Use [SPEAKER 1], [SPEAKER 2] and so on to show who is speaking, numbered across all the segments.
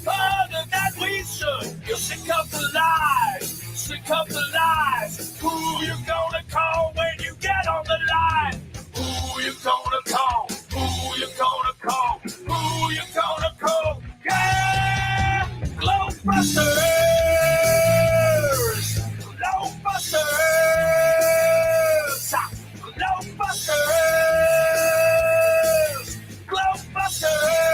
[SPEAKER 1] Harder than we should. You're sick of the lies. Sick of the lies. Who you gonna call when you get on the line? Who you gonna call? Who you gonna call? Who you gonna call? Yeah! GLOBEBUSTERS! GLOBEBUSTERS! GLOBEBUSTERS! GLOBEBUSTERS!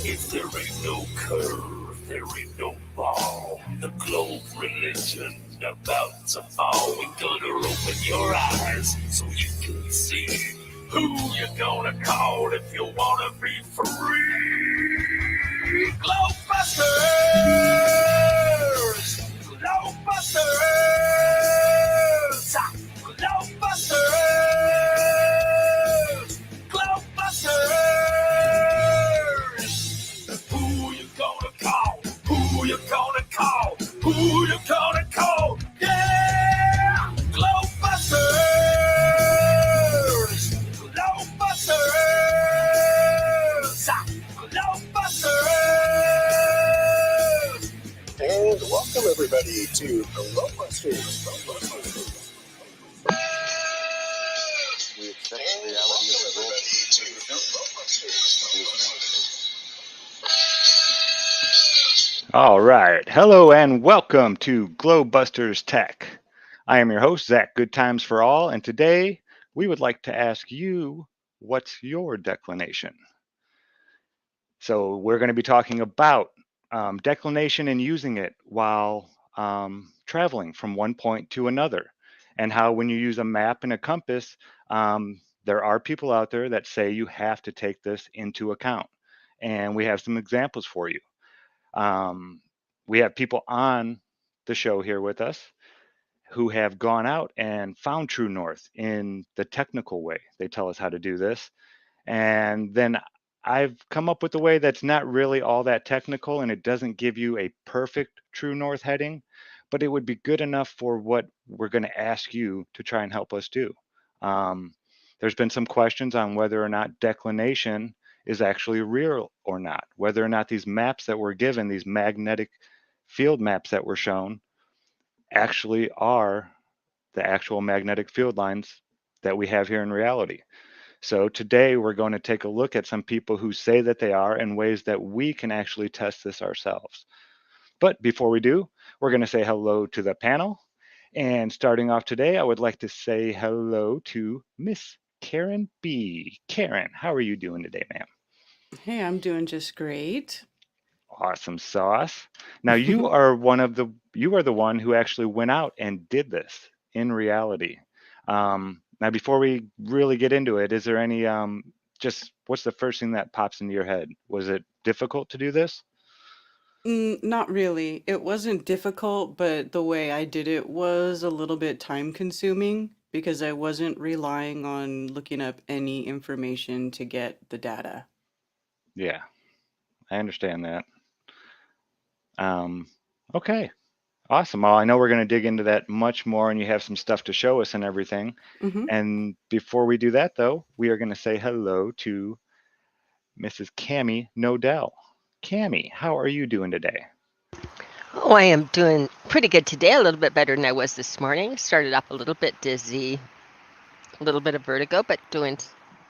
[SPEAKER 1] If there ain't no curve, there ain't no ball. The globe religion about to fall. We gonna open your eyes so you can see who you gonna call if you wanna be free. GLOBEBUSTERS! GLOBEBUSTERS! GLOBEBUSTERS! GLOBEBUSTERS! Who you gonna call? Who you gonna call? Who you gonna call? Yeah! GLOBEBUSTERS! GLOBEBUSTERS! GLOBEBUSTERS!
[SPEAKER 2] And welcome everybody to GLOBEBUSTERS.
[SPEAKER 3] We accept the reality of the world.
[SPEAKER 4] All right. Hello and welcome to GLOBEBUSTERS Tech. I am your host, Zach Goodtimes for All, and today we would like to ask you, what's your declination? So we're going to be talking about declination and using it while traveling from one point to another, and how when you use a map and a compass, there are people out there that say you have to take this into account. And we have some examples for you. We have people on the show here with us who have gone out and found true north in the technical way. They tell us how to do this. And then I've come up with a way that's not really all that technical, and it doesn't give you a perfect true north heading, but it would be good enough for what we're going to ask you to try and help us do. There's been some questions on whether or not declination is actually real or not, whether or not these maps that we're given, these magnetic field maps that were shown, actually are the actual magnetic field lines that we have here in reality. So today we're going to take a look at some people who say that they are and ways that we can actually test this ourselves. But before we do, we're going to say hello to the panel. And starting off today, I would like to say hello to Miss Karen B. Karen, how are you doing today, ma'am?
[SPEAKER 5] Hey, I'm doing just great.
[SPEAKER 4] Awesome sauce. Now you are the one who actually went out and did this in reality. Now before we really get into it, is there any just what's the first thing that pops into your head? Was it difficult to do this?
[SPEAKER 5] Not really. It wasn't difficult, but the way I did it was a little bit time consuming because I wasn't relying on looking up any information to get the data.
[SPEAKER 4] Yeah, I understand that. Okay, awesome. Well, I know we're going to dig into that much more, and you have some stuff to show us and everything.
[SPEAKER 5] hmm
[SPEAKER 4] And before we do that, though, we are going to say hello to Mrs. Cammie Nodell. Cammie, how are you doing today?
[SPEAKER 6] Oh, I am doing pretty good today, a little bit better than I was this morning. Started off a little bit dizzy, a little bit of vertigo, but doing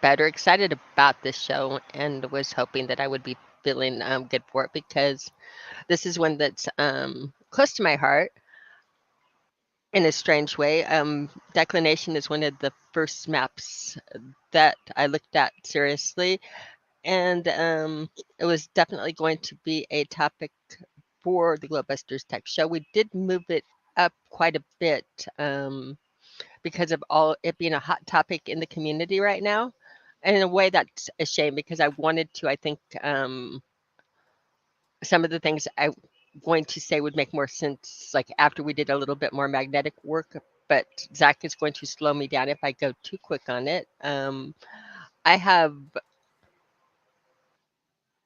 [SPEAKER 6] better. Excited about this show and was hoping that I would be feeling good for it because this is one that's close to my heart in a strange way. Declination is one of the first maps that I looked at seriously, and it was definitely going to be a topic for the GLOBEBUSTERS Tech Show. We did move it up quite a bit because of all it being a hot topic in the community right now. And in a way, that's a shame because I wanted to. I think some of the things I'm going to say would make more sense, like after we did a little bit more magnetic work. But Zach is going to slow me down if I go too quick on it. I have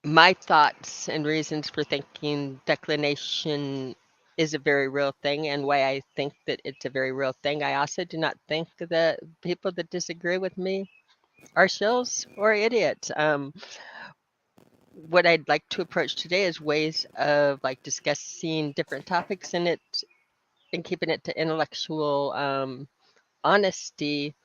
[SPEAKER 6] my thoughts and reasons for thinking declination is a very real thing and why I think that it's a very real thing. I also do not think that people that disagree with me are shills or idiots. What I'd like to approach today is ways of like discussing different topics in it and keeping it to intellectual honesty.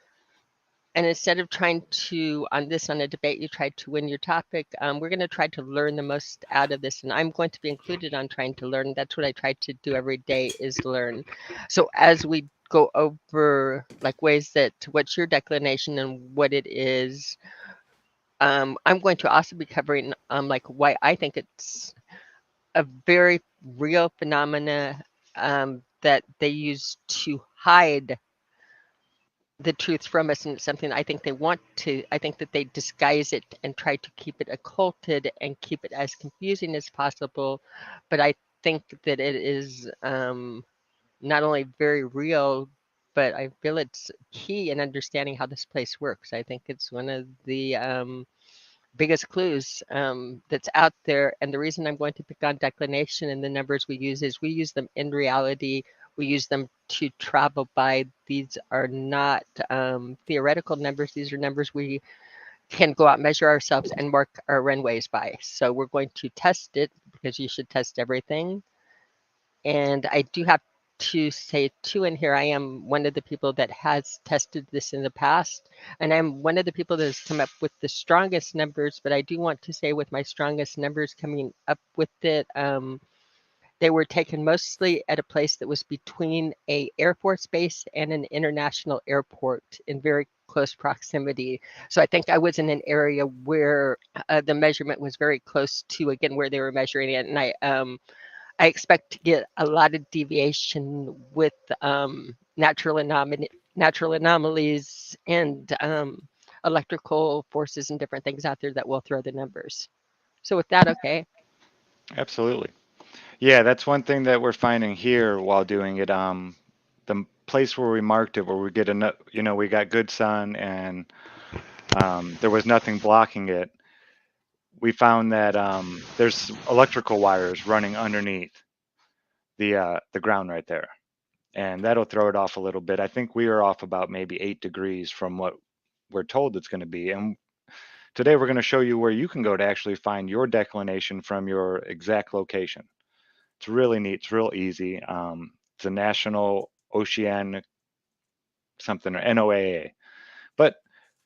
[SPEAKER 6] And instead of trying to, on a debate, you try to win your topic, we're going to try to learn the most out of this. And I'm going to be included on trying to learn. That's what I try to do every day is learn. So as we go over like ways that what's your declination and what it is, I'm going to also be covering like why I think it's a very real phenomena that they use to hide the truth from us, and it's something I think they want to. I think that they disguise it and try to keep it occulted and keep it as confusing as possible. But I think that it is not only very real, but I feel it's key in understanding how this place works. I think it's one of the biggest clues that's out there. And the reason I'm going to pick on declination and the numbers we use is we use them in reality. We use them to travel by. These are not theoretical numbers. These are numbers we can go out, measure ourselves, and mark our runways by. So we're going to test it because you should test everything. And I do have to say too in here, I am one of the people that has tested this in the past, and I'm one of the people that has come up with the strongest numbers. But I do want to say with my strongest numbers coming up with it, they were taken mostly at a place that was between a Air Force base and an international airport in very close proximity. So I think I was in an area where the measurement was very close to, again, where they were measuring it. And I expect to get a lot of deviation with natural anomalies and electrical forces and different things out there that will throw the numbers. So with that, okay.
[SPEAKER 4] Absolutely. Yeah, that's one thing that we're finding here while doing it. The place where we marked it, where we get enough, we got good sun and there was nothing blocking it. We found that there's electrical wires running underneath the ground right there, and that'll throw it off a little bit. I think we are off about maybe 8 degrees from what we're told it's going to be. And today we're going to show you where you can go to actually find your declination from your exact location. It's really neat. It's real easy. It's a National Oceanic something or NOAA. But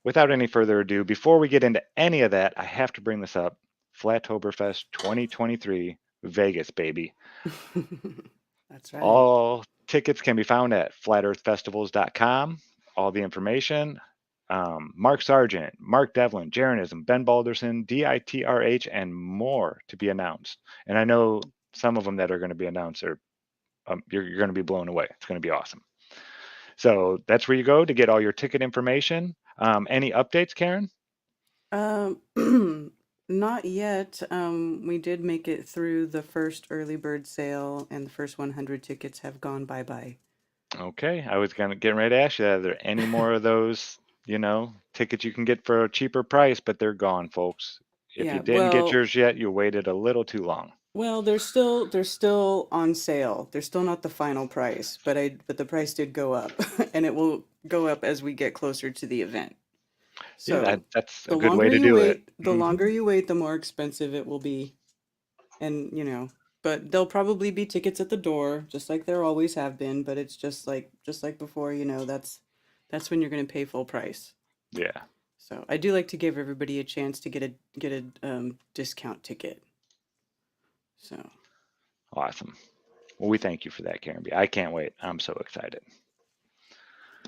[SPEAKER 4] without any further ado, before we get into any of that, I have to bring this up. Flattoberfest 2023, Vegas, baby.
[SPEAKER 5] That's right.
[SPEAKER 4] All tickets can be found at flatearthfestivals.com. All the information. Mark Sargent, Mark Devlin, Jaronism, Ben Balderson, DITRH, and more to be announced. And I know some of them that are going to be announced are you're going to be blown away. It's going to be awesome. So that's where you go to get all your ticket information. Any updates, Karen?
[SPEAKER 5] Not yet. We did make it through the first early bird sale, and the first 100 tickets have gone bye-bye.
[SPEAKER 4] Okay, I was gonna get ready to ask you, are there any more of those, tickets you can get for a cheaper price, but they're gone, folks. If you
[SPEAKER 5] Yeah,
[SPEAKER 4] didn't get yours yet, you waited a little too long.
[SPEAKER 5] well, they're still on sale. They're still not the final price, but the price did go up, and it will go up as we get closer to the event.
[SPEAKER 4] Yeah,
[SPEAKER 5] So
[SPEAKER 4] that's a
[SPEAKER 5] the
[SPEAKER 4] good
[SPEAKER 5] longer
[SPEAKER 4] way to
[SPEAKER 5] you
[SPEAKER 4] do it.
[SPEAKER 5] wait, the more expensive it will be. And, but there'll probably be tickets at the door, just like there always have been, but it's just like before, that's when you're going to pay full price.
[SPEAKER 4] Yeah,
[SPEAKER 5] So I do like to give everybody a chance to get a discount ticket. So
[SPEAKER 4] awesome. Well, we thank you for that, Karen B. I can't wait. I'm so excited.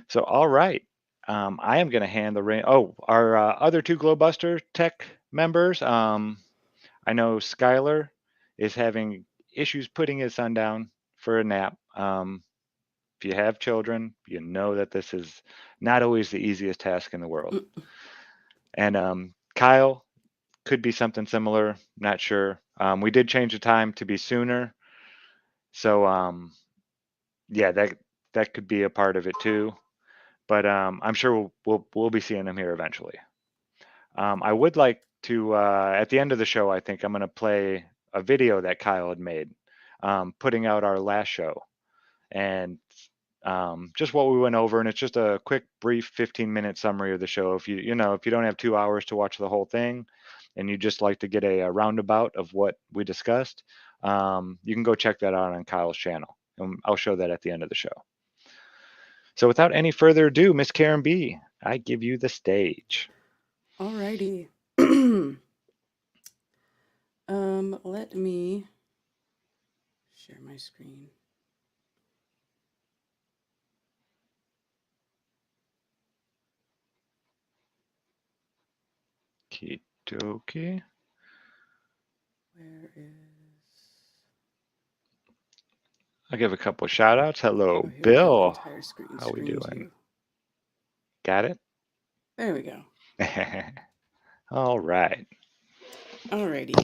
[SPEAKER 4] So, all right. I am going to hand the ring. Oh, our other two Glowbuster Tech members. I know Skylar is having issues putting his son down for a nap. If you have children, you know that this is not always the easiest task in the world. And Kyle could be something similar. Not sure. We did change the time to be sooner, so yeah, that could be a part of it too. But I'm sure we'll be seeing him here eventually. I would like to at the end of the show, I think I'm going to play a video that Kyle had made. putting out our last show, and just what we went over. And it's just a quick, brief 15-minute summary of the show. If you don't have 2 hours to watch the whole thing, and you just like to get a roundabout of what we discussed, you can go check that out on Kyle's channel, and I'll show that at the end of the show. So without any further ado, Miss Karen B, I give you the stage.
[SPEAKER 5] Alrighty. Let me share my screen.
[SPEAKER 4] Okie.
[SPEAKER 5] Where is...
[SPEAKER 4] I'll give a couple of shout outs. Hello,
[SPEAKER 5] Oh, here we go.
[SPEAKER 4] Bill.
[SPEAKER 5] Entire screen.
[SPEAKER 4] How we
[SPEAKER 5] Screen
[SPEAKER 4] doing?
[SPEAKER 5] 2.
[SPEAKER 4] Got it?
[SPEAKER 5] There we go.
[SPEAKER 4] All right.
[SPEAKER 5] Alrighty.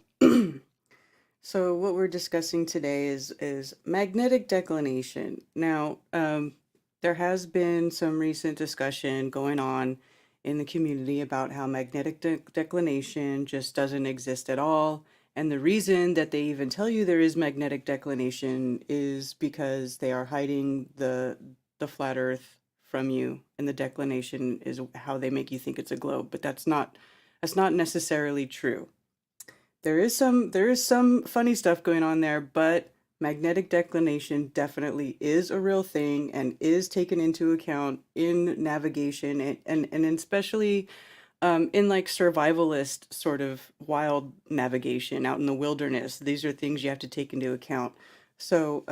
[SPEAKER 5] So what we're discussing today is magnetic declination. Now, there has been some recent discussion going on in the community about how magnetic declination just doesn't exist at all. And the reason that they even tell you there is magnetic declination is because they are hiding the flat Earth from you, and the declination is how they make you think it's a globe. But that's not necessarily true. There is some funny stuff going on there, but magnetic declination definitely is a real thing and is taken into account in navigation and especially in like survivalist sort of wild navigation out in the wilderness. These are things you have to take into account. So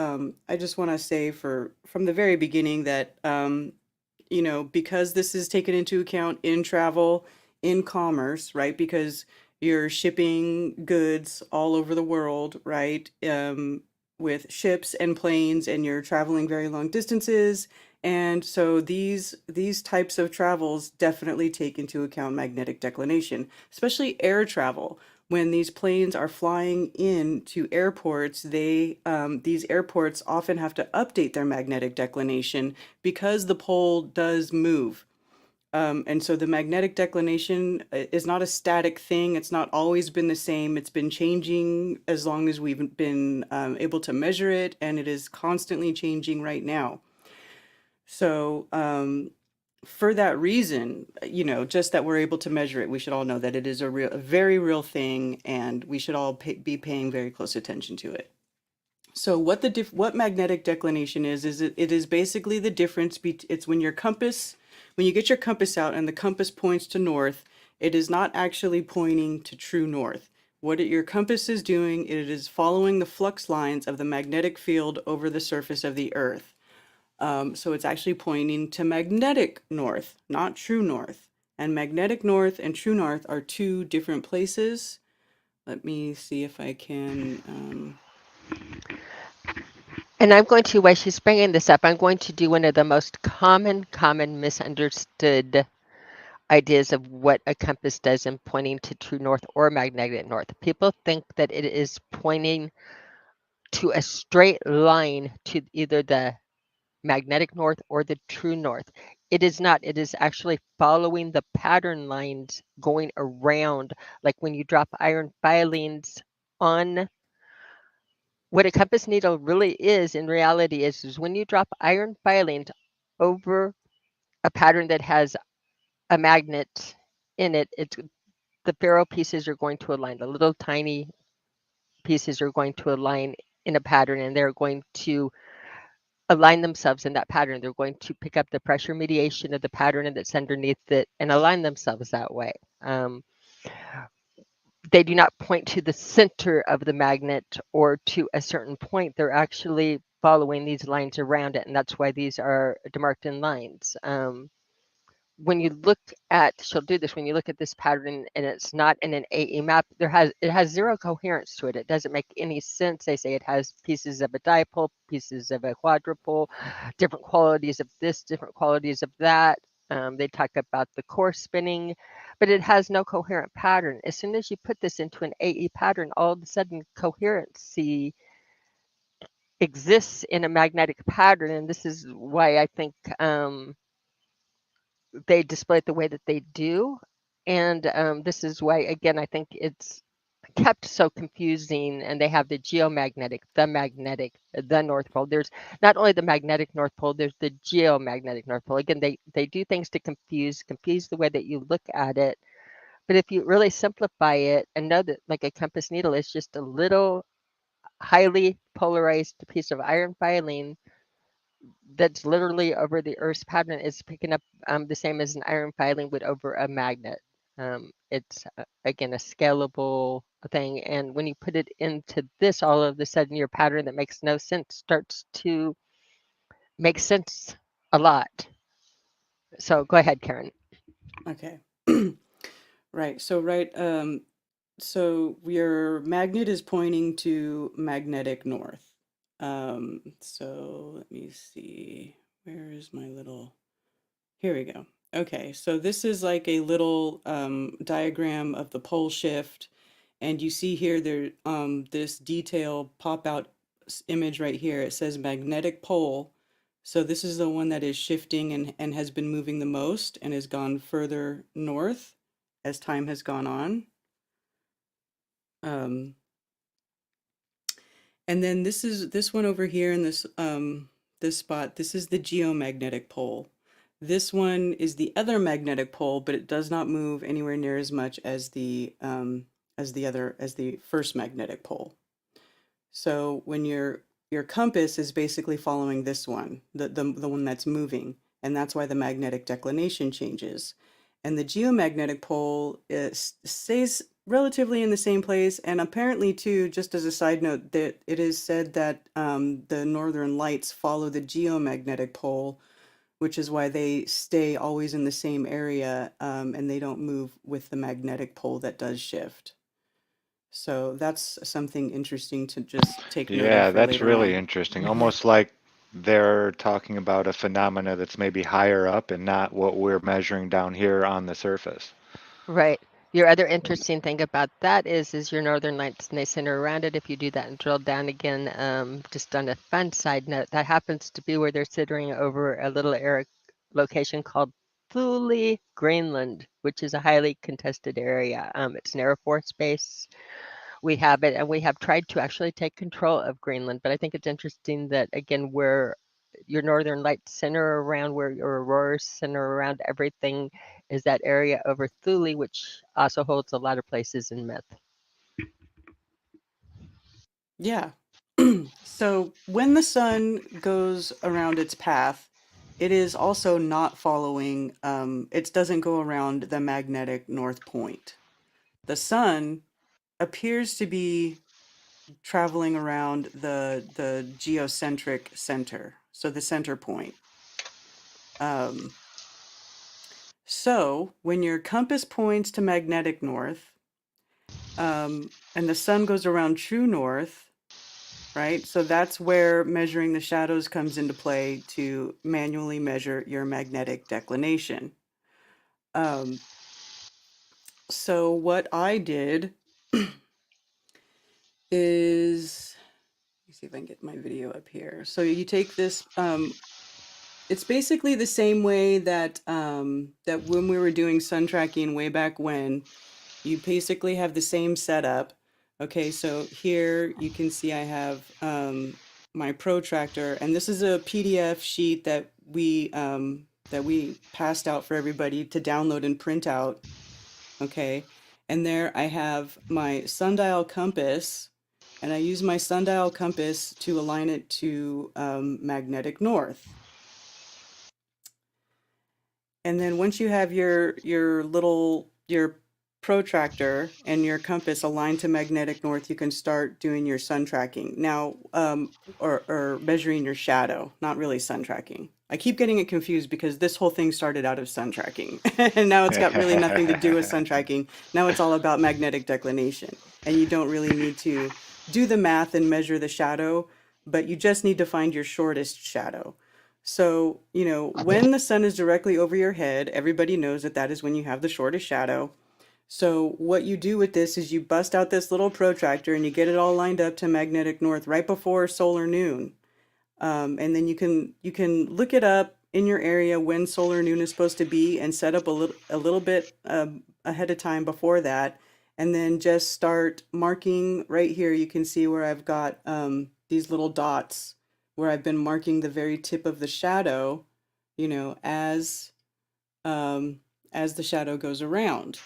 [SPEAKER 5] I just want to say from the very beginning that because this is taken into account in travel, in commerce, right? Because you're shipping goods all over the world, right? With ships and planes, and you're traveling very long distances. And so these types of travels definitely take into account magnetic declination, especially air travel. When these planes are flying into airports, these airports often have to update their magnetic declination because the pole does move. And so the magnetic declination is not a static thing. It's not always been the same. It's been changing as long as we've been able to measure it, and it is constantly changing right now. So for that reason, just that we're able to measure it, we should all know that it is a very real thing, and we should all be paying very close attention to it. So what magnetic declination is it is basically the difference it's when you get your compass out and the compass points to north, it is not actually pointing to true north. What your compass is doing, it is following the flux lines of the magnetic field over the surface of the Earth. So it's actually pointing to magnetic north, not true north. And magnetic north and true north are two different places. Let me see if I can...
[SPEAKER 6] And I'm going to, while she's bringing this up, I'm going to do one of the most common misunderstood ideas of what a compass does in pointing to true north or magnetic north. People think that it is pointing to a straight line to either the magnetic north or the true north. It is not. It is actually following the pattern lines going around, like when you drop iron filings on. What a compass needle really is in reality is when you drop iron filings over a pattern that has a magnet in it, the ferro pieces are going to align. The little tiny pieces are going to align in a pattern, and they're going to align themselves in that pattern. They're going to pick up the pressure mediation of the pattern that's underneath it and align themselves that way. They do not point to the center of the magnet or to a certain point. They're actually following these lines around it, and that's why these are demarked in lines. When you look at, she'll do this, when you look at this pattern and it's not in an AE map, it has zero coherence to it. It doesn't make any sense. They say it has pieces of a dipole, pieces of a quadrupole, different qualities of this, different qualities of that. They talk about the core spinning, but it has no coherent pattern. As soon as you put this into an AE pattern, all of a sudden coherency exists in a magnetic pattern, and this is why I think they display it the way that they do. And this is why, again, I think it's kept so confusing, and they have the geomagnetic, the magnetic, the North Pole. There's not only the magnetic North Pole, there's the geomagnetic North Pole. Again, they do things to confuse the way that you look at it. But if you really simplify it and know that like a compass needle is just a little highly polarized piece of iron filing that's literally over the Earth's pattern, is picking up the same as an iron filing would over a magnet. It's again a scalable thing, and when you put it into this, all of a sudden your pattern that makes no sense starts to make sense a lot. So go ahead, Karen.
[SPEAKER 5] Okay. Right. So your magnet is pointing to magnetic north. So let me see. Where is my little... Here we go. Okay, so this is like a little diagram of the pole shift, and you see here this detail pop out image right here. It says magnetic pole. So this is the one that is shifting and has been moving the most and has gone further north as time has gone on. Um, and then this one over here in this spot. This is the geomagnetic pole. This one is the other magnetic pole, but it does not move anywhere near as much as the first magnetic pole. So when your compass is basically following this one, the one that's moving, and that's why the magnetic declination changes. And the geomagnetic pole stays relatively in the same place. And apparently, too, just as a side note, that it is said that the northern lights follow the geomagnetic pole, which is why they stay always in the same area, and they don't move with the magnetic pole that does shift. So that's something interesting to just take note of
[SPEAKER 4] Yeah,
[SPEAKER 5] for
[SPEAKER 4] that's
[SPEAKER 5] later
[SPEAKER 4] really
[SPEAKER 5] on.
[SPEAKER 4] interesting. Almost like they're talking about a phenomena that's maybe higher up and not what we're measuring down here on the surface.
[SPEAKER 6] Right. Your other interesting thing about that is your northern lights, and they center around it. If you do that and drill down again, just on a fun side note, that happens to be where they're centering over a little location called Thule, Greenland, which is a highly contested area. It's an Air Force base. We have it, and we have tried to actually take control of Greenland. But I think it's interesting that, again, where your northern lights center around, where your auroras center around everything, is that area over Thule, which also holds a lot of places in myth.
[SPEAKER 5] Yeah. So when the sun goes around its path, it is also not following, it doesn't go around the magnetic north point. The sun appears to be traveling around the geocentric center, so the center point. So when your compass points to magnetic north, and the sun goes around true north, right? So that's where measuring the shadows comes into play to manually measure your magnetic declination. So what I did is, let me see if I can get my video up here. So you take this, it's basically the same way that that when we were doing sun tracking way back when, you basically have the same setup. Okay, so here you can see I have my protractor, and this is a PDF sheet that we passed out for everybody to download and print out. Okay, and there I have my sundial compass, and I use my sundial compass to align it to magnetic north. And then once you have your protractor and your compass aligned to magnetic north, you can start doing your sun tracking. Now, or measuring your shadow, not really sun tracking. I keep getting it confused because this whole thing started out of sun tracking, and now it's got really nothing to do with sun tracking. Now it's all about magnetic declination, and you don't really need to do the math and measure the shadow, but you just need to find your shortest shadow. So, when the sun is directly over your head, everybody knows that that is when you have the shortest shadow. So what you do with this is you bust out this little protractor and you get it all lined up to magnetic north right before solar noon. And then you can look it up in your area when solar noon is supposed to be and set up a little bit ahead of time before that. and then just start marking right here. You can see where I've got these little dots where I've been marking the very tip of the shadow, you know, as the shadow goes around.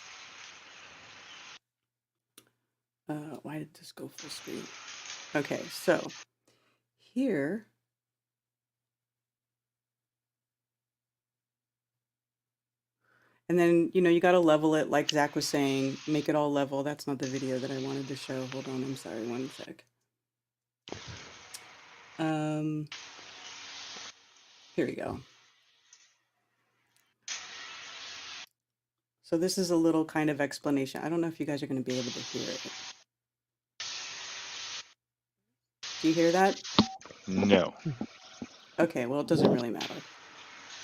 [SPEAKER 5] Why did this go full screen? Okay, so here, and then, you know, you got to level it like Zach was saying, make it all level. That's not the video that I wanted to show. Hold on, I'm sorry, one sec. Here we go. So this is a little kind of explanation. I don't know if you guys are going to be able to hear it. Do you hear that?
[SPEAKER 4] No.
[SPEAKER 5] Okay, well, it doesn't really matter.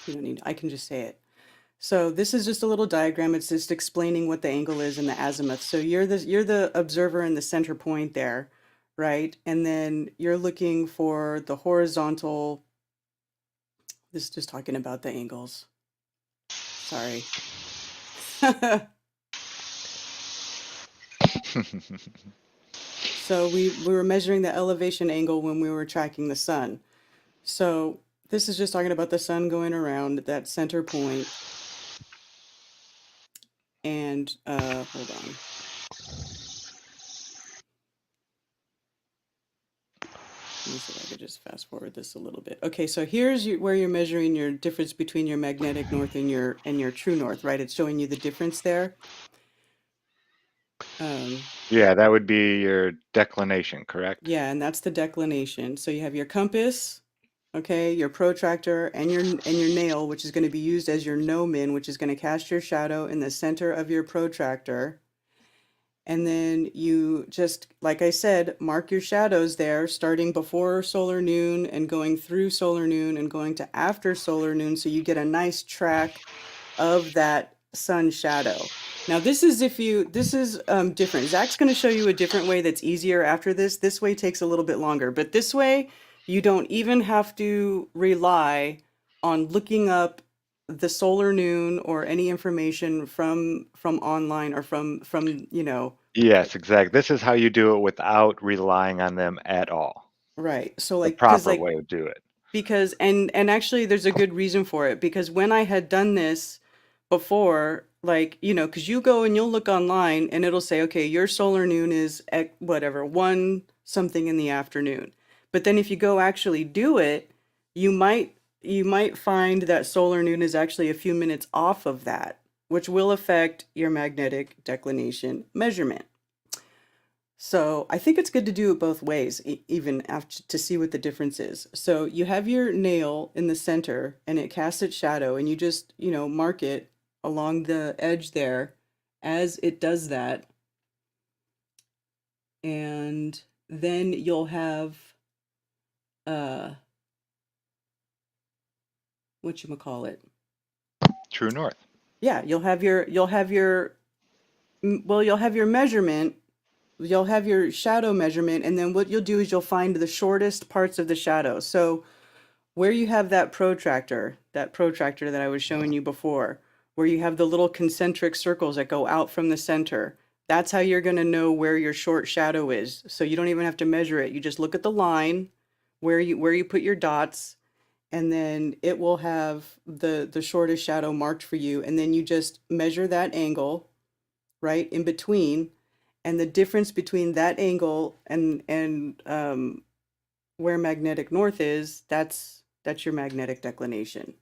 [SPEAKER 5] You don't need, I can just say it. So this is just a little diagram. It's just explaining what the angle is and the azimuth. So you're the observer in the center point there, right? And then you're looking for the horizontal. This is just talking about the angles. Sorry. So we were measuring the elevation angle when we were tracking the sun. So this is just talking about the sun going around that center point. And hold on. Let me see if I could just fast forward this a little bit. Okay, so here's where you're measuring your difference between your magnetic north and your true north, right? It's showing you the difference there.
[SPEAKER 4] Yeah, that would be your declination, correct?
[SPEAKER 5] Yeah, and that's the declination. So you have your compass, okay, your protractor, and your nail, which is going to be used as your gnomon, which is going to cast your shadow in the center of your protractor. And then you just, like I said, mark your shadows there, starting before solar noon and going through solar noon and going to after solar noon, so you get a nice track of that sun shadow. Now this is different. Zach's going to show you a different way that's easier after this. This way takes a little bit longer, but this way you don't even have to rely on looking up the solar noon or any information from online or from you know.
[SPEAKER 4] Yes, exactly. This is how you do it without relying on them at all.
[SPEAKER 5] Right. So
[SPEAKER 4] The
[SPEAKER 5] like, because
[SPEAKER 4] proper
[SPEAKER 5] like,
[SPEAKER 4] way to do it.
[SPEAKER 5] because and actually there's a good reason for it, because when I had done this before, like, you know, because you go and you'll look online and it'll say, okay, your solar noon is at whatever, 1 something in the afternoon. But then if you go actually do it, you might find that solar noon is actually a few minutes off of that, which will affect your magnetic declination measurement. So I think it's good to do it both ways, even after, to see what the difference is. So you have your nail in the center and it casts its shadow, and you just, you know, mark it along the edge there as it does that. And then you'll have whatchamacallit.
[SPEAKER 4] True north.
[SPEAKER 5] Yeah, you'll have your measurement. You'll have your shadow measurement, and then what you'll do is you'll find the shortest parts of the shadow. So where you have that protractor that I was showing you before, where you have the little concentric circles that go out from the center, that's how you're going to know where your short shadow is. So you don't even have to measure it. You just look at the line where you put your dots, and then it will have the shortest shadow marked for you, and then you just measure that angle right in between, and the difference between that angle and where magnetic north is, that's your magnetic declination.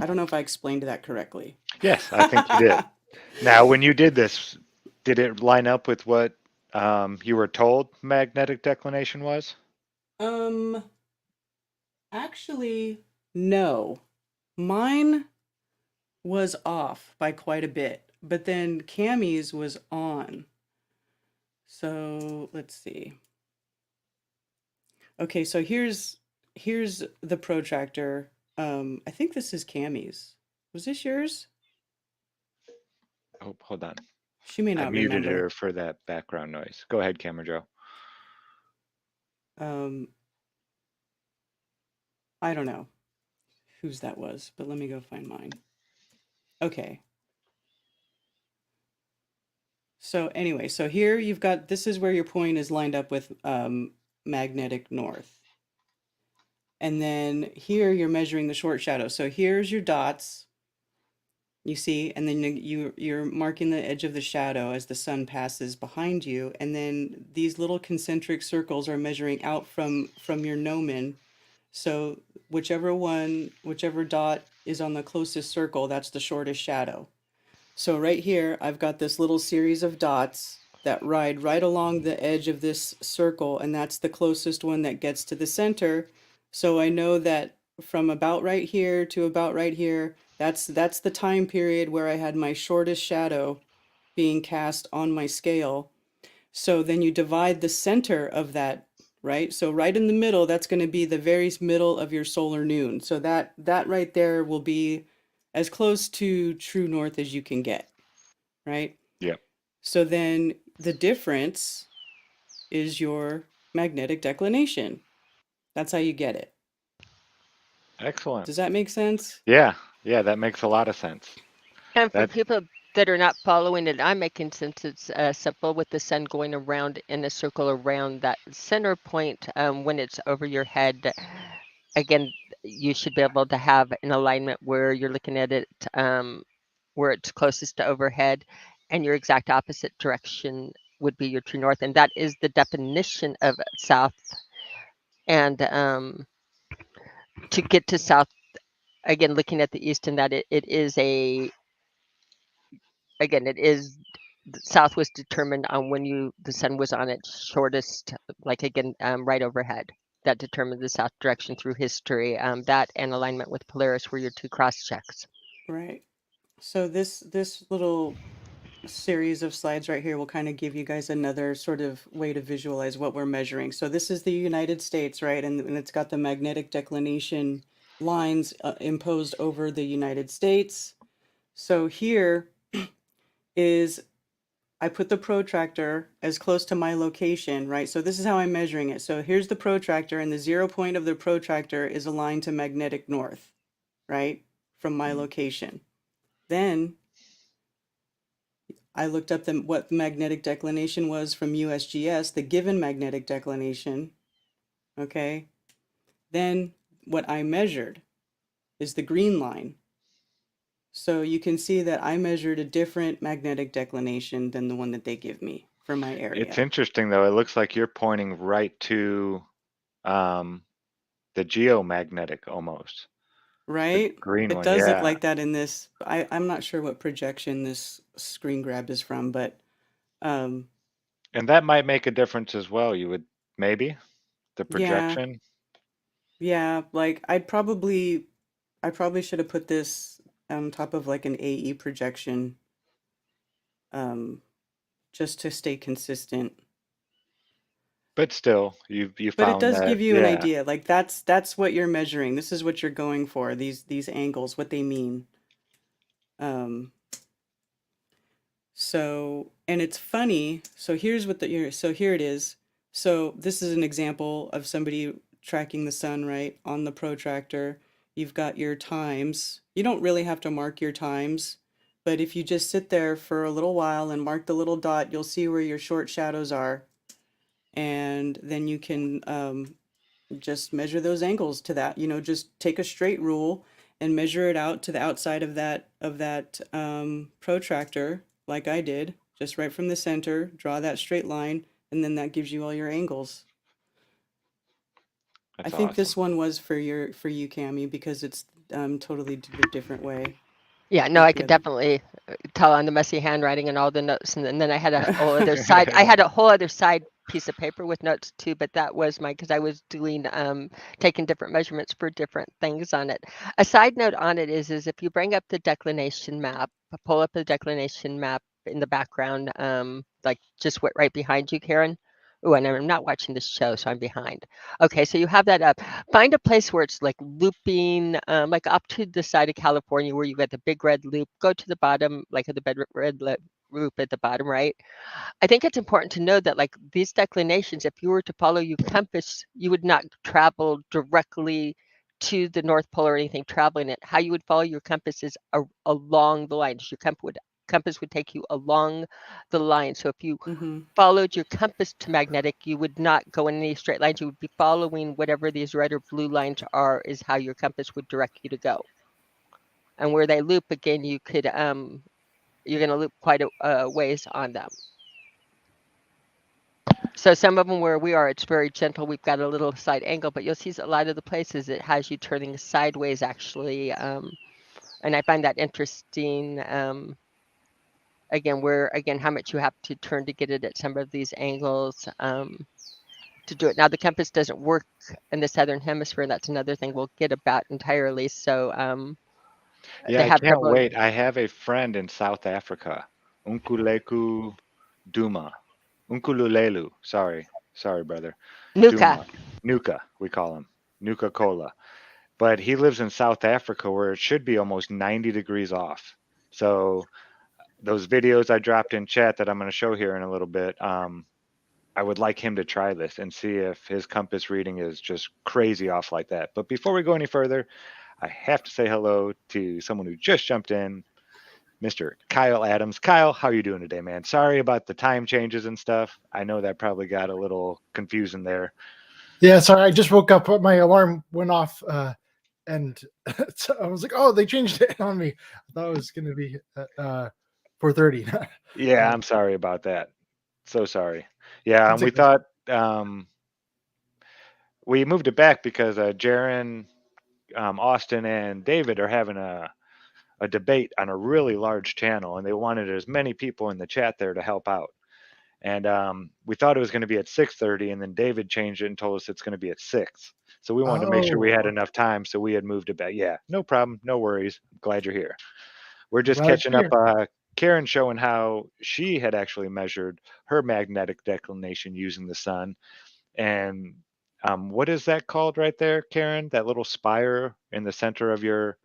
[SPEAKER 5] I don't know if I explained that correctly.
[SPEAKER 4] Yes, I think you did. Now, when you did this, did it line up with what you were told magnetic declination was?
[SPEAKER 5] Actually, no. Mine was off by quite a bit, but then Cammy's was on. So let's see. Okay, so here's the protractor. I think this is Cammy's. Was this yours?
[SPEAKER 4] Oh, hold on.
[SPEAKER 5] She may
[SPEAKER 4] I
[SPEAKER 5] not
[SPEAKER 4] muted
[SPEAKER 5] remember.
[SPEAKER 4] her for that background noise. Go ahead, Camera Joe.
[SPEAKER 5] I don't know whose that was, but let me go find mine. Okay. So anyway, so here you've got, this is where your point is lined up with magnetic north. And then here you're measuring the short shadow. So here's your dots, you see, and then you're marking the edge of the shadow as the sun passes behind you. And then these little concentric circles are measuring out from your gnomon. So whichever dot is on the closest circle, that's the shortest shadow. So right here, I've got this little series of dots that ride right along the edge of this circle, and that's the closest one that gets to the center. So I know that from about right here to about right here, that's the time period where I had my shortest shadow being cast on my scale. So then you divide the center of that, right? So right in the middle, that's going to be the very middle of your solar noon. So that right there will be as close to true north as you can get, right?
[SPEAKER 4] Yep.
[SPEAKER 5] So then the difference is your magnetic declination. That's how you get it.
[SPEAKER 4] Excellent.
[SPEAKER 5] Does that make sense?
[SPEAKER 4] Yeah. Yeah, that makes a lot of sense.
[SPEAKER 6] And for
[SPEAKER 4] That
[SPEAKER 6] people that are not following it, I'm making sense. It's simple with the sun going around in a circle around that center point when it's over your head. Again, you should be able to have an alignment where you're looking at it where it's closest to overhead, and your exact opposite direction would be your true north. And that is the definition of south. And to get to south, again, looking at the east, and that it is south was determined on when the sun was on its shortest, like again, right overhead. That determined the south direction through history. That and alignment with Polaris were your two cross checks.
[SPEAKER 5] Right. So this little series of slides right here will kind of give you guys another sort of way to visualize what we're measuring. So this is the United States, right? And it's got the magnetic declination lines imposed over the United States. So here is, I put the protractor as close to my location, right? So this is how I'm measuring it. So here's the protractor, and the 0 point of the protractor is aligned to magnetic north, right? From my location. Then I looked up what the magnetic declination was from USGS, the given magnetic declination, okay? Then what I measured is the green line. So you can see that I measured a different magnetic declination than the one that they give me for my area.
[SPEAKER 4] it's interesting though. It looks like you're pointing right to the geomagnetic almost. The
[SPEAKER 5] Right?
[SPEAKER 4] green
[SPEAKER 5] It
[SPEAKER 4] one,
[SPEAKER 5] does look
[SPEAKER 4] yeah.
[SPEAKER 5] like that in this. I'm not sure what projection this screen grab is from, but um,
[SPEAKER 4] And that might make a difference as well. You would maybe the
[SPEAKER 5] yeah,
[SPEAKER 4] projection.
[SPEAKER 5] like I probably should have put this on top of like an AE projection, just to stay consistent.
[SPEAKER 4] But still, you
[SPEAKER 5] But it
[SPEAKER 4] found
[SPEAKER 5] does
[SPEAKER 4] that,
[SPEAKER 5] give you an
[SPEAKER 4] yeah.
[SPEAKER 5] idea. Like that's what you're measuring. This is what you're going for. These angles, what they mean. Um, So, and it's funny. So here's what so here it is. So this is an example of somebody tracking the sun, right, on the protractor. You've got your times. You don't really have to mark your times, but if you just sit there for a little while and mark the little dot, you'll see where your short shadows are. And then you can just measure those angles to that. Just take a straight rule and measure it out to the outside of that protractor, like I did, just right from the center. Draw that straight line, and then that gives you all your angles. I
[SPEAKER 4] That's
[SPEAKER 5] think
[SPEAKER 4] awesome.
[SPEAKER 5] this one was for you, Cami, because it's totally a different way.
[SPEAKER 6] Yeah, no,
[SPEAKER 5] Like
[SPEAKER 6] I
[SPEAKER 5] the
[SPEAKER 6] could
[SPEAKER 5] other.
[SPEAKER 6] definitely tell on the messy handwriting and all the notes, and then I had a whole other side. I had a whole other side piece of paper with notes too, but that was because I was doing taking different measurements for different things on it. A side note on it is if you bring up the declination map, pull up the declination map in the background, like just what right behind you, Karen. Oh, and I'm not watching this show, so I'm behind. Okay, so you have that up. Find a place where it's like looping, like up to the side of California where you got the big red loop. Go to the bottom, like at the red loop at the bottom, right? I think it's important to know that like these declinations, if you were to follow your compass, you would not travel directly to the North Pole or anything traveling it. How you would follow your compass is along the lines. Your compass would compass would take you along the line. So if you
[SPEAKER 5] Mm-hmm.
[SPEAKER 6] followed your compass to magnetic, you would not go in any straight lines. You would be following whatever these red or blue lines are, is how your compass would direct you to go. And where they loop again, you could you're going to loop quite a ways on them. So some of them where we are, it's very gentle. We've got a little side angle, but you'll see a lot of the places it has you turning sideways actually. And I find that interesting. Again, how much you have to turn to get it at some of these angles to do it. Now the compass doesn't work in the southern hemisphere, and that's another thing we'll get about entirely. So
[SPEAKER 4] Yeah,
[SPEAKER 6] they
[SPEAKER 4] I
[SPEAKER 6] have
[SPEAKER 4] can't
[SPEAKER 6] trouble.
[SPEAKER 4] wait. I have a friend in South Africa, Unkuleku Duma. Unkululelu. Sorry, brother.
[SPEAKER 6] Nuka.
[SPEAKER 4] Duma. Nuka, we call him. Nuka Cola. But he lives in South Africa where it should be almost 90 degrees off. So those videos I dropped in chat that I'm going to show here in a little bit, I would like him to try this and see if his compass reading is just crazy off like that. But before we go any further, I have to say hello to someone who just jumped in, Mr. Kyle Adams. Kyle, how are you doing today, man? Sorry about the time changes and stuff. I know that probably got a little confusing there.
[SPEAKER 7] Yeah, sorry, I just woke up. My alarm went off, and so I was like, "Oh, they changed it on me." I thought it was going to be 4:30.
[SPEAKER 4] Yeah, I'm sorry about that. So sorry. Yeah, and
[SPEAKER 7] It's
[SPEAKER 4] we
[SPEAKER 7] okay.
[SPEAKER 4] thought we moved it back because Jaron, Austin, and David are having a debate on a really large channel, and they wanted as many people in the chat there to help out. And we thought it was going to be at 6:30, and then David changed it and told us it's going to be at 6. So we wanted to make sure we had
[SPEAKER 7] Oh,
[SPEAKER 4] enough time, so we had moved it back. Yeah, no problem, no worries. Glad you're here. We're
[SPEAKER 7] I'm
[SPEAKER 4] just
[SPEAKER 7] glad
[SPEAKER 4] catching
[SPEAKER 7] you're
[SPEAKER 4] up.
[SPEAKER 7] here.
[SPEAKER 4] Karen showing how she had actually measured her magnetic declination using the sun. And what is that called right there, Karen? That little spire in the center of your.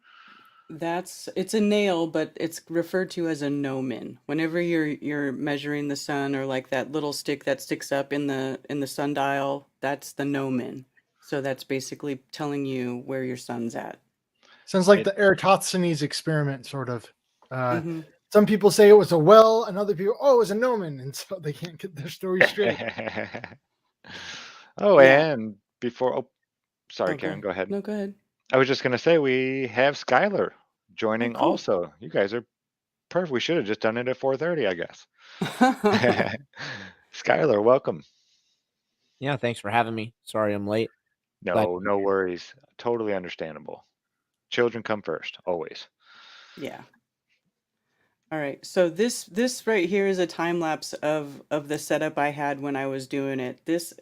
[SPEAKER 5] It's a nail, but it's referred to as a gnomon. Whenever you're measuring the sun, or like that little stick that sticks up in the sundial, that's the gnomon. So that's basically telling you where your sun's at.
[SPEAKER 7] Sounds like
[SPEAKER 4] It,
[SPEAKER 7] the Eratosthenes experiment, sort of. Uh,
[SPEAKER 5] Mm-hmm.
[SPEAKER 7] some people say it was a well, and other people, oh, it was a gnomon, and so they can't get their story straight.
[SPEAKER 4] oh,
[SPEAKER 5] Yeah.
[SPEAKER 4] and before. Oh, sorry,
[SPEAKER 5] Oh,
[SPEAKER 4] Karen. Go ahead.
[SPEAKER 5] No, go ahead.
[SPEAKER 4] I was just going to say we have Skylar
[SPEAKER 5] Oh,
[SPEAKER 4] joining
[SPEAKER 5] cool.
[SPEAKER 4] also. You guys are perfect. We should have just done it at 4:30, I guess. Skylar, welcome.
[SPEAKER 8] Yeah, thanks for having me. Sorry I'm late. Glad
[SPEAKER 4] No, no worries. Totally understandable. Children come first, always.
[SPEAKER 5] Yeah. All right. So this right here is a time lapse of the setup I had when I was doing it. This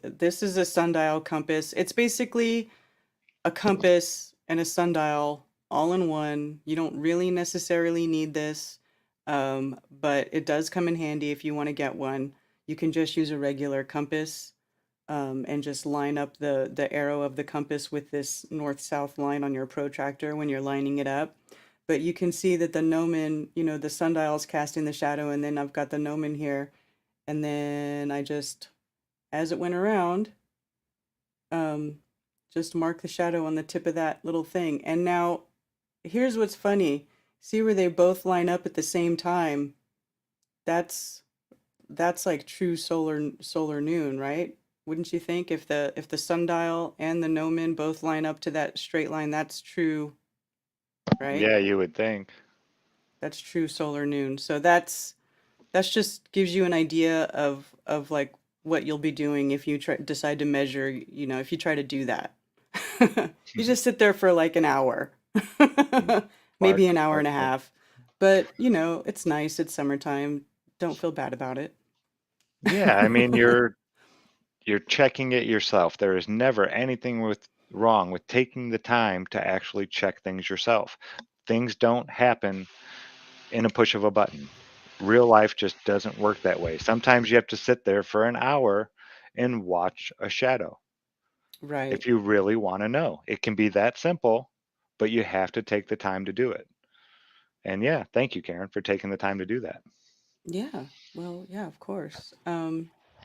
[SPEAKER 5] is a sundial compass. It's basically a compass and a sundial all in one. You don't really necessarily need this, but it does come in handy if you want to get one. You can just use a regular compass, and just line up the arrow of the compass with this north-south line on your protractor when you're lining it up. But you can see that the gnomon, the sundial's casting the shadow, and then I've got the gnomon here, and then I just, as it went around, um, just mark the shadow on the tip of that little thing. And now, here's what's funny. See where they both line up at the same time? That's like true solar noon, right? Wouldn't you think if the sundial and the gnomon both line up to that straight line, that's true, right?
[SPEAKER 4] Yeah, you would think.
[SPEAKER 5] That's true solar noon. So that's just gives you an idea of like what you'll be doing if you decide to measure, if you try to do that. You just sit there for like an hour.
[SPEAKER 4] Mark,
[SPEAKER 5] Maybe an hour
[SPEAKER 4] mark
[SPEAKER 5] and a
[SPEAKER 4] it.
[SPEAKER 5] half. But, it's nice. It's summertime. Don't feel bad about it.
[SPEAKER 4] Yeah, I mean you're checking it yourself. There is never anything wrong with taking the time to actually check things yourself. Things don't happen in a push of a button. Real life just doesn't work that way. Sometimes you have to sit there for an hour and watch a shadow
[SPEAKER 5] Right.
[SPEAKER 4] if you really want to know. It can be that simple, but you have to take the time to do it. And yeah, thank you, Karen, for taking the time to do that.
[SPEAKER 5] Yeah. Well, yeah, of course.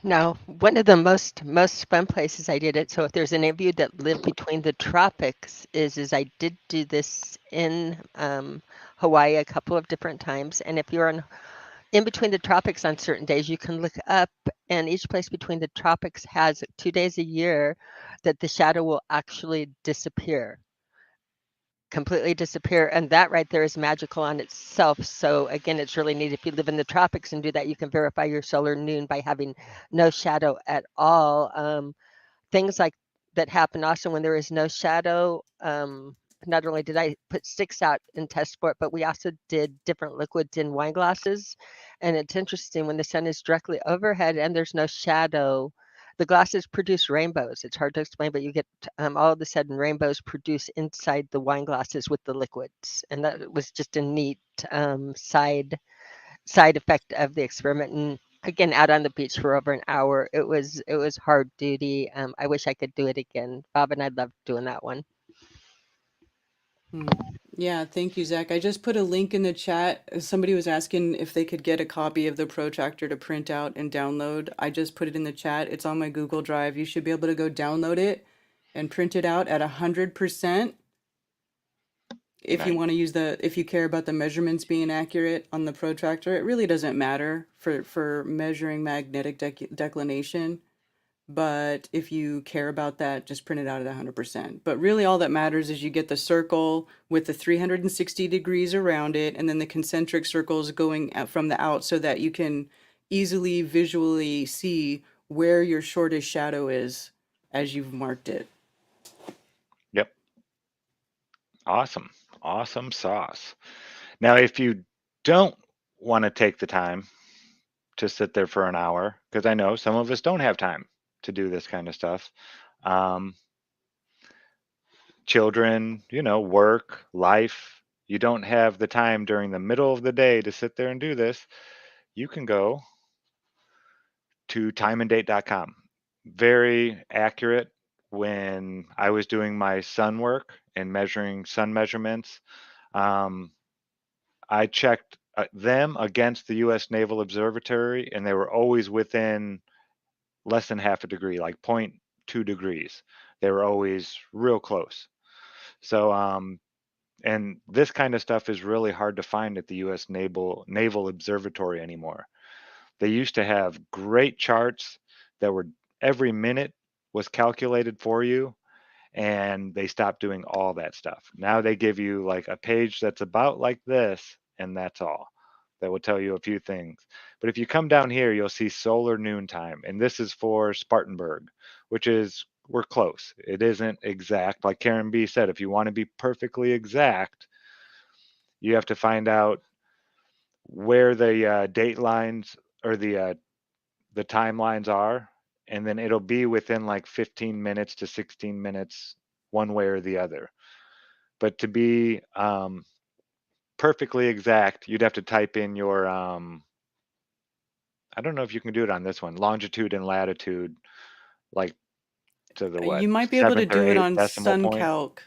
[SPEAKER 6] Now, one of the most fun places I did it. So if there's any of you that live between the tropics, is I did do this in Hawaii a couple of different times. And if you're in between the tropics on certain days, you can look up, and each place between the tropics has 2 days a year that the shadow will actually disappear. Completely disappear, and that right there is magical on itself. So again, it's really neat. If you live in the tropics and do that, you can verify your solar noon by having no shadow at all. Things like that happen also when there is no shadow. Not only did I put sticks out in test sport, but we also did different liquids in wine glasses. And it's interesting when the sun is directly overhead and there's no shadow, the glasses produce rainbows. It's hard to explain, but you get all of a sudden rainbows produce inside the wine glasses with the liquids. And that was just a neat side effect of the experiment. And again, out on the beach for over an hour, it was hard duty. I wish I could do it again. Bob and I loved doing that one.
[SPEAKER 5] Yeah, thank you, Zach. I just put a link in the chat. Somebody was asking if they could get a copy of the protractor to print out and download. I just put it in the chat. It's on my Google Drive. You should be able to go download it and print it out at 100%. If you
[SPEAKER 4] Nice.
[SPEAKER 5] want to use if you care about the measurements being accurate on the protractor, it really doesn't matter for measuring magnetic declination. But if you care about that, just print it out at 100%. But really all that matters is you get the circle with the 360 degrees around it, and then the concentric circles going out from the out so that you can easily visually see where your shortest shadow is as you've marked it.
[SPEAKER 4] Yep. Awesome. Awesome sauce. Now, if you don't want to take the time to sit there for an hour, because I know some of us don't have time to do this kind of stuff. Children, work, life, you don't have the time during the middle of the day to sit there and do this. You can go to timeanddate.com. Very accurate. When I was doing my sun work and measuring sun measurements, I checked them against the U.S. Naval Observatory, and they were always within less than half a degree, like 0.2 degrees. They were always real close. So, and this kind of stuff is really hard to find at the U.S. Naval Observatory anymore. They used to have great charts that were every minute was calculated for you, and they stopped doing all that stuff. Now they give you like a page that's about like this, and that's all. That will tell you a few things. But if you come down here, you'll see solar noontime, and this is for Spartanburg, which is we're close. It isn't exact. Like Karen B said, if you want to be perfectly exact, you have to find out where the date lines or the timelines are, and then it'll be within like 15 minutes to 16 minutes one way or the other. But to be perfectly exact, you'd have to type in your I don't know if you can do it on this one, longitude and latitude, like to the
[SPEAKER 5] You might be able to
[SPEAKER 4] 7th or
[SPEAKER 5] do it
[SPEAKER 4] 8th
[SPEAKER 5] on
[SPEAKER 4] decimal point.
[SPEAKER 5] SunCalc.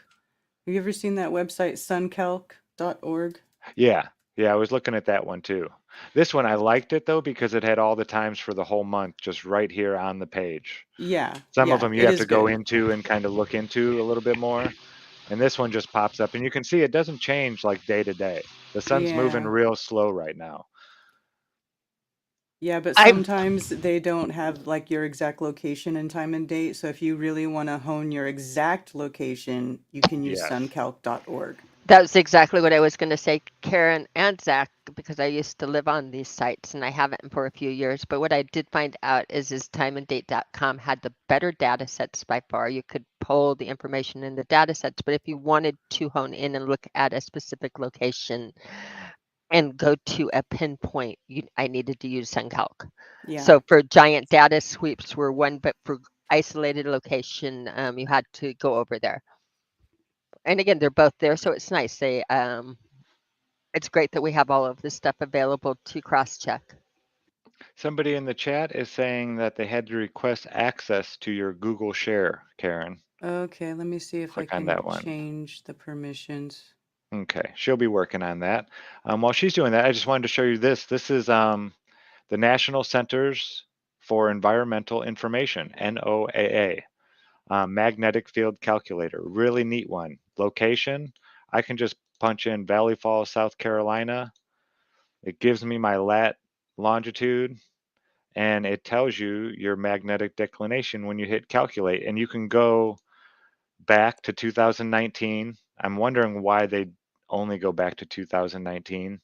[SPEAKER 5] Have you ever seen that website, suncalc.org?
[SPEAKER 4] Yeah, I was looking at that one too. This one I liked it though because it had all the times for the whole month just right here on the page.
[SPEAKER 5] Yeah,
[SPEAKER 4] Some of them you
[SPEAKER 5] it
[SPEAKER 4] have
[SPEAKER 5] is
[SPEAKER 4] to go
[SPEAKER 5] good.
[SPEAKER 4] into and kind of look into a little bit more. And this one just pops up, and you can see it doesn't change like day to day. The sun's moving
[SPEAKER 5] Yeah.
[SPEAKER 4] real slow right now.
[SPEAKER 5] Yeah, but
[SPEAKER 6] I've
[SPEAKER 5] sometimes they don't have like your exact location and time and date. So if you really want to hone your exact location, you can use
[SPEAKER 4] Yes.
[SPEAKER 5] suncalc.org.
[SPEAKER 6] That was exactly what I was going to say, Karen and Zach, because I used to live on these sites and I haven't for a few years. But what I did find out is timeanddate.com had the better data sets by far. You could pull the information in the data sets, but if you wanted to hone in and look at a specific location and go to a pinpoint, I needed to use SunCalc.
[SPEAKER 5] Yeah.
[SPEAKER 6] So for giant data sweeps were one, but for isolated location, you had to go over there. And again, they're both there, so it's nice. It's great that we have all of this stuff available to cross-check.
[SPEAKER 4] Somebody in the chat is saying that they had to request access to your Google Share, Karen.
[SPEAKER 5] Okay, let me see if
[SPEAKER 4] Click
[SPEAKER 5] I
[SPEAKER 4] on
[SPEAKER 5] can
[SPEAKER 4] that one.
[SPEAKER 5] change the permissions.
[SPEAKER 4] Okay, she'll be working on that. While she's doing that, I just wanted to show you this. This is the National Centers for environmental information, NOAA. Magnetic field calculator, really neat one. Location, I can just punch in Valley Falls, South Carolina. It gives me my longitude, and it tells you your magnetic declination when you hit calculate. And you can go back to 2019. I'm wondering why they only go back to 2019.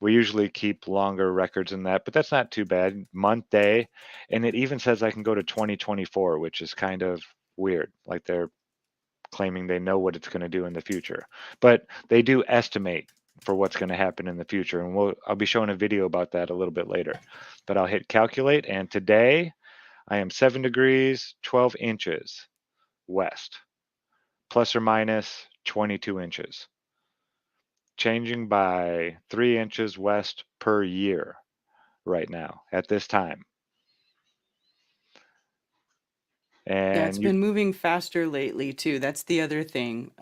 [SPEAKER 4] We usually keep longer records than that, but that's not too bad. Month, day, and it even says I can go to 2024, which is kind of weird. Like they're claiming they know what it's going to do in the future, but they do estimate for what's going to happen in the future, and I'll be showing a video about that a little bit later. But I'll hit calculate, and today I am 7 degrees 12 inches west, plus or minus 22 inches. Changing by 3 inches west per year right now at this time.
[SPEAKER 5] Yeah, it's
[SPEAKER 4] And
[SPEAKER 5] been moving faster lately too. That's the other thing.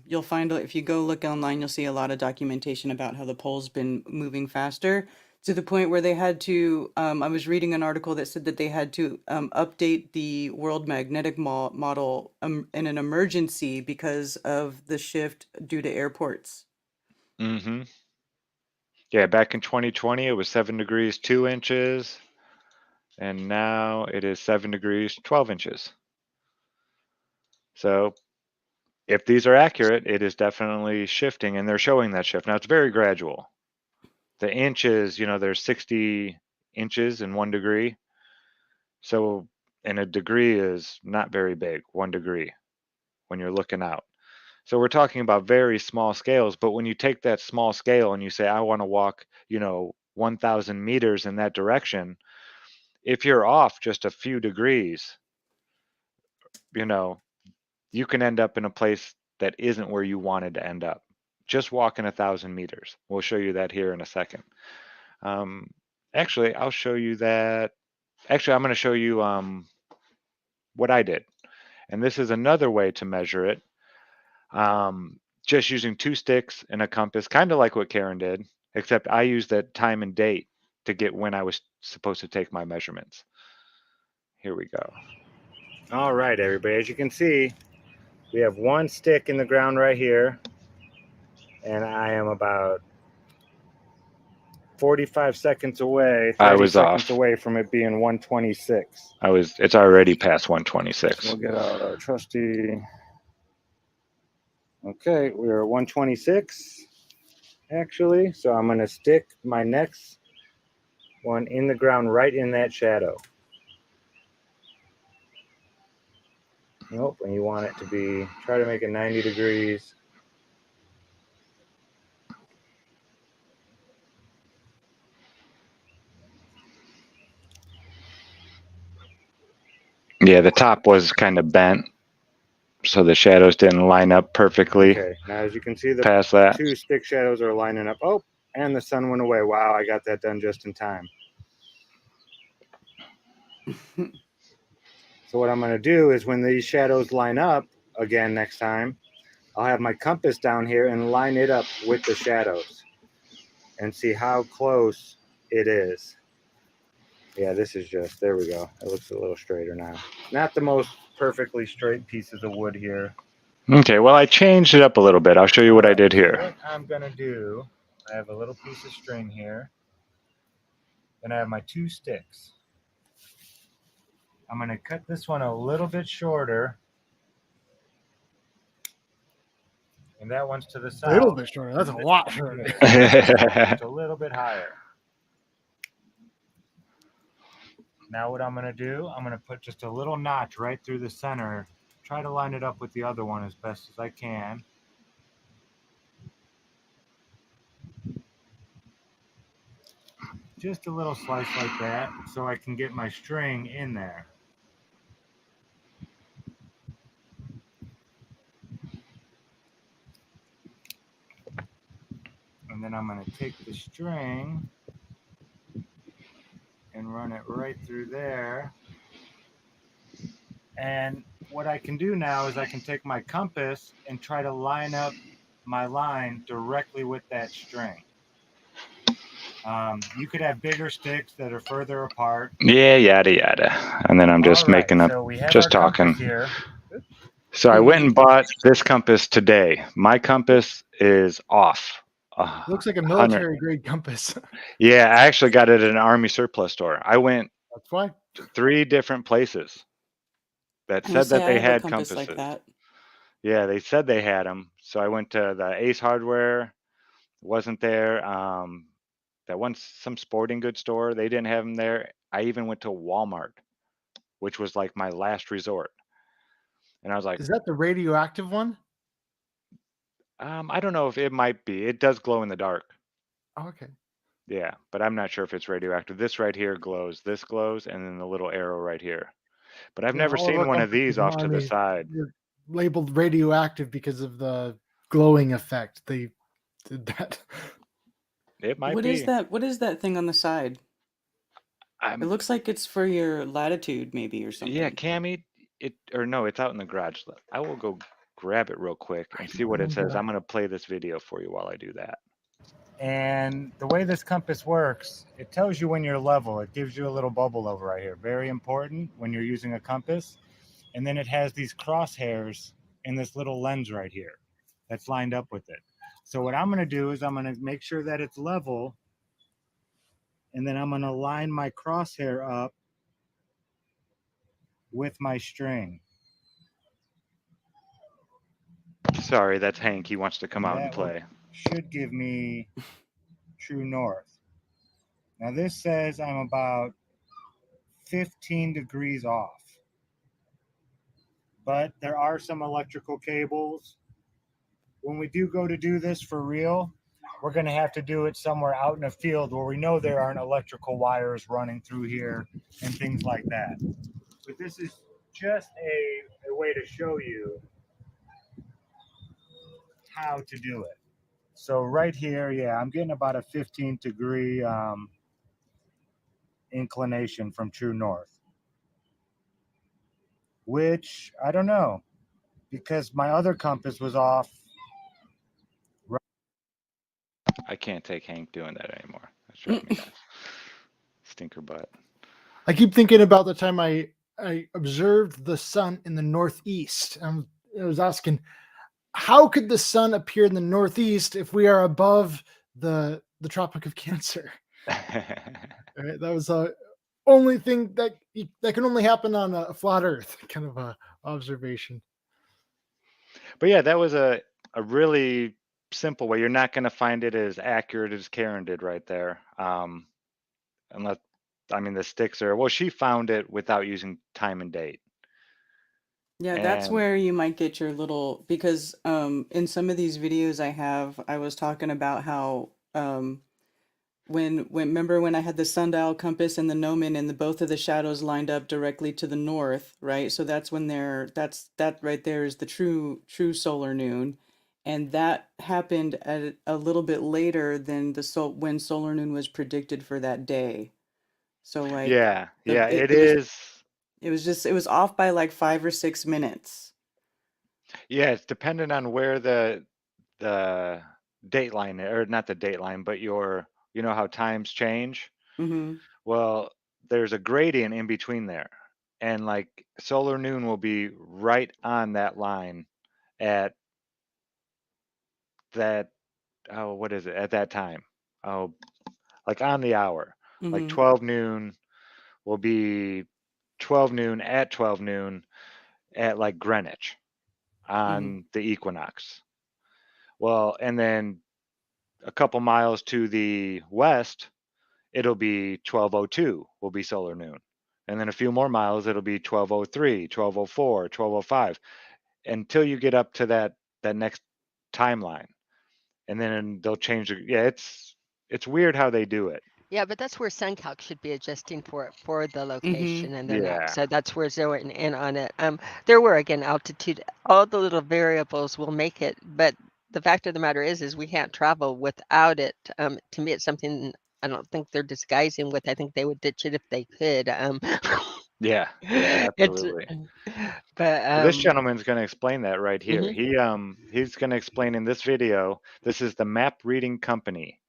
[SPEAKER 5] You'll find if you go look online, you'll see a lot of documentation about how the pole's been moving faster to the point where they had to. I was reading an article that said that they had to update the world magnetic model in an emergency because of the shift due to airports.
[SPEAKER 4] mm-hmm. Yeah, back in 2020, it was 7 degrees 2 inches, and now it is 7 degrees 12 inches. So if these are accurate, it is definitely shifting, and they're showing that shift. Now, it's very gradual. The inches, there's 60 inches in 1 degree. So, and a degree is not very big, 1 degree, when you're looking out. So we're talking about very small scales, but when you take that small scale and you say, I want to walk, 1,000 meters in that direction, if you're off just a few degrees, you can end up in a place that isn't where you wanted to end up. Just walking 1,000 meters. We'll show you that here in a second. Actually, I'll show you that. Actually, I'm going to show you what I did. And this is another way to measure it. Just using 2 sticks and a compass, kind of like what Karen did, except I used that time and date to get when I was supposed to take my measurements. Here we go. All right, everybody, as you can see, we have 1 stick in the ground right here, and I am about 45 seconds away, 30 seconds away from it being 126. It's already past 126. We'll get out our trusty. Okay, we're at 126 actually, so I'm going to stick my next one in the ground right in that shadow. Nope, and you want it to try to make it 90 degrees. Yeah, the top was kind of bent, so the shadows didn't line up perfectly. Okay, now as you can see, the past that 2 stick shadows are lining up. Oh, and the sun went away. Wow, I got that done just in time. So what I'm going to do is when these shadows line up again next time, I'll have my compass down here and line it up with the shadows and see how close it is. Yeah, this is just, there we go. It looks a little straighter now. Not the most perfectly straight pieces of wood here. Okay, well, I changed it up a little bit. I'll show you what I did here. So what I'm going to do, I have a little piece of string here. Then I have my 2 sticks. I'm going to cut this one a little bit shorter. And that one's to the south.
[SPEAKER 7] A little bit shorter. That's a lot shorter.
[SPEAKER 4] Just a little bit higher. Now what I'm going to do, I'm going to put just a little notch right through the center. Try to line it up with the other one as best as I can. Just a little slice like that so I can get my string in there. And then I'm going to take the string and run it right through there. And what I can do now is I can take my compass and try to line up my line directly with that string.
[SPEAKER 9] You could have bigger sticks that are further apart.
[SPEAKER 4] Yeah, yada yada. And then I'm just
[SPEAKER 9] All right,
[SPEAKER 4] making up,
[SPEAKER 9] so we have
[SPEAKER 4] just
[SPEAKER 9] our compass
[SPEAKER 4] talking.
[SPEAKER 9] here.
[SPEAKER 4] So I went and bought this compass today. My compass is off.
[SPEAKER 7] Looks like a
[SPEAKER 4] 100.
[SPEAKER 7] military grade compass.
[SPEAKER 4] Yeah, I actually got it at an army surplus store. I went
[SPEAKER 7] That's why.
[SPEAKER 4] 3 different places that
[SPEAKER 5] I would
[SPEAKER 4] said
[SPEAKER 5] say
[SPEAKER 4] that
[SPEAKER 5] I
[SPEAKER 4] they
[SPEAKER 5] have a
[SPEAKER 4] had
[SPEAKER 5] compass like
[SPEAKER 4] compasses.
[SPEAKER 5] that.
[SPEAKER 4] Yeah, they said they had them. So I went to the Ace Hardware, wasn't there. That one, some sporting goods store, they didn't have them there. I even went to Walmart, which was like my last resort. And I was like,
[SPEAKER 7] Is that the radioactive one?
[SPEAKER 4] I don't know if it might be. It does glow in the dark.
[SPEAKER 7] Oh, okay.
[SPEAKER 4] Yeah, but I'm not sure if it's radioactive. This right here glows. This glows, and then the little arrow right here. But I've
[SPEAKER 7] Yeah,
[SPEAKER 4] never
[SPEAKER 7] all of
[SPEAKER 4] seen
[SPEAKER 7] our
[SPEAKER 4] one of
[SPEAKER 7] compasses
[SPEAKER 4] these
[SPEAKER 7] in
[SPEAKER 4] off to the
[SPEAKER 7] Army
[SPEAKER 4] side.
[SPEAKER 7] were labeled radioactive because of the glowing effect. They did that.
[SPEAKER 4] It might
[SPEAKER 5] What is
[SPEAKER 4] be.
[SPEAKER 5] that? What is that thing on the side? It
[SPEAKER 4] I'm
[SPEAKER 5] looks like it's for your latitude, maybe, or
[SPEAKER 4] Yeah,
[SPEAKER 5] something.
[SPEAKER 4] Cammy. Or no, it's out in the garage. I will go grab it real quick
[SPEAKER 7] I
[SPEAKER 4] and see
[SPEAKER 7] don't
[SPEAKER 4] what it
[SPEAKER 7] remember
[SPEAKER 4] says.
[SPEAKER 7] that.
[SPEAKER 4] I'm gonna play this video for you while I do that.
[SPEAKER 9] And the way this compass works, it tells you when you're level. It gives you a little bubble over right here. Very important when you're using a compass. And then it has these crosshairs in this little lens right here that's lined up with it. So what I'm going to do is I'm going to make sure that it's level, and then I'm going to line my crosshair up with my string.
[SPEAKER 4] Sorry, that's Hank. He wants to come out and
[SPEAKER 9] That
[SPEAKER 4] play.
[SPEAKER 9] should give me true north. Now this says I'm about 15 degrees off, but there are some electrical cables. When we do go to do this for real, we're going to have to do it somewhere out in a field where we know there aren't electrical wires running through here and things like that. But this is just a way to show you how to do it. So right here, yeah, I'm getting about a 15-degree inclination from true north, which I don't know, because my other compass was off.
[SPEAKER 4] I can't take Hank doing that anymore. That's driving me nuts. Stinker butt.
[SPEAKER 7] I keep thinking about the time I observed the sun in the northeast. I was asking, how could the sun appear in the northeast if we are above the Tropic of Cancer? Right? That was the only thing that can only happen on a flat Earth kind of a observation.
[SPEAKER 4] But yeah, that was a really simple way. You're not going to find it as accurate as Karen did right there. Unless, I mean, the sticks are, well, she found it without using time and date.
[SPEAKER 5] Yeah, that's
[SPEAKER 4] And
[SPEAKER 5] where you might get your little, because in some of these videos I was talking about how when remember when I had the sundial compass and the gnomon and the both of the shadows lined up directly to the north, right? So that's when that right there is the true solar noon. And that happened at a little bit later than when solar noon was predicted for that day. So like
[SPEAKER 4] yeah, yeah, it
[SPEAKER 5] it was
[SPEAKER 4] is.
[SPEAKER 5] it was off by like 5 or 6 minutes.
[SPEAKER 4] Yeah, it's dependent on where the date line, or not the date line, but you know how times change.
[SPEAKER 5] Mm-hmm.
[SPEAKER 4] Well, there's a gradient in between there, and like solar noon will be right on that line at that, oh, what is it, at that time? Oh, like on the hour, like
[SPEAKER 5] Mm-hmm.
[SPEAKER 4] 12 noon will be 12 noon at 12 noon at like Greenwich
[SPEAKER 5] Mm-hmm.
[SPEAKER 4] on the equinox. Well, and then a couple miles to the west, it'll be 12:02 will be solar noon. And then a few more miles, it'll be 12:03, 12:04, 12:05 until you get up to that next timeline. And then they'll change yeah, it's weird how they do it.
[SPEAKER 6] Yeah, but that's where SunCalc should be adjusting for the
[SPEAKER 5] Mm-hmm.
[SPEAKER 6] location, and they're not.
[SPEAKER 4] Yeah.
[SPEAKER 6] So that's where zeroing in on it. There were again altitude. All the little variables will make it, but the fact of the matter is we can't travel without it. To me, it's something I don't think they're disguising with. I think they would ditch it if they could.
[SPEAKER 4] Yeah. Yeah,
[SPEAKER 6] It's,
[SPEAKER 4] absolutely.
[SPEAKER 6] but
[SPEAKER 4] Well, this gentleman's going to explain that right here.
[SPEAKER 6] mhm.
[SPEAKER 4] He's going to explain in this video. This is the Map Reading Company.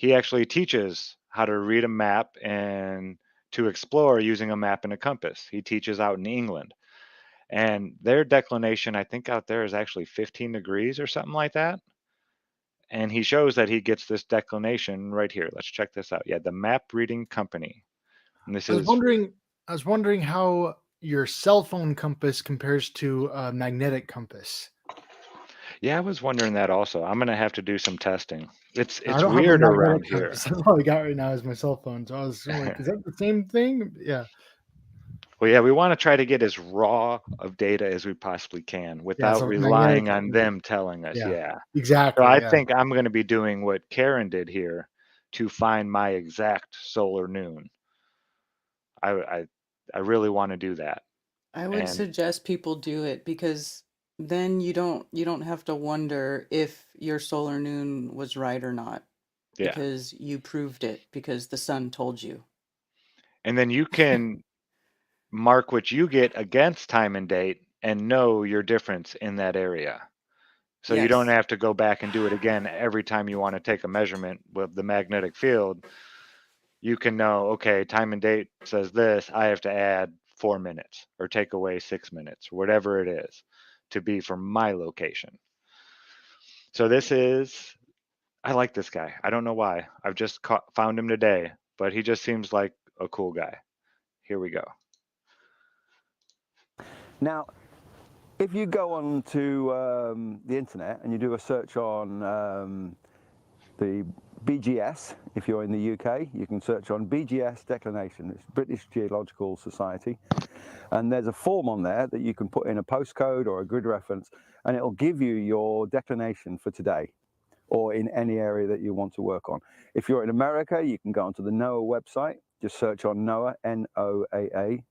[SPEAKER 4] he actually teaches how to read a map and to explore using a map and a compass. He teaches out in England. And their declination, I think out there is actually 15 degrees or something like that. And he shows that he gets this declination right here. Let's check this out. Yeah, the Map Reading Company. And this
[SPEAKER 7] I was
[SPEAKER 4] is,
[SPEAKER 7] wondering how your cell phone compass compares to a magnetic compass.
[SPEAKER 4] yeah, I was wondering that also. I'm gonna have to do some testing.
[SPEAKER 7] I
[SPEAKER 4] It's
[SPEAKER 7] don't have a
[SPEAKER 4] weird around
[SPEAKER 7] magnetic
[SPEAKER 4] here.
[SPEAKER 7] compass. That's all I got right now is my cell phone. So I was like, is that the same thing? Yeah.
[SPEAKER 4] Well, yeah, we want to try to get as raw of data as we possibly can without
[SPEAKER 7] so magnetic,
[SPEAKER 4] relying on them telling us.
[SPEAKER 7] yeah,
[SPEAKER 4] Yeah. So
[SPEAKER 7] exactly.
[SPEAKER 4] I
[SPEAKER 7] Yeah.
[SPEAKER 4] think I'm going to be doing what Karen did here to find my exact solar noon. I really want to do that.
[SPEAKER 5] I would
[SPEAKER 4] And
[SPEAKER 5] suggest people do it because then you don't have to wonder if your solar noon was right or not,
[SPEAKER 4] yeah.
[SPEAKER 5] because you proved it because the sun told you.
[SPEAKER 4] And then you can mark what you get against time and date and know your difference in that area. So you don't
[SPEAKER 5] Yes.
[SPEAKER 4] have to go back and do it again every time you want to take a measurement with the magnetic field. You can know, okay, time and date says this, I have to add 4 minutes or take away 6 minutes, whatever it is, to be from my location. So this is, I like this guy. I don't know why. I've just found him today, but he just seems like a cool guy. Here we go.
[SPEAKER 10] Now, if you go on to the internet and you do a search on the BGS, if you're in the UK, you can search on BGS Declination. It's British Geological Society. And there's a form on there that you can put in a postcode or a grid reference, and it'll give you your declination for today or in any area that you want to work on. If you're in America, you can go onto the NOAA website, just search on NOAA, N-O-A-A,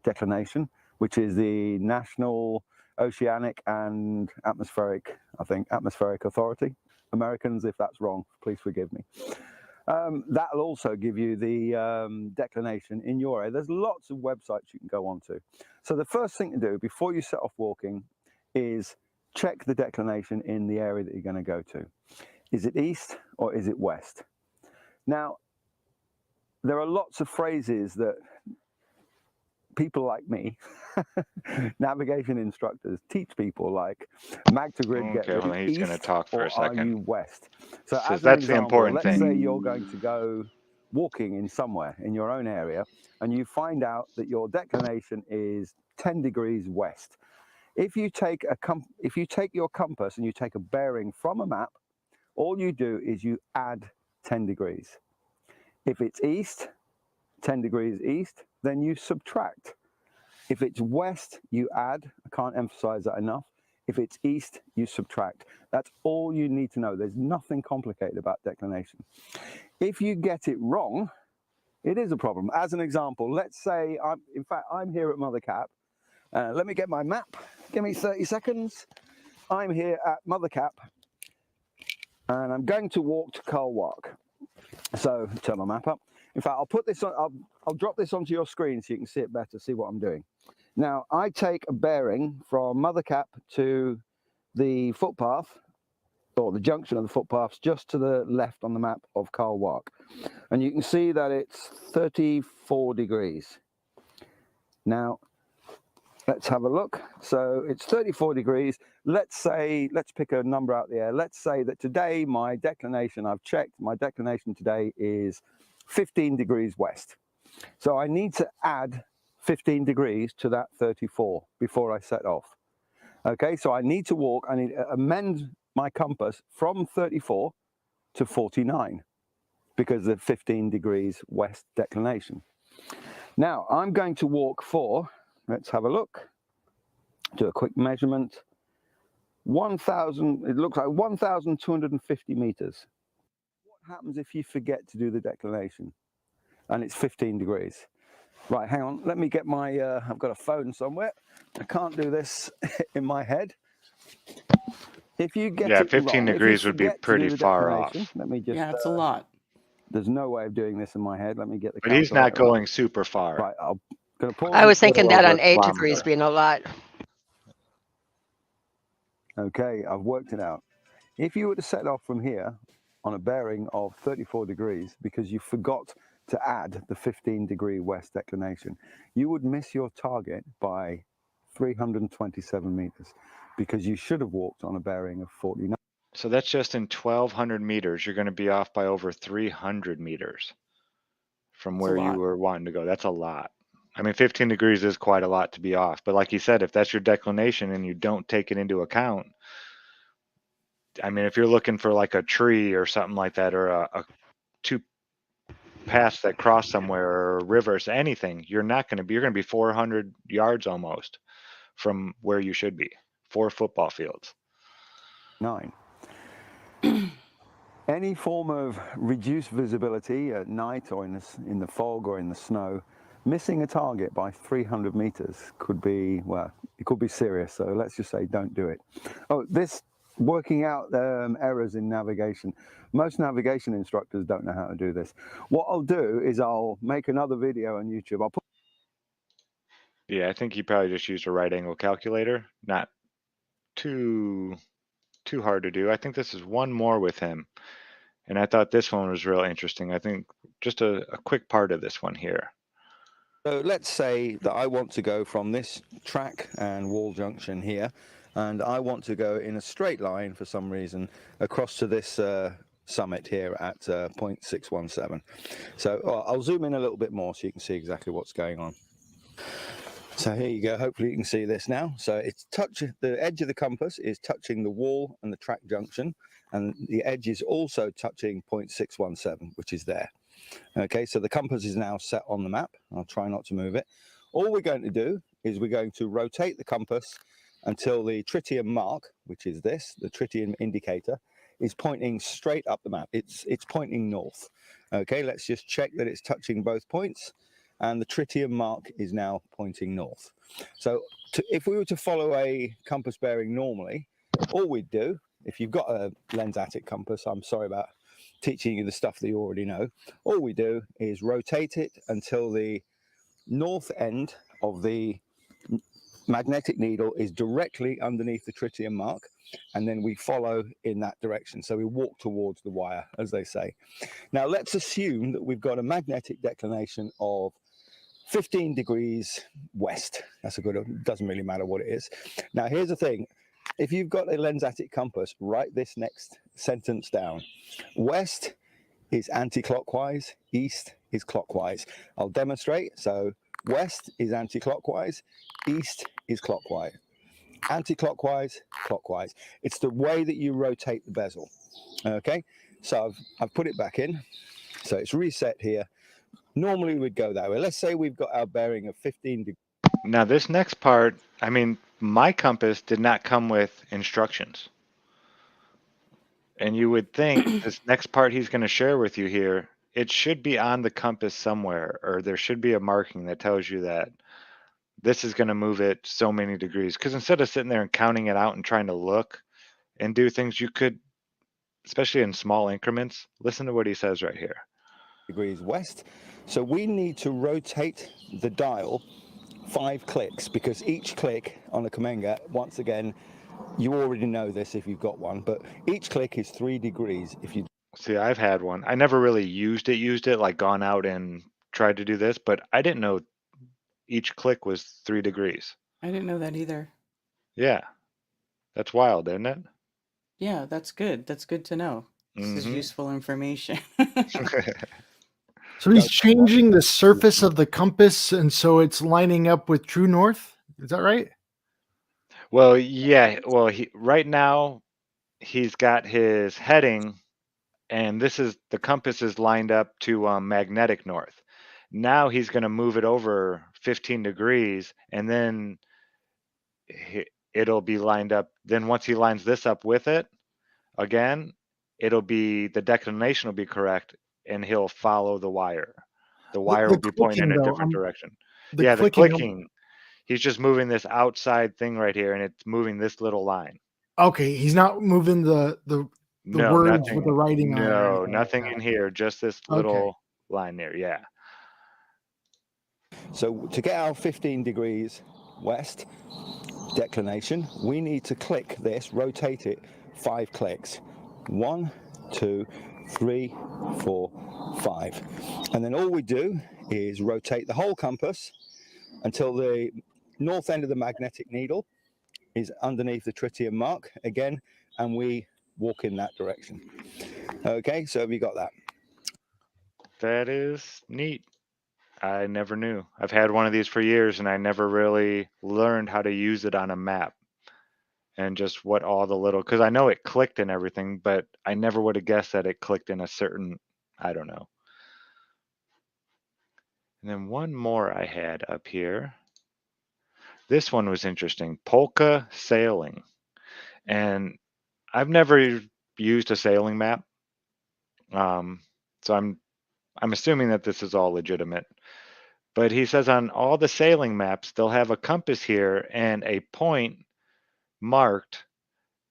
[SPEAKER 10] declination, which is the National Oceanic and Atmospheric, I think, Atmospheric Authority. Americans, if that's wrong, please forgive me. That'll also give you the declination in your area. There's lots of websites you can go onto. So the first thing to do before you set off walking is check the declination in the area that you're going to go to. Is it east or is it west? Now, there are lots of phrases that people like me, navigation instructors, teach people, like mag-to-grid, get
[SPEAKER 4] Okay, well,
[SPEAKER 10] ready,
[SPEAKER 4] he's going to
[SPEAKER 10] east
[SPEAKER 4] talk for
[SPEAKER 10] or
[SPEAKER 4] a second.
[SPEAKER 10] are you west? So
[SPEAKER 4] Says
[SPEAKER 10] as an
[SPEAKER 4] that's the
[SPEAKER 10] example,
[SPEAKER 4] important
[SPEAKER 10] let's
[SPEAKER 4] thing.
[SPEAKER 10] say you're going to go walking in somewhere in your own area and you find out that your declination is 10 degrees west. If you take your compass and you take a bearing from a map, all you do is you add 10 degrees. If it's east, 10 degrees east, then you subtract. If it's west, you add. I can't emphasize that enough. If it's east, you subtract. That's all you need to know. There's nothing complicated about declination. If you get it wrong, it is a problem. As an example, let's say, I'm here at Mother Cap. Let me get my map. Give me 30 seconds. I'm here at Mother Cap, and I'm going to walk to Carl Walk. So turn my map up. In fact, I'll put this on. I'll drop this onto your screen so you can see it better, see what I'm doing. Now, I take a bearing from Mother Cap to the footpath, or the junction of the footpaths, just to the left on the map of Carl Walk. And you can see that it's 34 degrees. Now, let's have a look. So it's 34 degrees. Let's pick a number out the air. Let's say that today my declination, I've checked, my declination today is 15 degrees west. So I need to add 15 degrees to that 34 before I set off. Okay, so I need to amend my compass from 34 to 49 because of 15 degrees west declination. Now I'm going to walk for, let's have a look, do a quick measurement, 1,000, it looks like 1,250 meters. What happens if you forget to do the declination and it's 15 degrees? Right, hang on, let me get my, I've got a phone somewhere. I can't do this in my head. If you get it
[SPEAKER 4] 15
[SPEAKER 10] wrong,
[SPEAKER 4] degrees would be pretty far off.
[SPEAKER 10] let me just,
[SPEAKER 5] Yeah, it's a lot.
[SPEAKER 10] there's no way of doing this in my head. Let me get the
[SPEAKER 4] But he's not
[SPEAKER 10] calculator out.
[SPEAKER 4] going super far.
[SPEAKER 10] Right, I'm going to pause.
[SPEAKER 6] I was thinking that
[SPEAKER 4] over
[SPEAKER 6] on
[SPEAKER 4] a
[SPEAKER 6] 8
[SPEAKER 4] kilometer.
[SPEAKER 6] degrees being a lot.
[SPEAKER 10] Okay, I've worked it out. If you were to set off from here on a bearing of 34 degrees because you forgot to add the 15-degree west declination, you would miss your target by 327 meters because you should have walked on a bearing of 49.
[SPEAKER 4] So that's just in 1,200 meters. You're going to be off by over 300 meters from
[SPEAKER 5] It's a
[SPEAKER 4] where you
[SPEAKER 5] lot.
[SPEAKER 4] were wanting to go. That's a lot. I mean, 15 degrees is quite a lot to be off. But like you said, if that's your declination and you don't take it into account, I mean, if you're looking for like a tree or something like that, or a two paths that cross somewhere, or rivers, anything, you're going to be 400 yards almost from where you should be. 4 football fields.
[SPEAKER 10] 9. Any form of reduced visibility at night or in the fog or in the snow, missing a target by 300 meters could be, well, it could be serious. So let's just say don't do it. Oh, this working out errors in navigation. Most navigation instructors don't know how to do this. What I'll do is I'll make another video on YouTube. I'll put
[SPEAKER 4] Yeah, I think he probably just used a right angle calculator. Not too hard to do. I think this is one more with him. And I thought this one was real interesting. I think just a quick part of this one here.
[SPEAKER 10] So let's say that I want to go from this track and wall junction here, and I want to go in a straight line for some reason across to this summit here at 0.617. So I'll zoom in a little bit more so you can see exactly what's going on. So here you go. Hopefully you can see this now. So it's the edge of the compass is touching the wall and the track junction, and the edge is also touching 0.617, which is there. Okay, so the compass is now set on the map. I'll try not to move it. All we're going to do is we're going to rotate the compass until the tritium mark, which is this, the tritium indicator, is pointing straight up the map. It's pointing north. Okay, let's just check that it's touching both points, and the tritium mark is now pointing north. So if we were to follow a compass bearing normally, all we'd do, if you've got a lensatic compass, I'm sorry about teaching you the stuff that you already know, all we do is rotate it until the north end of the magnetic needle is directly underneath the tritium mark, and then we follow in that direction. So we walk towards the wire, as they say. Now let's assume that we've got a magnetic declination of 15 degrees west. That's a good, doesn't really matter what it is. Now here's the thing. If you've got a lensatic compass, write this next sentence down. West is anti-clockwise, east is clockwise. I'll demonstrate. So west is anti-clockwise, east is clockwise. Anti-clockwise, clockwise. It's the way that you rotate the bezel. Okay, so I've put it back in. So it's reset here. Normally we'd go that way. Let's say we've got our bearing of 15 degrees.
[SPEAKER 4] Now this next part, I mean, my compass did not come with instructions. And you would think this next part he's going to share with you here, it should be on the compass somewhere, or there should be a marking that tells you that this is going to move it so many degrees. Because instead of sitting there and counting it out and trying to look and do things, you could, especially in small increments, listen to what he says right here.
[SPEAKER 10] Degrees west. So we need to rotate the dial 5 clicks, because each click on a Kamenga, once again, you already know this if you've got one, but each click is 3 degrees. If you
[SPEAKER 4] see, I've had one. I never really used it, like gone out and tried to do this, but I didn't know each click was 3 degrees.
[SPEAKER 5] I didn't know that either.
[SPEAKER 4] Yeah. That's wild, isn't it?
[SPEAKER 5] Yeah, that's good. That's good to know. This is useful information.
[SPEAKER 7] So he's changing the surface of the compass, and so it's lining up with true north. Is that right?
[SPEAKER 4] Well, yeah. Well, right now he's got his heading, and the compass is lined up to magnetic north. Now he's going to move it over 15 degrees, and then it'll be lined up. Then once he lines this up with it again, the declination will be correct, and he'll follow the wire. The wire will be pointing in a different direction. Yeah, the clicking. He's just moving this outside thing right here, and it's moving this little line.
[SPEAKER 7] Okay, he's not moving the words
[SPEAKER 4] nothing,
[SPEAKER 7] with the writing on it.
[SPEAKER 4] No, nothing in here, just this little line there, yeah.
[SPEAKER 10] So to get our 15 degrees west declination, we need to click this, rotate it 5 clicks. 1, 2, 3, 4, 5. And then all we do is rotate the whole compass until the north end of the magnetic needle is underneath the tritium mark again, and we walk in that direction. Okay, so have you got that?
[SPEAKER 4] That is neat. I never knew. I've had one of these for years and I never really learned how to use it on a map and just what all the little, because I know it clicked and everything, but I never would have guessed that it clicked in a certain, I don't know. And then one more I had up here. This one was interesting, polka sailing. And I've never used a sailing map. So I'm assuming that this is all legitimate. But he says on all the sailing maps, they'll have a compass here and a point marked,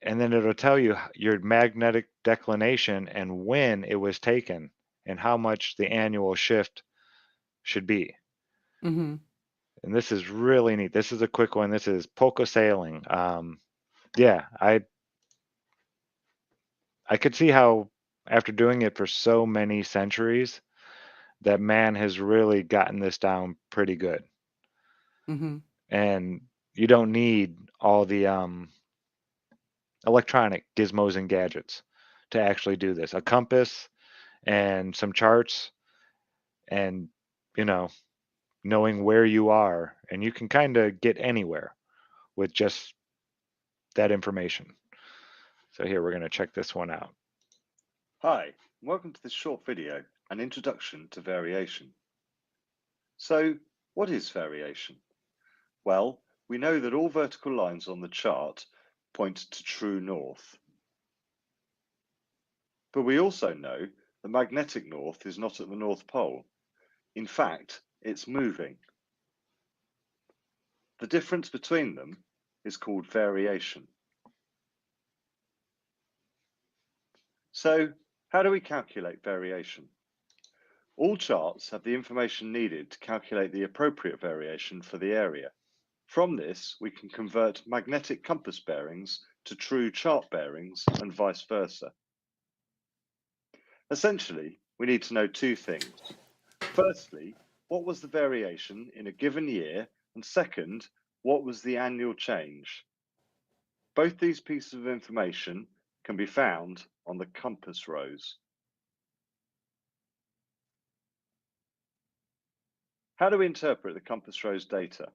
[SPEAKER 4] and then it'll tell you your magnetic declination and when it was taken and how much the annual shift should be.
[SPEAKER 5] Mm-hmm.
[SPEAKER 4] And this is really neat. This is a quick one. This is polka sailing. Yeah, I could see how after doing it for so many centuries, that man has really gotten this down pretty good.
[SPEAKER 5] Mm-hmm.
[SPEAKER 4] And you don't need all the electronic gizmos and gadgets to actually do this. A compass and some charts and, you know, knowing where you are, and you can kind of get anywhere with just that information. So here, we're going to check this one out.
[SPEAKER 3] Hi, welcome to this short video, an introduction to variation. So, what is variation? Well, we know that all vertical lines on the chart point to true north. But we also know the magnetic north is not at the North Pole. In fact, it's moving. The difference between them is called variation. So, how do we calculate variation? All charts have the information needed to calculate the appropriate variation for the area. From this, we can convert magnetic compass bearings to true chart bearings and vice versa. Essentially, we need to know two things. Firstly, what was the variation in a given year? And second, what was the annual change? Both these pieces of information can be found on the compass rose. How do we interpret the compass rose data?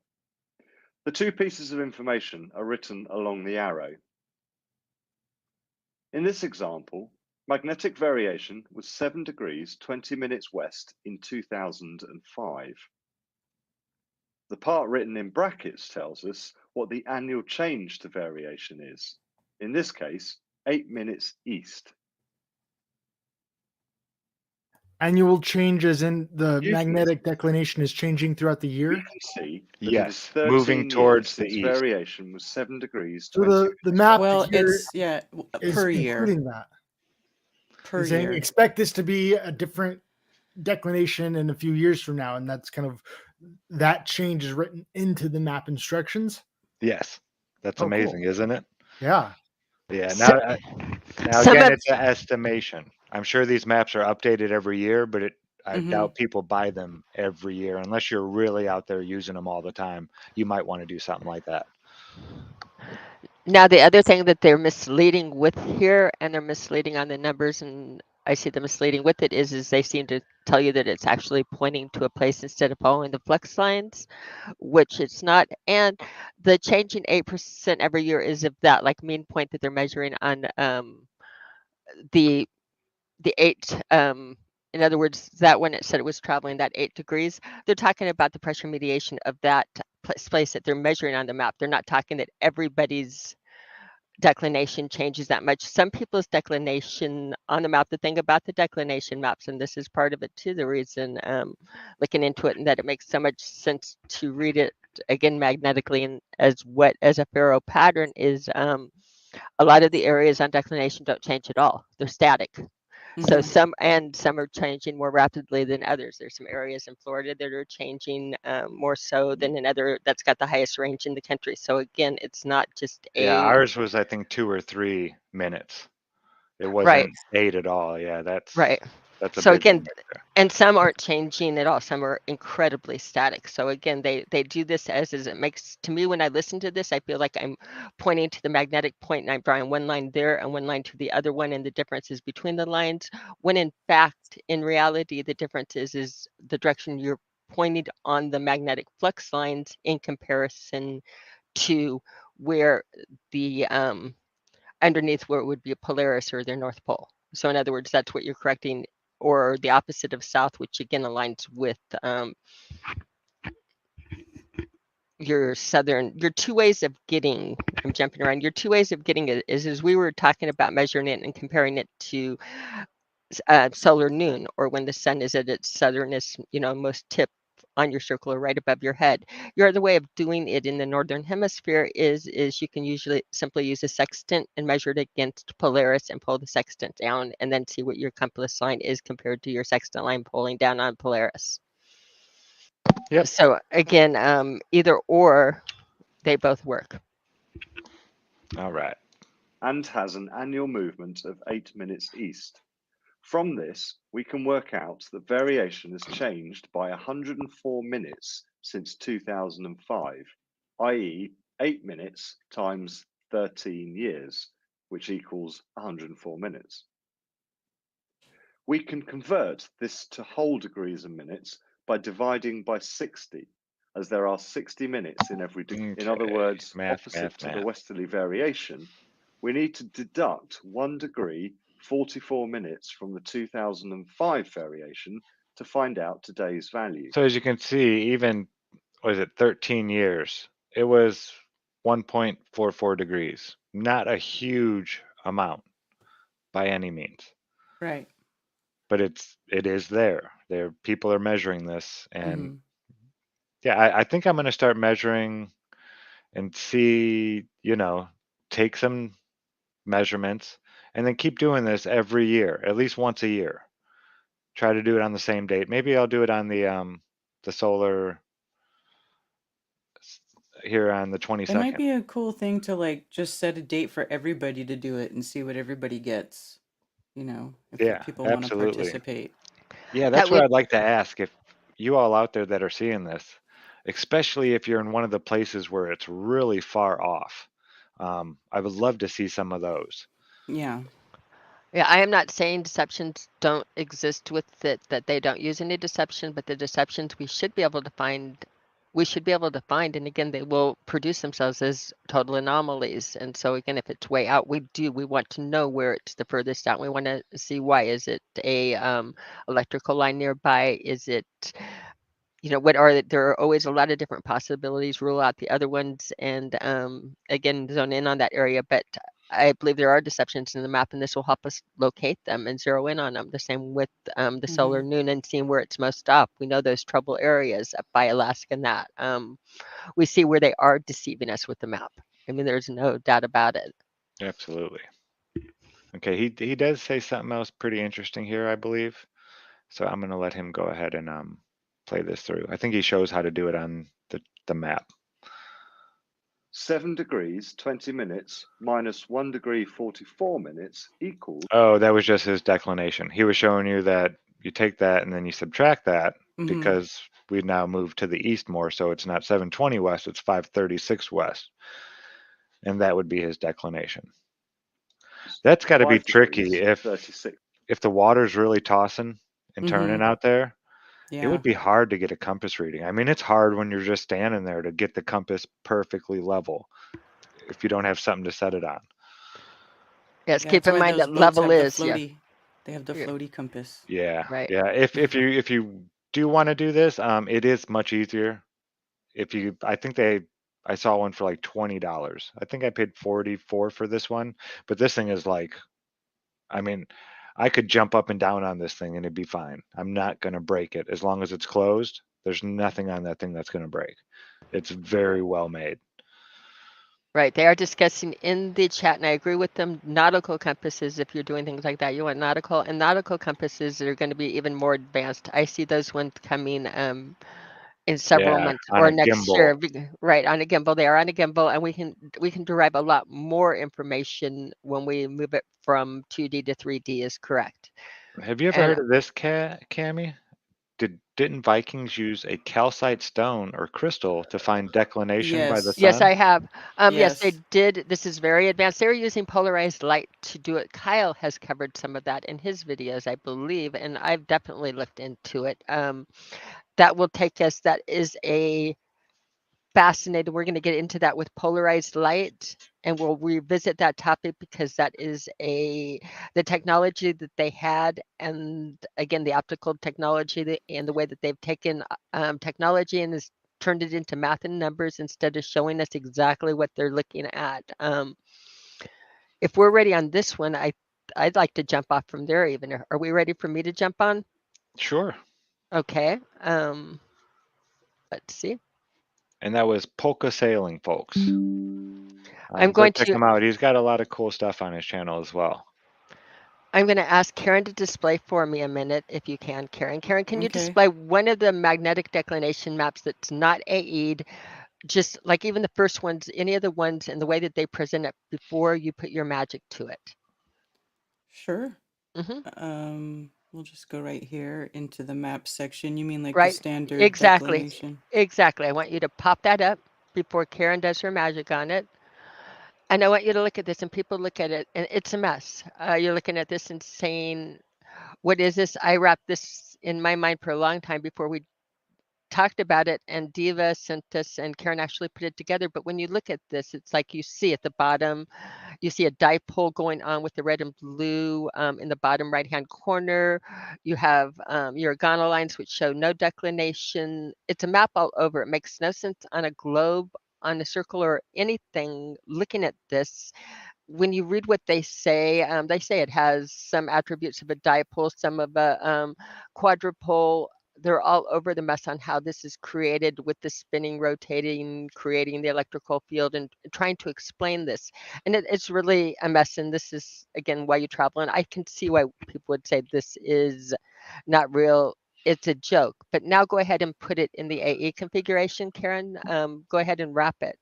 [SPEAKER 3] The two pieces of information are written along the arrow. In this example, magnetic variation was 7 degrees 20 minutes west in 2005. The part written in brackets tells us what the annual change to variation is. In this case, 8 minutes east.
[SPEAKER 7] Annual changes in the
[SPEAKER 3] You can
[SPEAKER 7] magnetic declination is changing throughout the
[SPEAKER 3] You
[SPEAKER 7] year.
[SPEAKER 3] can see that
[SPEAKER 4] Yes,
[SPEAKER 3] it is 13
[SPEAKER 4] moving
[SPEAKER 3] years
[SPEAKER 4] towards the
[SPEAKER 3] since
[SPEAKER 4] east.
[SPEAKER 3] variation was 7 degrees
[SPEAKER 7] So
[SPEAKER 3] 20
[SPEAKER 7] the
[SPEAKER 3] minutes
[SPEAKER 7] map
[SPEAKER 5] Well,
[SPEAKER 7] here
[SPEAKER 5] it's
[SPEAKER 7] is
[SPEAKER 5] per year.
[SPEAKER 7] including that.
[SPEAKER 5] Per
[SPEAKER 7] You're saying
[SPEAKER 5] year.
[SPEAKER 7] expect this to be a different declination in a few years from now, and that's kind of that change is written into the map instructions.
[SPEAKER 4] Yes, that's
[SPEAKER 7] Oh,
[SPEAKER 4] amazing,
[SPEAKER 7] cool.
[SPEAKER 4] isn't it?
[SPEAKER 7] Yeah.
[SPEAKER 4] Yeah.
[SPEAKER 6] So-
[SPEAKER 4] Now
[SPEAKER 6] Some
[SPEAKER 4] again,
[SPEAKER 6] of-
[SPEAKER 4] it's an estimation. I'm sure these maps are updated every year, but I
[SPEAKER 5] Mhm.
[SPEAKER 4] doubt people buy them every year unless you're really out there using them all the time. You might want to do something like that.
[SPEAKER 6] Now, the other thing that they're misleading with here, and they're misleading on the numbers, and I see the misleading with it, is they seem to tell you that it's actually pointing to a place instead of following the flex lines, which it's not. And the changing 8% every year is of that like mean point that they're measuring on the 8. In other words, that when it said it was traveling that 8 degrees, they're talking about the pressure mediation of that place that they're measuring on the map. They're not talking that everybody's declination changes that much. Some people's declination on the map, the thing about the declination maps, and this is part of it too, the reason looking into it and that it makes so much sense to read it again magnetically and as a Faro pattern is a lot of the areas on declination don't change at all. They're static. So
[SPEAKER 5] Mhm.
[SPEAKER 6] some are changing more rapidly than others. There's some areas in Florida that are changing more so than another that's got the highest range in the country. So again, it's not just
[SPEAKER 4] Yeah, ours was I think 2 or 3 minutes. It
[SPEAKER 6] Right.
[SPEAKER 4] wasn't 8 at all. Yeah, that's
[SPEAKER 6] Right.
[SPEAKER 4] a
[SPEAKER 6] So
[SPEAKER 4] big one
[SPEAKER 6] again,
[SPEAKER 4] right there.
[SPEAKER 6] and some aren't changing at all. Some are incredibly static. So again, they do this as it makes to me when I listen to this, I feel like I'm pointing to the magnetic point and I'm drawing one line there and one line to the other one, and the differences between the lines. When in fact, in reality, the difference is the direction you're pointed on the magnetic flux lines in comparison to where the underneath where it would be a Polaris or their North Pole. So in other words, that's what you're correcting, or the opposite of south, which again aligns with your southern. Your two ways of getting, I'm jumping around, your two ways of getting it is as we were talking about measuring it and comparing it to solar noon, or when the sun is at its southernest, most tip on your circle or right above your head. Your other way of doing it in the northern hemisphere is you can usually simply use a sextant and measure it against Polaris and pull the sextant down, and then see what your compass line is compared to your sextant line pulling down on Polaris.
[SPEAKER 4] Yep.
[SPEAKER 6] So again, either or, they both work.
[SPEAKER 4] All right.
[SPEAKER 3] And has an annual movement of 8 minutes east. From this, we can work out that variation has changed by 104 minutes since 2005, i.e. 8 minutes times 13 years, which equals 104 minutes. We can convert this to whole degrees and minutes by dividing by 60, as there are 60 minutes in every degree. In other
[SPEAKER 4] Okay.
[SPEAKER 3] words,
[SPEAKER 4] Math,
[SPEAKER 3] opposite
[SPEAKER 4] math,
[SPEAKER 3] to the
[SPEAKER 4] math.
[SPEAKER 3] westerly variation, we need to deduct 1 degree 44 minutes from the 2005 variation to find out today's value.
[SPEAKER 4] So as you can see, even, was it 13 years? It was 1.44 degrees. Not a huge amount by any means,
[SPEAKER 5] Right.
[SPEAKER 4] but it is there. There, people are measuring this, and
[SPEAKER 5] Hmm.
[SPEAKER 4] yeah, I think I'm going to start measuring and see, take some measurements, and then keep doing this every year, at least once a year. Try to do it on the same date. Maybe I'll do it on the solar here on the
[SPEAKER 5] It might
[SPEAKER 4] 22nd.
[SPEAKER 5] be a cool thing to like just set a date for everybody to do it and see what everybody gets, if
[SPEAKER 4] Yeah,
[SPEAKER 5] people want to
[SPEAKER 4] absolutely.
[SPEAKER 5] participate.
[SPEAKER 4] Yeah,
[SPEAKER 6] That
[SPEAKER 4] that's what
[SPEAKER 6] would
[SPEAKER 4] I'd like to ask, if you all out there that are seeing this, especially if you're in one of the places where it's really far off. I would love to see some of those.
[SPEAKER 5] Yeah.
[SPEAKER 6] Yeah, I am not saying deceptions don't exist with it, that they don't use any deception, but the deceptions we should be able to find, and again, they will produce themselves as total anomalies. And so again, if it's way out, we want to know where it's the furthest out. We want to see why. Is it a electrical line nearby? Is it, there are always a lot of different possibilities. Rule out the other ones, and again, zone in on that area. But I believe there are deceptions in the map, and this will help us locate them and zero in on them. The same with the solar
[SPEAKER 5] Hmm.
[SPEAKER 6] noon and seeing where it's most up. We know those trouble areas up by Alaska and that. We see where they are deceiving us with the map. I mean, there's no doubt about it.
[SPEAKER 4] Absolutely. Okay, he does say something else pretty interesting here, I believe. So I'm going to let him go ahead and play this through. I think he shows how to do it on the map.
[SPEAKER 3] 7 degrees 20 minutes minus 1 degree 44 minutes equals.
[SPEAKER 4] Oh, that was just his declination. He was showing you that you take that and then you subtract that,
[SPEAKER 5] Hmm.
[SPEAKER 4] because we now moved to the east more, so it's not 720 west, it's 536 west. And that would be his declination. That's got to be
[SPEAKER 3] 5
[SPEAKER 4] tricky
[SPEAKER 3] degrees
[SPEAKER 4] if
[SPEAKER 3] 36.
[SPEAKER 4] the water's really tossing and
[SPEAKER 5] Hmm.
[SPEAKER 4] turning out there. It
[SPEAKER 5] Yeah.
[SPEAKER 4] would be hard to get a compass reading. I mean, it's hard when you're just standing there to get the compass perfectly level if you don't have something to set it on.
[SPEAKER 6] Yes,
[SPEAKER 5] Yeah,
[SPEAKER 6] keep
[SPEAKER 5] that's
[SPEAKER 6] in
[SPEAKER 5] why
[SPEAKER 6] mind
[SPEAKER 5] those
[SPEAKER 6] that
[SPEAKER 5] boats
[SPEAKER 6] level
[SPEAKER 5] have the
[SPEAKER 6] is,
[SPEAKER 5] floaty. They have the
[SPEAKER 6] yeah,
[SPEAKER 5] floaty compass.
[SPEAKER 4] Yeah,
[SPEAKER 6] right.
[SPEAKER 4] yeah. If you do want to do this, it is much easier. I think I saw one for like $20. I think I paid 44 for this one, but this thing is like, I mean, I could jump up and down on this thing and it'd be fine. I'm not gonna break it as long as it's closed. There's nothing on that thing that's gonna break. It's very well made.
[SPEAKER 6] Right. They are discussing in the chat, and I agree with them. Nautical compasses, if you're doing things like that, you want nautical compasses that are going to be even more advanced. I see those ones coming in several
[SPEAKER 4] Yeah,
[SPEAKER 6] months
[SPEAKER 4] on
[SPEAKER 6] or
[SPEAKER 4] a
[SPEAKER 6] next year.
[SPEAKER 4] gimbal.
[SPEAKER 6] Right, on a gimbal. They are on a gimbal, and we can derive a lot more information when we move it from 2D to 3D is correct.
[SPEAKER 4] Have you ever
[SPEAKER 6] And
[SPEAKER 4] heard of this, Cammy? Didn't Vikings use a calcite stone or crystal to find declination by the
[SPEAKER 5] Yes.
[SPEAKER 6] yes, I
[SPEAKER 4] sun?
[SPEAKER 6] have. Yes, they
[SPEAKER 5] Yes.
[SPEAKER 6] did. This is very advanced. They were using polarized light to do it. Kyle has covered some of that in his videos, I believe, and I've definitely looked into it. That will take us, that is a fascinating. We're going to get into that with polarized light, and we'll revisit that topic because that is the technology that they had, and again the optical technology and the way that they've taken technology and has turned it into math and numbers instead of showing us exactly what they're looking at. If we're ready on this one, I'd like to jump off from there. Even are we ready for me to jump on?
[SPEAKER 4] Sure.
[SPEAKER 6] Okay. Let's see.
[SPEAKER 4] And that was Polka Sailing, folks.
[SPEAKER 6] I'm
[SPEAKER 4] Go
[SPEAKER 6] going
[SPEAKER 4] check
[SPEAKER 6] to
[SPEAKER 4] him out. He's got a lot of cool stuff on his channel as well.
[SPEAKER 6] I'm going to ask Karen to display for me a minute, if you can, Karen. Karen, can you
[SPEAKER 5] Okay.
[SPEAKER 6] display one of the magnetic declination maps that's not AE'd, just like even the first ones, any of the ones, and the way that they present it before you put your magic to it?
[SPEAKER 5] Sure.
[SPEAKER 6] Mm-hmm.
[SPEAKER 5] We'll just go right here into the map section. You mean like the
[SPEAKER 6] Right?
[SPEAKER 5] standard
[SPEAKER 6] Exactly.
[SPEAKER 5] declination?
[SPEAKER 6] Exactly. I want you to pop that up before Karen does her magic on it. And I want you to look at this, and people look at it, and it's a mess. You're looking at this and saying, what is this? I wrapped this in my mind for a long time before we talked about it, and Diva sent us, and Karen actually put it together. But when you look at this, it's like you see at the bottom, you see a dipole going on with the red and blue in the bottom right-hand corner. You have your orgonal lines, which show no declination. It's a map all over. It makes no sense on a globe, on a circle, or anything looking at this. When you read what they say it has some attributes of a dipole, some of a quadrupole. They're all over the mess on how this is created with the spinning, rotating, creating the electrical field, and trying to explain this. And it's really a mess. And this is, again, why you travel. And I can see why people would say this is not real. It's a joke. But now go ahead and put it in the AE configuration, Karen. Go ahead and wrap it.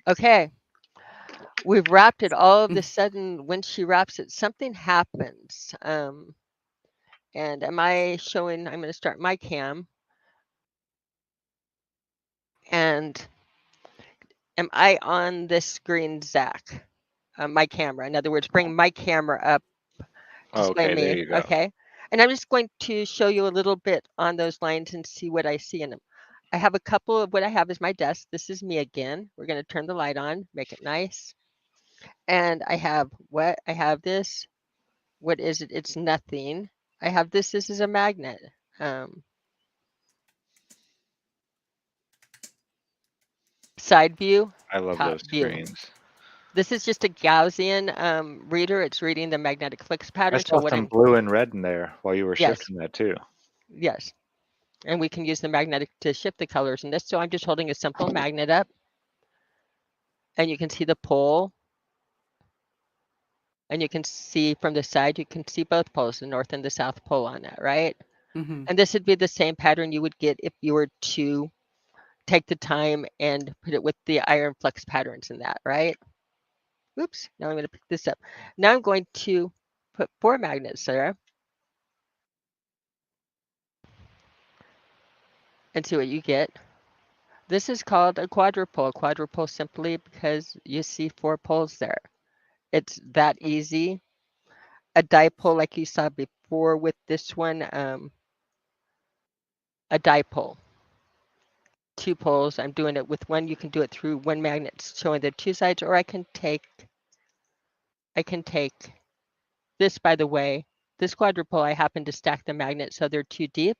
[SPEAKER 6] Okay. We've wrapped it. All of a sudden, when she wraps it, something happens. And am I showing? I'm going to start my cam. And am I on this screen, Zach? My camera. In other words, bring my camera up. Display
[SPEAKER 4] Okay, there
[SPEAKER 6] me.
[SPEAKER 4] you go.
[SPEAKER 6] Okay. And I'm just going to show you a little bit on those lines and see what I see in them. I have a couple of what I have is my desk. This is me again. We're going to turn the light on, make it nice. And I have what? I have this. What is it? It's nothing. I have this. This is a magnet. Side view,
[SPEAKER 4] I love
[SPEAKER 6] top
[SPEAKER 4] those
[SPEAKER 6] view.
[SPEAKER 4] screens.
[SPEAKER 6] This is just a Gaussian reader. It's reading the magnetic flux
[SPEAKER 4] I
[SPEAKER 6] pattern. So
[SPEAKER 4] saw
[SPEAKER 6] what
[SPEAKER 4] some
[SPEAKER 6] I'm,
[SPEAKER 4] blue and red in there while you were
[SPEAKER 6] yes,
[SPEAKER 4] shifting that too.
[SPEAKER 6] yes. And we can use the magnetic to shift the colors in this. So I'm just holding a simple magnet up. And you can see the pole. And you can see from the side, you can see both poles, the north and the south pole on that, right?
[SPEAKER 5] Mm-hmm.
[SPEAKER 6] And this would be the same pattern you would get if you were to take the time and put it with the iron flux patterns in that, right? Oops, now I'm going to pick this up. Now I'm going to put 4 magnets there and see what you get. This is called a quadrupole. Quadrupole simply because you see 4 poles there. It's that easy. A dipole like you saw before with this one, a dipole. 2 poles. I'm doing it with one. You can do it through one magnet showing the 2 sides, or I can take this, by the way. This quadrupole, I happen to stack the magnets so they're too deep.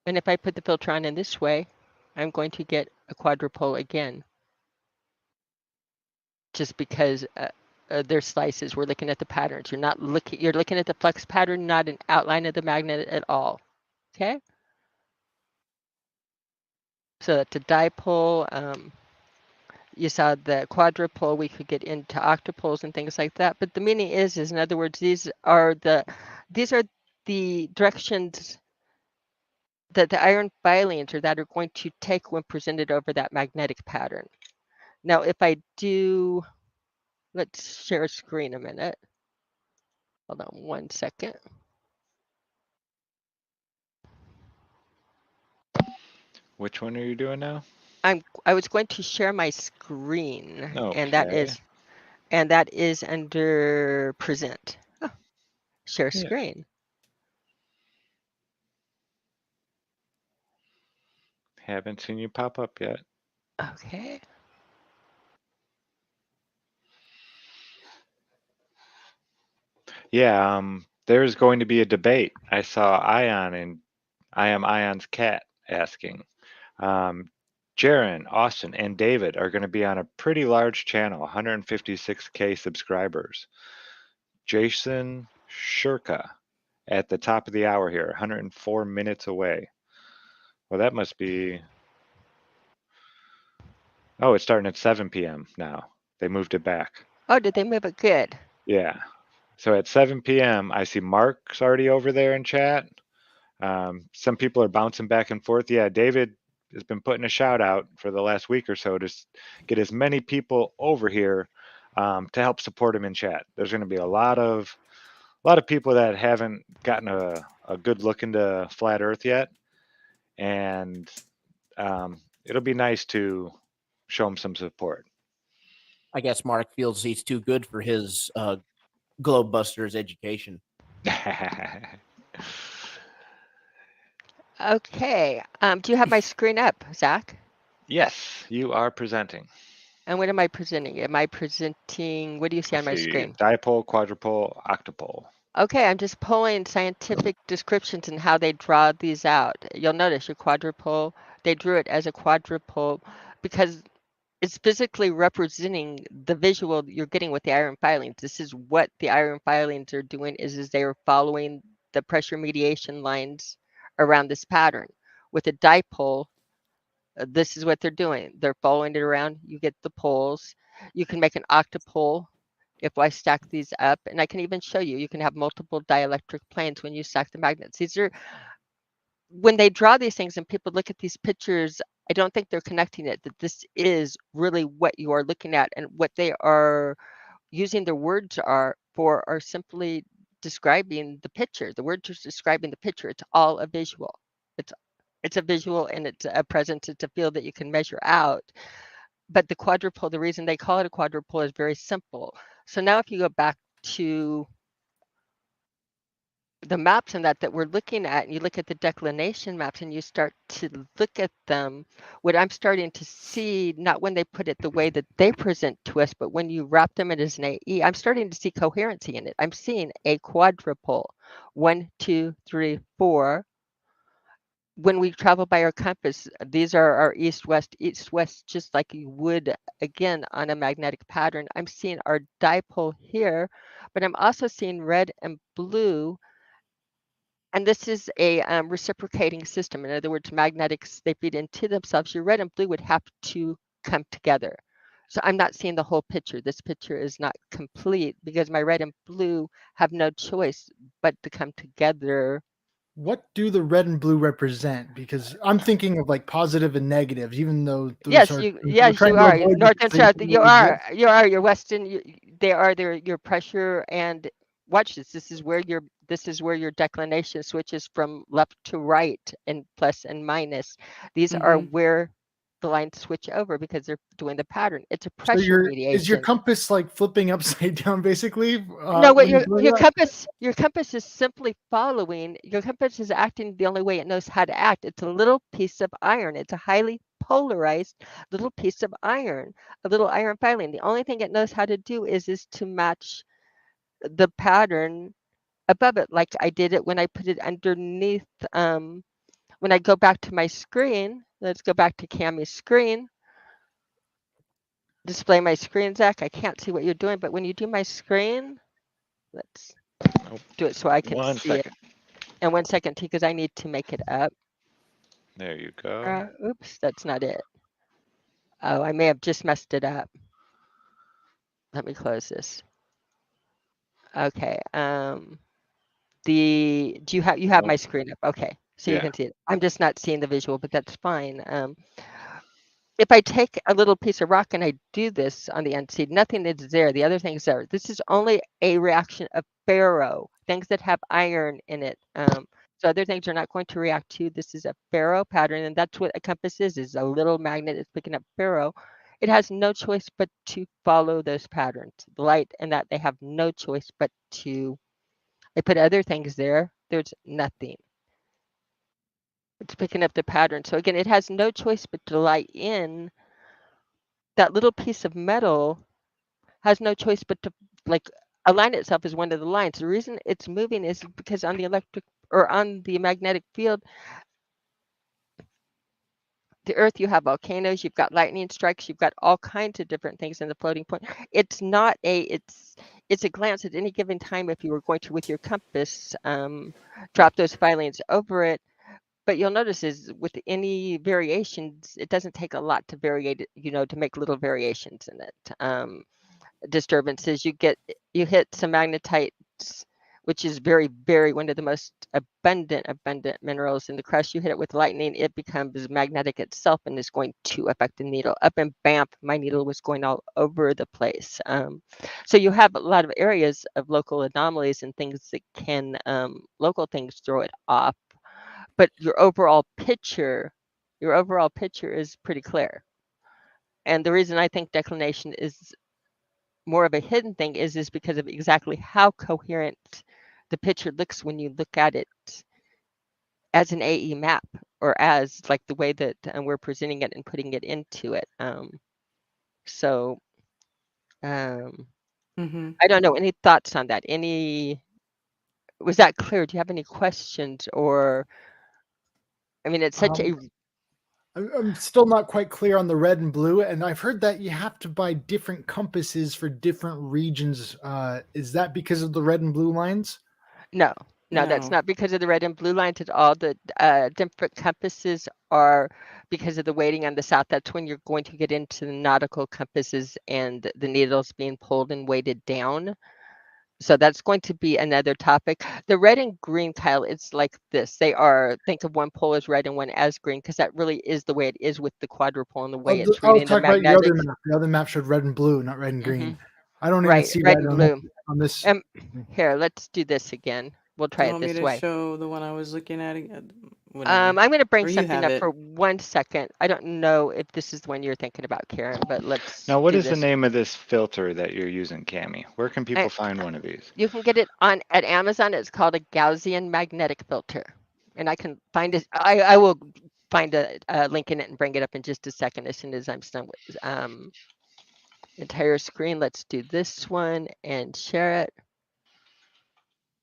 [SPEAKER 6] And if I put the filter on in this way, I'm going to get a quadrupole again. Just because they're slices, we're looking at the patterns. You're looking at the flux pattern, not an outline of the magnet at all. Okay? So that's a dipole. You saw the quadrupole, we could get into octopoles and things like that. But the meaning is in other words, these are the directions that the iron filings are that are going to take when presented over that magnetic pattern. Now, if I do, let's share a screen a minute. Hold on 1 second.
[SPEAKER 4] Which one are you doing now?
[SPEAKER 6] I was going to share my screen, and
[SPEAKER 4] Okay.
[SPEAKER 6] that is under present. Oh, share
[SPEAKER 4] Yeah.
[SPEAKER 6] screen.
[SPEAKER 4] Haven't seen you pop up yet.
[SPEAKER 6] Okay.
[SPEAKER 4] Yeah, there's going to be a debate. I saw Ion and I am Ion's cat asking. Jaron, Austin, and David are going to be on a pretty large channel, 156K subscribers. Jason Shurka at the top of the hour here, 104 minutes away. Well, that must be. Oh, it's starting at 7 p.m. now. They moved it back.
[SPEAKER 6] Oh, did they move it? Good.
[SPEAKER 4] Yeah. So at 7 p.m., I see Mark's already over there in chat. Some people are bouncing back and forth. Yeah, David has been putting a shout out for the last week or so to get as many people over here to help support him in chat. There's going to be a lot of people that haven't gotten a good look into flat Earth yet, and it'll be nice to show them some support.
[SPEAKER 8] I guess Mark feels he's too good for his GLOBEBUSTERS education.
[SPEAKER 6] Okay. Do you have my screen up, Zach?
[SPEAKER 4] Yes, you are presenting.
[SPEAKER 6] And what am I presenting? Am I presenting, what do you see on my screen?
[SPEAKER 4] Dipole, quadrupole, octopole.
[SPEAKER 6] Okay, I'm just pulling scientific descriptions and how they draw these out. You'll notice your quadrupole, they drew it as a quadrupole because it's physically representing the visual you're getting with the iron filings. This is what the iron filings are doing is they are following the pressure mediation lines around this pattern. With a dipole, this is what they're doing. They're following it around. You get the poles. You can make an octopole if I stack these up, and I can even show you, you can have multiple dielectric planes when you stack the magnets. These are, when they draw these things and people look at these pictures, I don't think they're connecting it, that this is really what you are looking at, and what they are using their words are simply describing the picture. The words are describing the picture. It's all a visual. It's a visual, and it's a presence. It's a field that you can measure out. But the quadrupole, the reason they call it a quadrupole is very simple. So now if you go back to the maps and that we're looking at, and you look at the declination maps and you start to look at them, what I'm starting to see, not when they put it the way that they present to us, but when you wrap them in as an AE, I'm starting to see coherency in it. I'm seeing a quadrupole, 1, 2, 3, 4. When we travel by our compass, these are our east-west, just like you would, again, on a magnetic pattern. I'm seeing our dipole here, but I'm also seeing red and blue. And this is a reciprocating system. In other words, magnetics, they feed into themselves. Your red and blue would have to come together. So I'm not seeing the whole picture. This picture is not complete because my red and blue have no choice but to come together.
[SPEAKER 7] What do the red and blue represent? Because I'm thinking of like positive and negatives, even though those
[SPEAKER 6] Yes,
[SPEAKER 7] are
[SPEAKER 6] you
[SPEAKER 7] we're trying to
[SPEAKER 6] are.
[SPEAKER 7] avoid
[SPEAKER 6] North
[SPEAKER 7] because
[SPEAKER 6] and
[SPEAKER 7] they
[SPEAKER 6] south.
[SPEAKER 7] don't
[SPEAKER 6] You
[SPEAKER 7] really exist.
[SPEAKER 6] are your western. They are your pressure, and watch this. This is where your declination switches from left to right and plus and minus. These are
[SPEAKER 7] Mhm.
[SPEAKER 6] where the lines switch over because they're doing the pattern. It's a
[SPEAKER 7] So
[SPEAKER 6] pressure
[SPEAKER 7] is your
[SPEAKER 6] mediation.
[SPEAKER 7] compass like flipping upside down basically
[SPEAKER 6] No, what
[SPEAKER 7] when you're doing that?
[SPEAKER 6] your compass is simply following. Your compass is acting the only way it knows how to act. It's a little piece of iron. It's a highly polarized little piece of iron, a little iron filing. The only thing it knows how to do is to match the pattern above it, like I did it when I put it underneath. When I go back to my screen, let's go back to Cammy's screen. Display my screen, Zach. I can't see what you're doing, but when you do my screen, let's do it so I can see it. And 1 second, T, because I need to make it up.
[SPEAKER 4] There you go.
[SPEAKER 6] Oops, that's not it. Oh, I may have just messed it up. Let me close this. Okay. You have my screen up? Okay. So you
[SPEAKER 4] Yeah.
[SPEAKER 6] can see it. I'm just not seeing the visual, but that's fine. If I take a little piece of rock and I do this on the unseen, nothing is there. The other things there. This is only a reaction of ferro, things that have iron in it. So other things are not going to react to. This is a ferro pattern, and that's what a compass is a little magnet that's picking up ferro. It has no choice but to follow those patterns. The light and that they have no choice but to. I put other things there. There's nothing. It's picking up the pattern. So again, it has no choice but to light in. That little piece of metal has no choice but to like align itself as one of the lines. The reason it's moving is because on the electric or on the magnetic field, the Earth, you have volcanoes, you've got lightning strikes, you've got all kinds of different things in the floating point. It's not it's a glance at any given time if you were going to, with your compass, drop those filings over it. But you'll notice is with any variations, it doesn't take a lot to variate it, to make little variations in it. Disturbances, you hit some magnetites, which is very, very one of the most abundant minerals in the crust. You hit it with lightning, it becomes magnetic itself and is going to affect the needle. Up in Banff, my needle was going all over the place. So you have a lot of areas of local anomalies and things that can, local things throw it off. But your overall picture is pretty clear. And the reason I think declination is more of a hidden thing is because of exactly how coherent the picture looks when you look at it as an AE map, or as like the way that we're presenting it and putting it into it. So I don't know, any thoughts on that? Was that clear? Do you have any questions? Or, I mean, it's such a
[SPEAKER 7] I'm still not quite clear on the red and blue, and I've heard that you have to buy different compasses for different regions. Is that because of the red and blue lines?
[SPEAKER 6] No, that's not because of the red and blue lines at all. The different compasses are because of the weighting on the south. That's when you're going to get into the nautical compasses and the needles being pulled and weighted down. So that's going to be another topic. The red and green, Kyle, it's like this. They are, think of one pole as red and one as green, because that really is the way it is with the quadrupole and the way it's
[SPEAKER 7] I was
[SPEAKER 6] reading the
[SPEAKER 7] talking about your
[SPEAKER 6] magnetic.
[SPEAKER 7] other map. The other map showed red and blue, not red and green. I don't even
[SPEAKER 6] Right,
[SPEAKER 7] see
[SPEAKER 6] red
[SPEAKER 7] red
[SPEAKER 6] and blue.
[SPEAKER 7] on this.
[SPEAKER 6] Here, let's do this again. We'll
[SPEAKER 5] Do
[SPEAKER 6] try
[SPEAKER 5] you
[SPEAKER 6] it
[SPEAKER 5] want me
[SPEAKER 6] this
[SPEAKER 5] to
[SPEAKER 6] way.
[SPEAKER 5] show the one I was looking at?
[SPEAKER 6] I'm going to bring
[SPEAKER 5] Or you
[SPEAKER 6] something
[SPEAKER 5] have
[SPEAKER 6] up
[SPEAKER 5] it.
[SPEAKER 6] for 1 second. I don't know if this is the one you're thinking about, Karen, but let's
[SPEAKER 4] Now, what
[SPEAKER 6] do
[SPEAKER 4] is the
[SPEAKER 6] this.
[SPEAKER 4] name of this filter that you're using, Cami? Where can people find one of these?
[SPEAKER 6] You can get it at Amazon. It's called a Gaussian magnetic filter, and I can find it. I will find a link in it and bring it up in just a second as soon as I'm done with entire screen. Let's do this one and share it.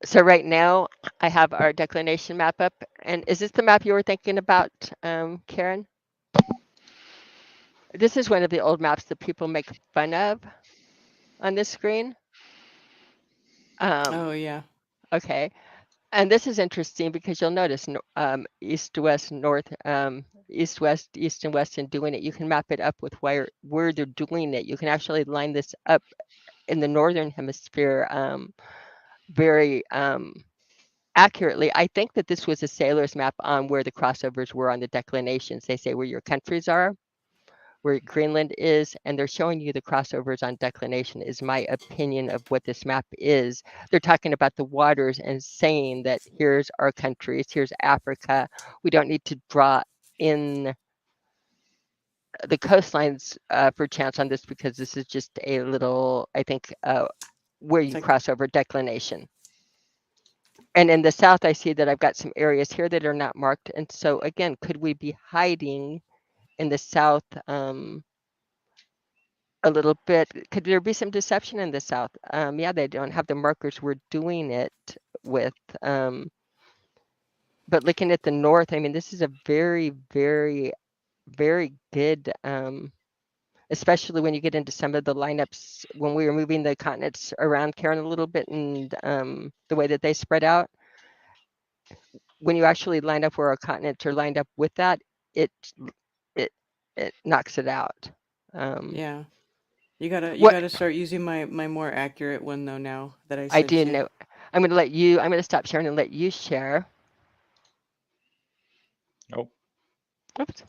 [SPEAKER 6] So right now I have our declination map up. And is this the map you were thinking about, Karen? This is one of the old maps that people make fun of on this screen.
[SPEAKER 5] Oh, yeah.
[SPEAKER 6] Okay. And this is interesting because you'll notice east, west, north, east, west, east, and west in doing it. You can map it up with where they're doing it. You can actually line this up in the northern hemisphere very accurately. I think that this was a sailor's map on where the crossovers were on the declinations. They say where your countries are, where Greenland is, and they're showing you the crossovers on declination, is my opinion of what this map is. They're talking about the waters and saying that here's our countries, here's Africa. We don't need to draw in the coastlines for chance on this, because this is just a little, I think, where you cross over declination. And in the south, I see that I've got some areas here that are not marked. And so again, could we be hiding in the south a little bit? Could there be some deception in the south? Yeah, they don't have the markers we're doing it with. But looking at the north, I mean, this is a very, very, very good, especially when you get into some of the lineups when we were moving the continents around, Karen, a little bit, and the way that they spread out. When you actually line up where our continents are lined up with that, it knocks it out.
[SPEAKER 5] Yeah. You gotta start using my more accurate one though now that I sent
[SPEAKER 6] do
[SPEAKER 5] you.
[SPEAKER 6] know. I'm gonna stop sharing and let you share.
[SPEAKER 4] Oh,
[SPEAKER 6] Oops.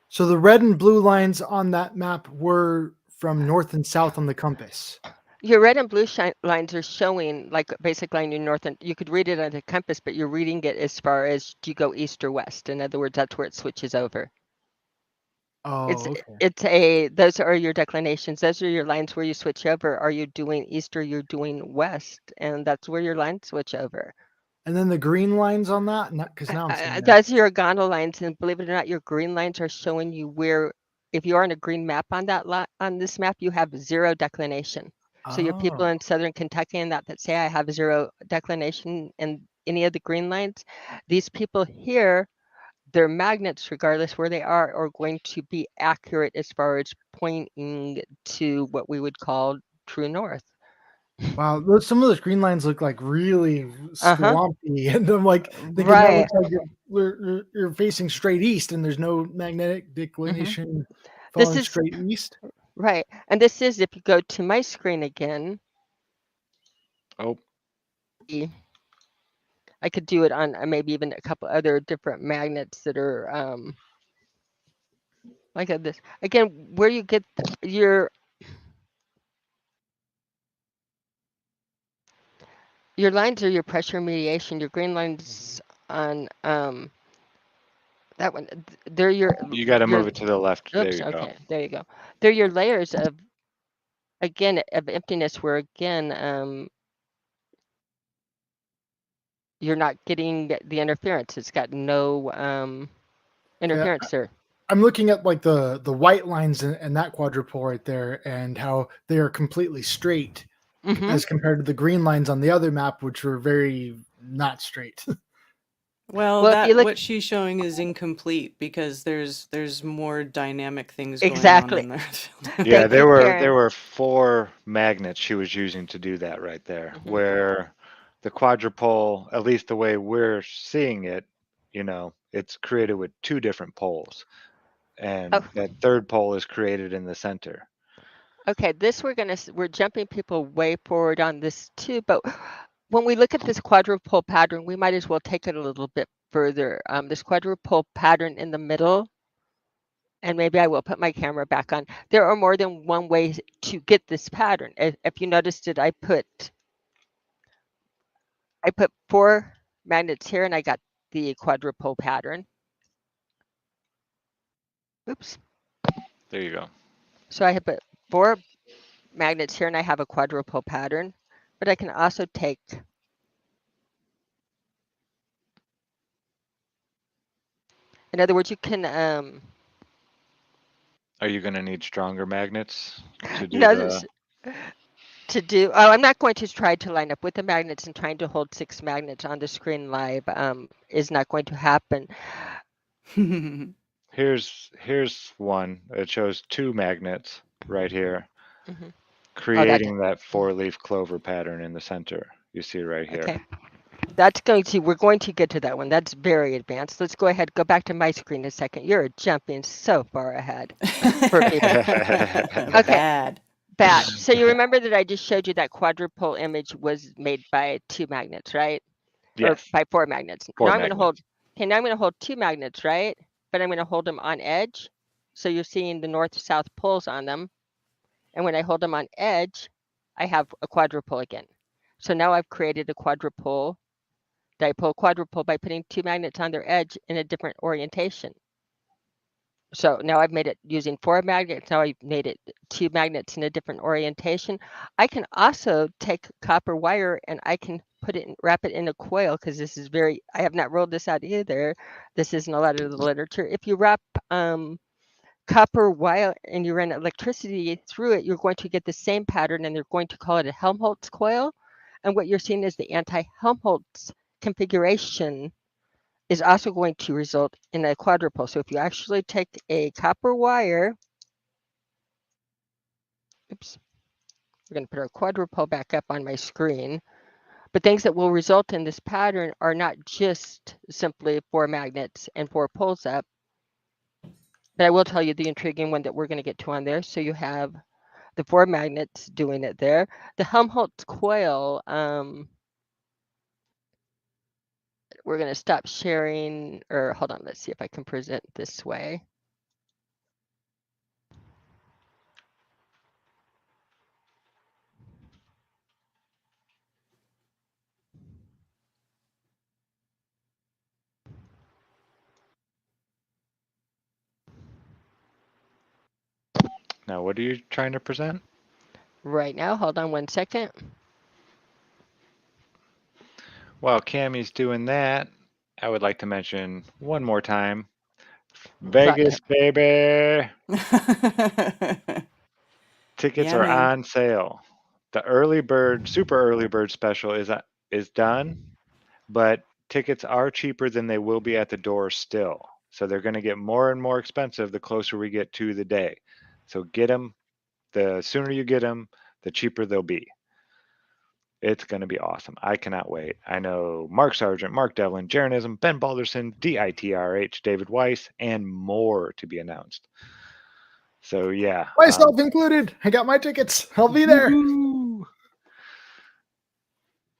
[SPEAKER 7] So the red and blue lines on that map were from north and south on the compass.
[SPEAKER 6] Your red and blue lines are showing like basic line in north, and you could read it on the compass, but you're reading it as far as do you go east or west. In other words, that's where it switches over.
[SPEAKER 7] Oh,
[SPEAKER 6] Those are your declinations. Those are your lines where you switch over. Are you doing east or you're doing west? And that's where your lines switch over.
[SPEAKER 7] And then the green lines on that, because now I'm seeing that.
[SPEAKER 6] That's your gondola lines, and believe it or not, your green lines are showing you where. If you are on a green map on that on this map, you have 0 declination. So your people
[SPEAKER 7] Oh.
[SPEAKER 6] in southern Kentucky and that say I have 0 declination in any of the green lines, these people here, their magnets, regardless where they are going to be accurate as far as pointing to what we would call true north.
[SPEAKER 7] Wow, some of those green lines look like really swampy, and I'm like thinking that
[SPEAKER 6] Right.
[SPEAKER 7] looks like you're facing straight east, and there's no magnetic declination
[SPEAKER 6] This
[SPEAKER 7] falling
[SPEAKER 6] is
[SPEAKER 7] straight east.
[SPEAKER 6] right, and this is if you go to my screen again.
[SPEAKER 4] oh,
[SPEAKER 6] I could do it on maybe even a couple other different magnets that are like this. Again, where you get your lines are your pressure mediation. Your green lines on that one, they're your.
[SPEAKER 4] you got to move it to the left. There
[SPEAKER 6] Oops.
[SPEAKER 4] you go.
[SPEAKER 6] Okay, there you go. They're your layers of emptiness. Where again, you're not getting the interference. It's got no interference there.
[SPEAKER 7] I'm looking at like the white lines in that quadrupole right there, and how they are completely straight as compared to the green lines on the other map, which were very not straight.
[SPEAKER 5] Well,
[SPEAKER 6] Well, if you look,
[SPEAKER 5] what she's showing is incomplete because there's more dynamic things
[SPEAKER 6] exactly.
[SPEAKER 5] going on in there.
[SPEAKER 4] Yeah,
[SPEAKER 6] Thank you, Karen.
[SPEAKER 4] there were 4 magnets she was using to do that right there. Where the quadrupole, at least the way we're seeing it, it's created with 2 different poles, and that third pole is created in the center.
[SPEAKER 6] Okay, this we're jumping people way forward on this too, but when we look at this quadrupole pattern, we might as well take it a little bit further. This quadrupole pattern in the middle, and maybe I will put my camera back on. There are more than one way to get this pattern. If you noticed it, I put 4 magnets here, and I got the quadrupole pattern. Oops.
[SPEAKER 4] There you go.
[SPEAKER 6] So I have put 4 magnets here, and I have a quadrupole pattern, but I can also take. In other words, you can.
[SPEAKER 4] Are you going to need stronger magnets to do
[SPEAKER 6] No,
[SPEAKER 4] the?
[SPEAKER 6] I'm not going to try to line up with the magnets, and trying to hold 6 magnets on the screen live is not going to happen.
[SPEAKER 4] Here's one. It shows 2 magnets right here,
[SPEAKER 6] Mm-hmm.
[SPEAKER 4] creating that 4-leaf clover pattern in the center. You see right here.
[SPEAKER 6] Okay. We're going to get to that one. That's very advanced. Let's go ahead, go back to my screen a second. You're jumping so far ahead for people. Okay. Bad. So you remember that I just showed you that quadrupole image was made by 2 magnets, right?
[SPEAKER 4] Yes.
[SPEAKER 6] Or by 4 magnets.
[SPEAKER 4] 4
[SPEAKER 6] now I'm
[SPEAKER 4] magnets.
[SPEAKER 6] going to hold 2 magnets, right? But I'm going to hold them on edge. So you're seeing the north-south poles on them. And when I hold them on edge, I have a quadrupole again. So now I've created a quadrupole, dipole quadrupole by putting 2 magnets on their edge in a different orientation. So now I've made it using 4 magnets. Now I've made it 2 magnets in a different orientation. I can also take copper wire and I can wrap it in a coil, because this is I have not rolled this out either. This isn't a lot of the literature. If you wrap copper wire and you run electricity through it, you're going to get the same pattern, and they're going to call it a Helmholtz coil. And what you're seeing is the anti-Helmholtz configuration is also going to result in a quadrupole. So if you actually take a copper wire, oops, we're going to put our quadrupole back up on my screen. But things that will result in this pattern are not just simply 4 magnets and 4 poles up. But I will tell you the intriguing one that we're going to get to on there. So you have the 4 magnets doing it there. The Helmholtz coil, we're going to stop sharing, or hold on, let's see if I can present this way.
[SPEAKER 4] Now, what are you trying to present?
[SPEAKER 6] Right now, hold on 1 second.
[SPEAKER 4] While Cammie's doing that, I would like to mention one more time, Vegas, baby. Tickets
[SPEAKER 5] Yeah,
[SPEAKER 4] are
[SPEAKER 5] man.
[SPEAKER 4] on sale. The early bird, super early bird special is done, but tickets are cheaper than they will be at the door still. So they're going to get more and more expensive the closer we get to the day. So get them. The sooner you get them, the cheaper they'll be. It's going to be awesome. I cannot wait. I know Mark Sargent, Mark Devlin, Jaronism, Ben Balderson, DITRH, David Weiss, and more to be announced. So yeah.
[SPEAKER 7] Myself included. I got my tickets. I'll be there.
[SPEAKER 4] Woo-hoo.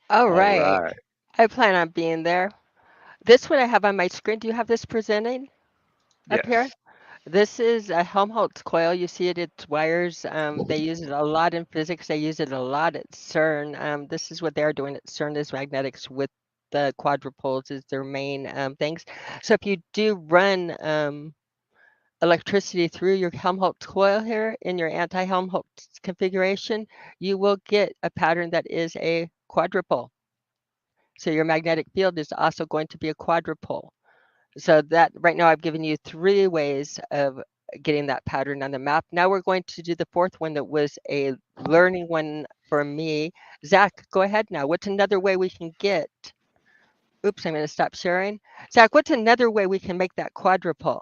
[SPEAKER 6] All right.
[SPEAKER 4] right.
[SPEAKER 6] I plan on being there. This what I have on my screen. Do you have this presented up here?
[SPEAKER 4] Yes.
[SPEAKER 6] This is a Helmholtz coil. You see it, it's wires. They use it a lot in physics. They use it a lot at CERN. This is what they're doing at CERN is magnetics with the quadrupoles is their main things. So if you do run electricity through your Helmholtz coil here in your anti-Helmholtz configuration, you will get a pattern that is a quadrupole. So your magnetic field is also going to be a quadrupole. So that right now I've given you 3 ways of getting that pattern on the map. Now we're going to do the 4th one that was a learning one for me. Zach, go ahead now. What's another way we can get? Oops, I'm going to stop sharing. Zach, what's another way we can make that quadrupole?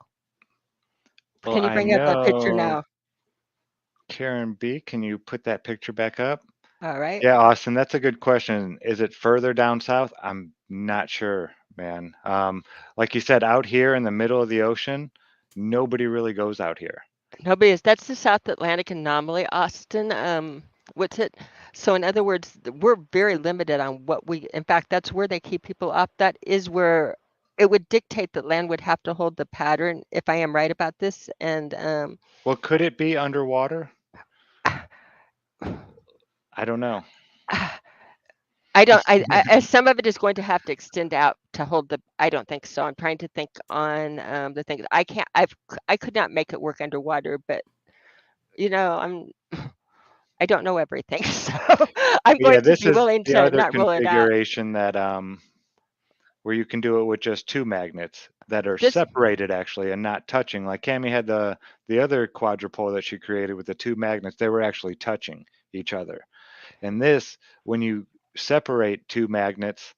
[SPEAKER 4] Well,
[SPEAKER 6] Can you
[SPEAKER 4] I
[SPEAKER 6] bring up that picture
[SPEAKER 4] know,
[SPEAKER 6] now?
[SPEAKER 4] Karen B, can you put that picture back up?
[SPEAKER 6] All right.
[SPEAKER 4] Yeah, Austin, that's a good question. Is it further down south? I'm not sure, man. Like you said, out here in the middle of the ocean, nobody really goes out here.
[SPEAKER 6] Nobody is. That's the South Atlantic anomaly, Austin. What's it? So in other words, we're very limited on what we, in fact, that's where they keep people up. That is where it would dictate that land would have to hold the pattern, if I am right about this. And
[SPEAKER 4] Well, could it be underwater? I don't know.
[SPEAKER 6] some of it is going to have to extend out to hold the, I don't think so. I'm trying to think on the thing. I could not make it work underwater, but you know, I don't know everything, so I'm
[SPEAKER 4] Yeah,
[SPEAKER 6] going to
[SPEAKER 4] this
[SPEAKER 6] be
[SPEAKER 4] is
[SPEAKER 6] willing
[SPEAKER 4] the
[SPEAKER 6] to
[SPEAKER 4] other
[SPEAKER 6] not rule it out.
[SPEAKER 4] configuration that where you can do it with just 2 magnets that are
[SPEAKER 6] This
[SPEAKER 4] separated actually and not touching. Like Cami had the other quadrupole that she created with the 2 magnets, they were actually touching each other. And this, when you separate 2 magnets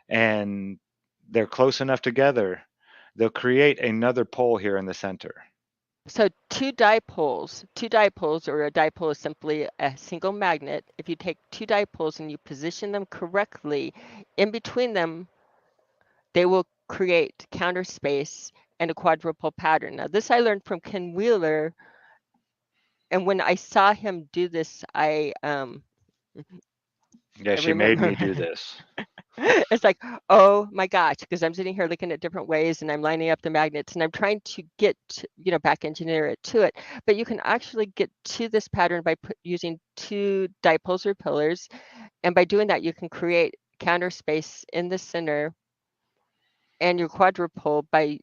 [SPEAKER 4] and they're close enough together, they'll create another pole here in the center.
[SPEAKER 6] So two dipoles, or a dipole is simply a single magnet. If you take 2 dipoles and you position them correctly, in between them, they will create counter space and a quadrupole pattern. Now, this I learned from Ken Wheeler, and when I saw him do this, I
[SPEAKER 4] Yeah, she made
[SPEAKER 6] remember
[SPEAKER 4] me do this.
[SPEAKER 6] it's like, oh my gosh, because I'm sitting here looking at different ways and I'm lining up the magnets and I'm trying to get, back engineer it to it. But you can actually get to this pattern by using 2 dipoles or pillars. And by doing that, you can create counter space in the center and your quadrupole by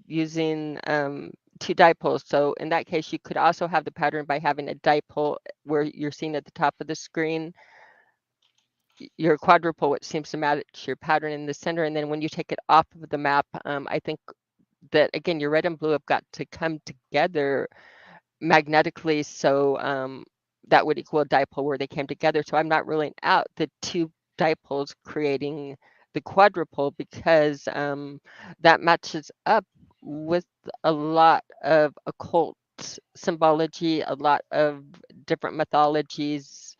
[SPEAKER 6] using 2 dipoles. So in that case, you could also have the pattern by having a dipole where you're seeing at the top of the screen your quadrupole, which seems to match your pattern in the center. And then when you take it off of the map, I think that, again, your red and blue have got to come together magnetically. So that would equal a dipole where they came together. So I'm not ruling out the 2 dipoles creating the quadrupole because that matches up with a lot of occult symbology, a lot of different mythologies.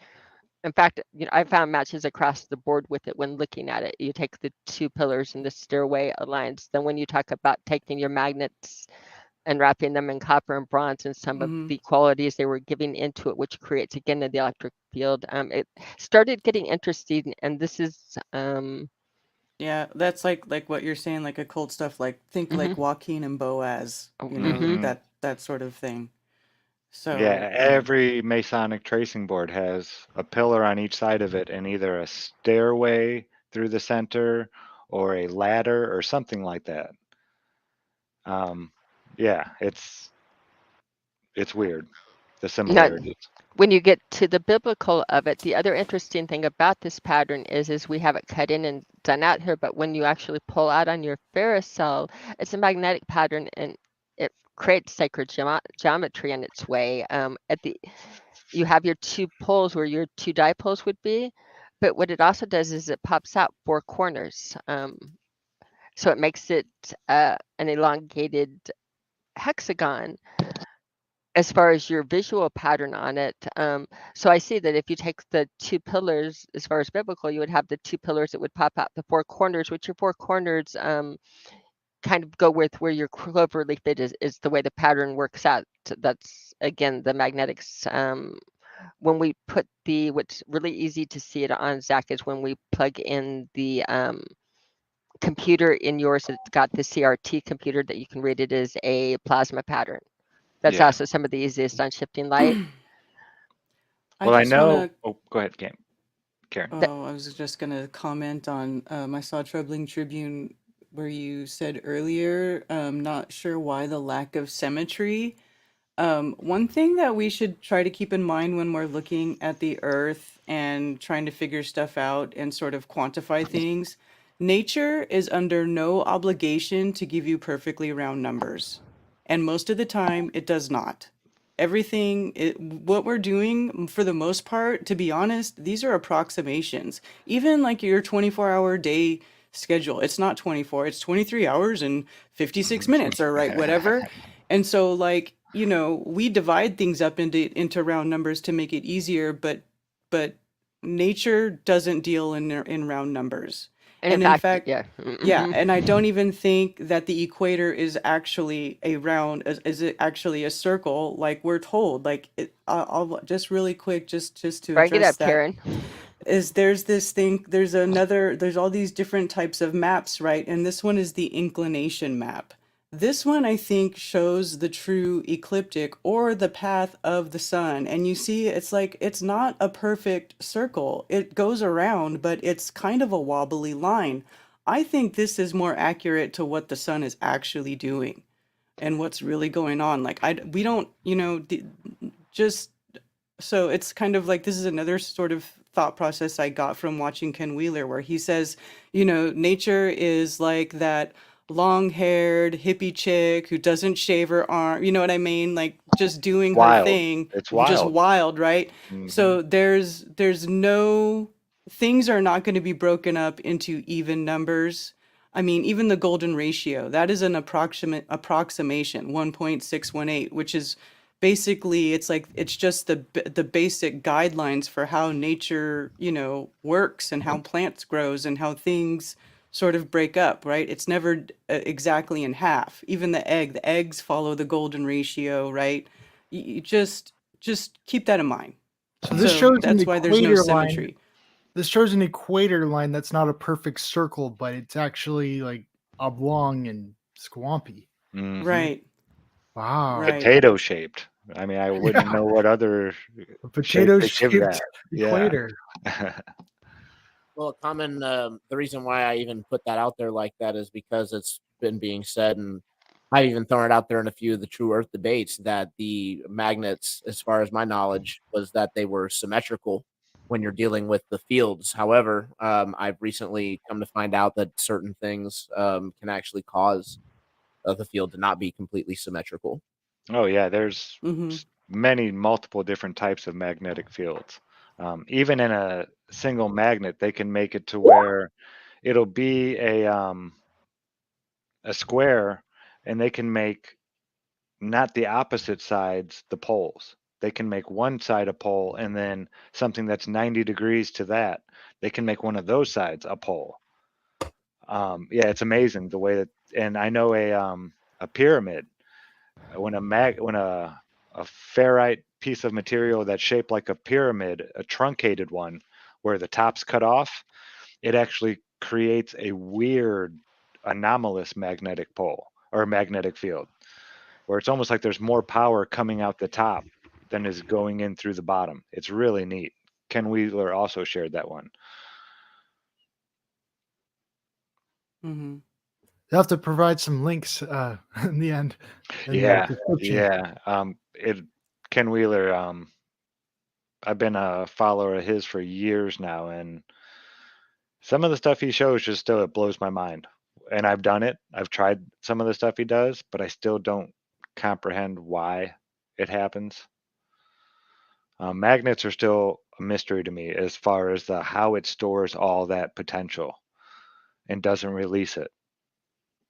[SPEAKER 6] In fact, I found matches across the board with it when looking at it. You take the 2 pillars and the stairway aligns. Then when you talk about taking your magnets and wrapping them in copper and bronze and some of the qualities they were giving into it, which creates, again, the electric field, it started getting interesting. And this is
[SPEAKER 5] Yeah, that's like what you're saying, like occult stuff, like think
[SPEAKER 6] Mm-hmm.
[SPEAKER 5] like Joaquin and Boaz, you know,
[SPEAKER 6] Mm-hmm.
[SPEAKER 4] Mhm.
[SPEAKER 5] that sort of thing.
[SPEAKER 4] Yeah,
[SPEAKER 5] So,
[SPEAKER 4] every Masonic tracing board has a pillar on each side of it and either a stairway through the center or a ladder or something like that. Yeah, it's weird, the
[SPEAKER 6] Now,
[SPEAKER 4] similarities.
[SPEAKER 6] when you get to the biblical of it, the other interesting thing about this pattern is we have it cut in and done out here, but when you actually pull out on your ferrocell, it's a magnetic pattern and it creates sacred geometry in its way. You have your two poles where your two dipoles would be, but what it also does is it pops out four corners. So it makes it an elongated hexagon as far as your visual pattern on it. So I see that if you take the two pillars, as far as biblical, you would have the two pillars that would pop out the four corners, which your four corners kind of go with where your clover leaf is the way the pattern works out. That's again the magnetics. When we put what's really easy to see it on, Zach, is when we plug in the computer in yours. It's got the CRT computer that you can read it as a plasma pattern. That's
[SPEAKER 4] Yeah.
[SPEAKER 6] also some of the easiest on shifting light.
[SPEAKER 5] I
[SPEAKER 4] Well, I
[SPEAKER 5] just want
[SPEAKER 4] know.
[SPEAKER 5] to
[SPEAKER 4] Oh, go ahead, Karen.
[SPEAKER 5] Oh, I was just gonna comment on I saw Troubling Tribune where you said earlier, not sure why the lack of symmetry. One thing that we should try to keep in mind when we're looking at the earth and trying to figure stuff out and sort of quantify things, nature is under no obligation to give you perfectly round numbers. And most of the time, it does not. What we're doing for the most part, to be honest, these are approximations. Even like your 24-hour day schedule, it's not 24, it's 23 hours and 56 minutes or right, whatever. And so like, we divide things up into round numbers to make it easier, but nature doesn't deal in round numbers.
[SPEAKER 6] And in
[SPEAKER 5] And in
[SPEAKER 6] fact,
[SPEAKER 5] fact,
[SPEAKER 6] yeah.
[SPEAKER 5] yeah, and I don't even think that the equator is actually a round, is it actually a circle like we're told. Like I'll just really quick, just to
[SPEAKER 6] Break it
[SPEAKER 5] address
[SPEAKER 6] up,
[SPEAKER 5] that,
[SPEAKER 6] Karen.
[SPEAKER 5] is there's all these different types of maps, right? And this one is the inclination map. This one, I think, shows the true ecliptic or the path of the sun. And you see, it's like, it's not a perfect circle. It goes around, but it's kind of a wobbly line. I think this is more accurate to what the sun is actually doing and what's really going on. Like, we don't, just so it's kind of like this is another sort of thought process I got from watching Ken Wheeler, where he says, nature is like that long-haired hippie chick who doesn't shave her arm, you know what I mean? Like just doing her
[SPEAKER 4] Wild.
[SPEAKER 5] thing,
[SPEAKER 4] It's
[SPEAKER 5] just
[SPEAKER 4] wild.
[SPEAKER 5] wild, right?
[SPEAKER 4] Hmm.
[SPEAKER 5] So there's no things are not going to be broken up into even numbers. I mean, even the golden ratio, that is an approximation, 1.618, which is basically it's like it's just the basic guidelines for how nature works and how plants grows and how things sort of break up, right? It's never exactly in half. Even the eggs follow the golden ratio, right? You just keep that in mind.
[SPEAKER 7] So this
[SPEAKER 5] So
[SPEAKER 7] shows an
[SPEAKER 5] that's why there's no
[SPEAKER 7] equator line.
[SPEAKER 5] symmetry.
[SPEAKER 7] This shows an equator line that's not a perfect circle, but it's actually like oblong and swampy.
[SPEAKER 4] Hmm.
[SPEAKER 5] Right,
[SPEAKER 7] Wow.
[SPEAKER 5] right.
[SPEAKER 4] Potato shaped. I mean, I wouldn't know what other
[SPEAKER 7] A
[SPEAKER 4] shape
[SPEAKER 7] potato
[SPEAKER 4] to give
[SPEAKER 7] shaped
[SPEAKER 4] that. Yeah.
[SPEAKER 7] equator.
[SPEAKER 8] Well, the reason why I even put that out there like that is because it's been being said, and I've even thrown it out there in a few of the True Earth debates, that the magnets, as far as my knowledge, was that they were symmetrical when you're dealing with the fields. However, I've recently come to find out that certain things can actually cause the field to not be completely symmetrical.
[SPEAKER 4] Oh yeah, there's
[SPEAKER 5] Mm-hmm.
[SPEAKER 4] many multiple different types of magnetic fields. Even in a single magnet, they can make it to where it'll be a square, and they can make not the opposite sides the poles. They can make one side a pole, and then something that's 90 degrees to that, they can make one of those sides a pole. Yeah, it's amazing the way that, and I know a pyramid, when a ferrite piece of material that's shaped like a pyramid, a truncated one, where the top's cut off, it actually creates a weird anomalous magnetic pole or magnetic field where it's almost like there's more power coming out the top than is going in through the bottom. It's really neat. Ken Wheeler also shared that one.
[SPEAKER 5] Mm-hmm.
[SPEAKER 7] You'll have to provide some links in the end. In the
[SPEAKER 4] Yeah,
[SPEAKER 7] description.
[SPEAKER 4] yeah. Ken Wheeler. I've been a follower of his for years now, and some of the stuff he shows just still it blows my mind. And I've done it. I've tried some of the stuff he does, but I still don't comprehend why it happens. Magnets are still a mystery to me as far as how it stores all that potential and doesn't release it.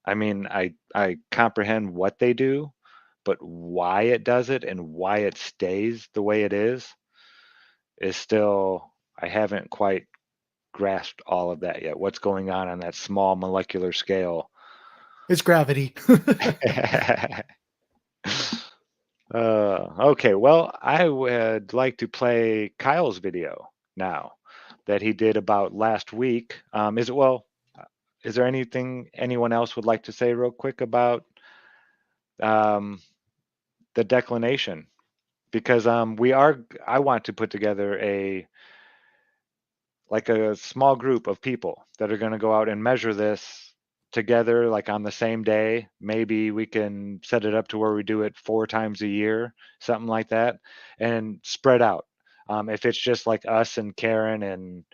[SPEAKER 4] I mean, I comprehend what they do, but why it does it and why it stays the way it is still I haven't quite grasped all of that yet. What's going on that small molecular scale?
[SPEAKER 7] It's gravity.
[SPEAKER 4] Okay, well, I would like to play Kyle's video now that he did about last week. Is there anything anyone else would like to say real quick about um, the declination? Because I want to put together a small group of people that are going to go out and measure this together, like on the same day. Maybe we can set it up to where we do it 4 times a year, something like that, and spread out. If it's just like us and Karen and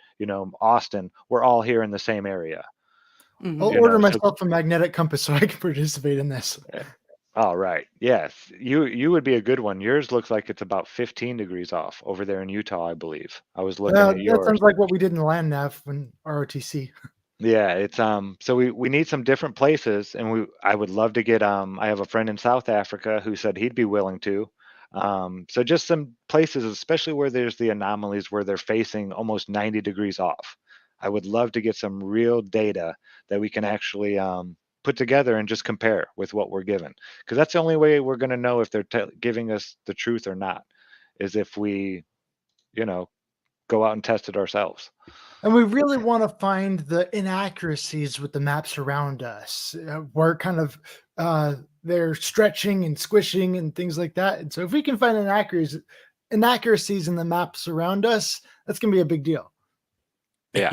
[SPEAKER 4] Austin, we're all here in the same area.
[SPEAKER 5] Mm-hmm.
[SPEAKER 7] I'll
[SPEAKER 4] You
[SPEAKER 7] order
[SPEAKER 4] know, so
[SPEAKER 7] myself a magnetic compass so I can participate in this.
[SPEAKER 4] all right. Yes, you would be a good one. Yours looks like it's about 15 degrees off over there in Utah, I believe. I was looking at
[SPEAKER 7] That
[SPEAKER 4] yours.
[SPEAKER 7] sounds like what we did in the land nav when ROTC.
[SPEAKER 4] Yeah, it's so we need some different places, and I would love to get I have a friend in South Africa who said he'd be willing to. So just some places, especially where there's the anomalies where they're facing almost 90 degrees off. I would love to get some real data that we can actually put together and just compare with what we're given, because that's the only way we're going to know if they're giving us the truth or not, is if we, go out and test it ourselves.
[SPEAKER 7] And we really want to find the inaccuracies with the maps around us, where kind of they're stretching and squishing and things like that. And so if we can find inaccuracies in the maps around us, that's going to be a big deal.
[SPEAKER 4] Yeah.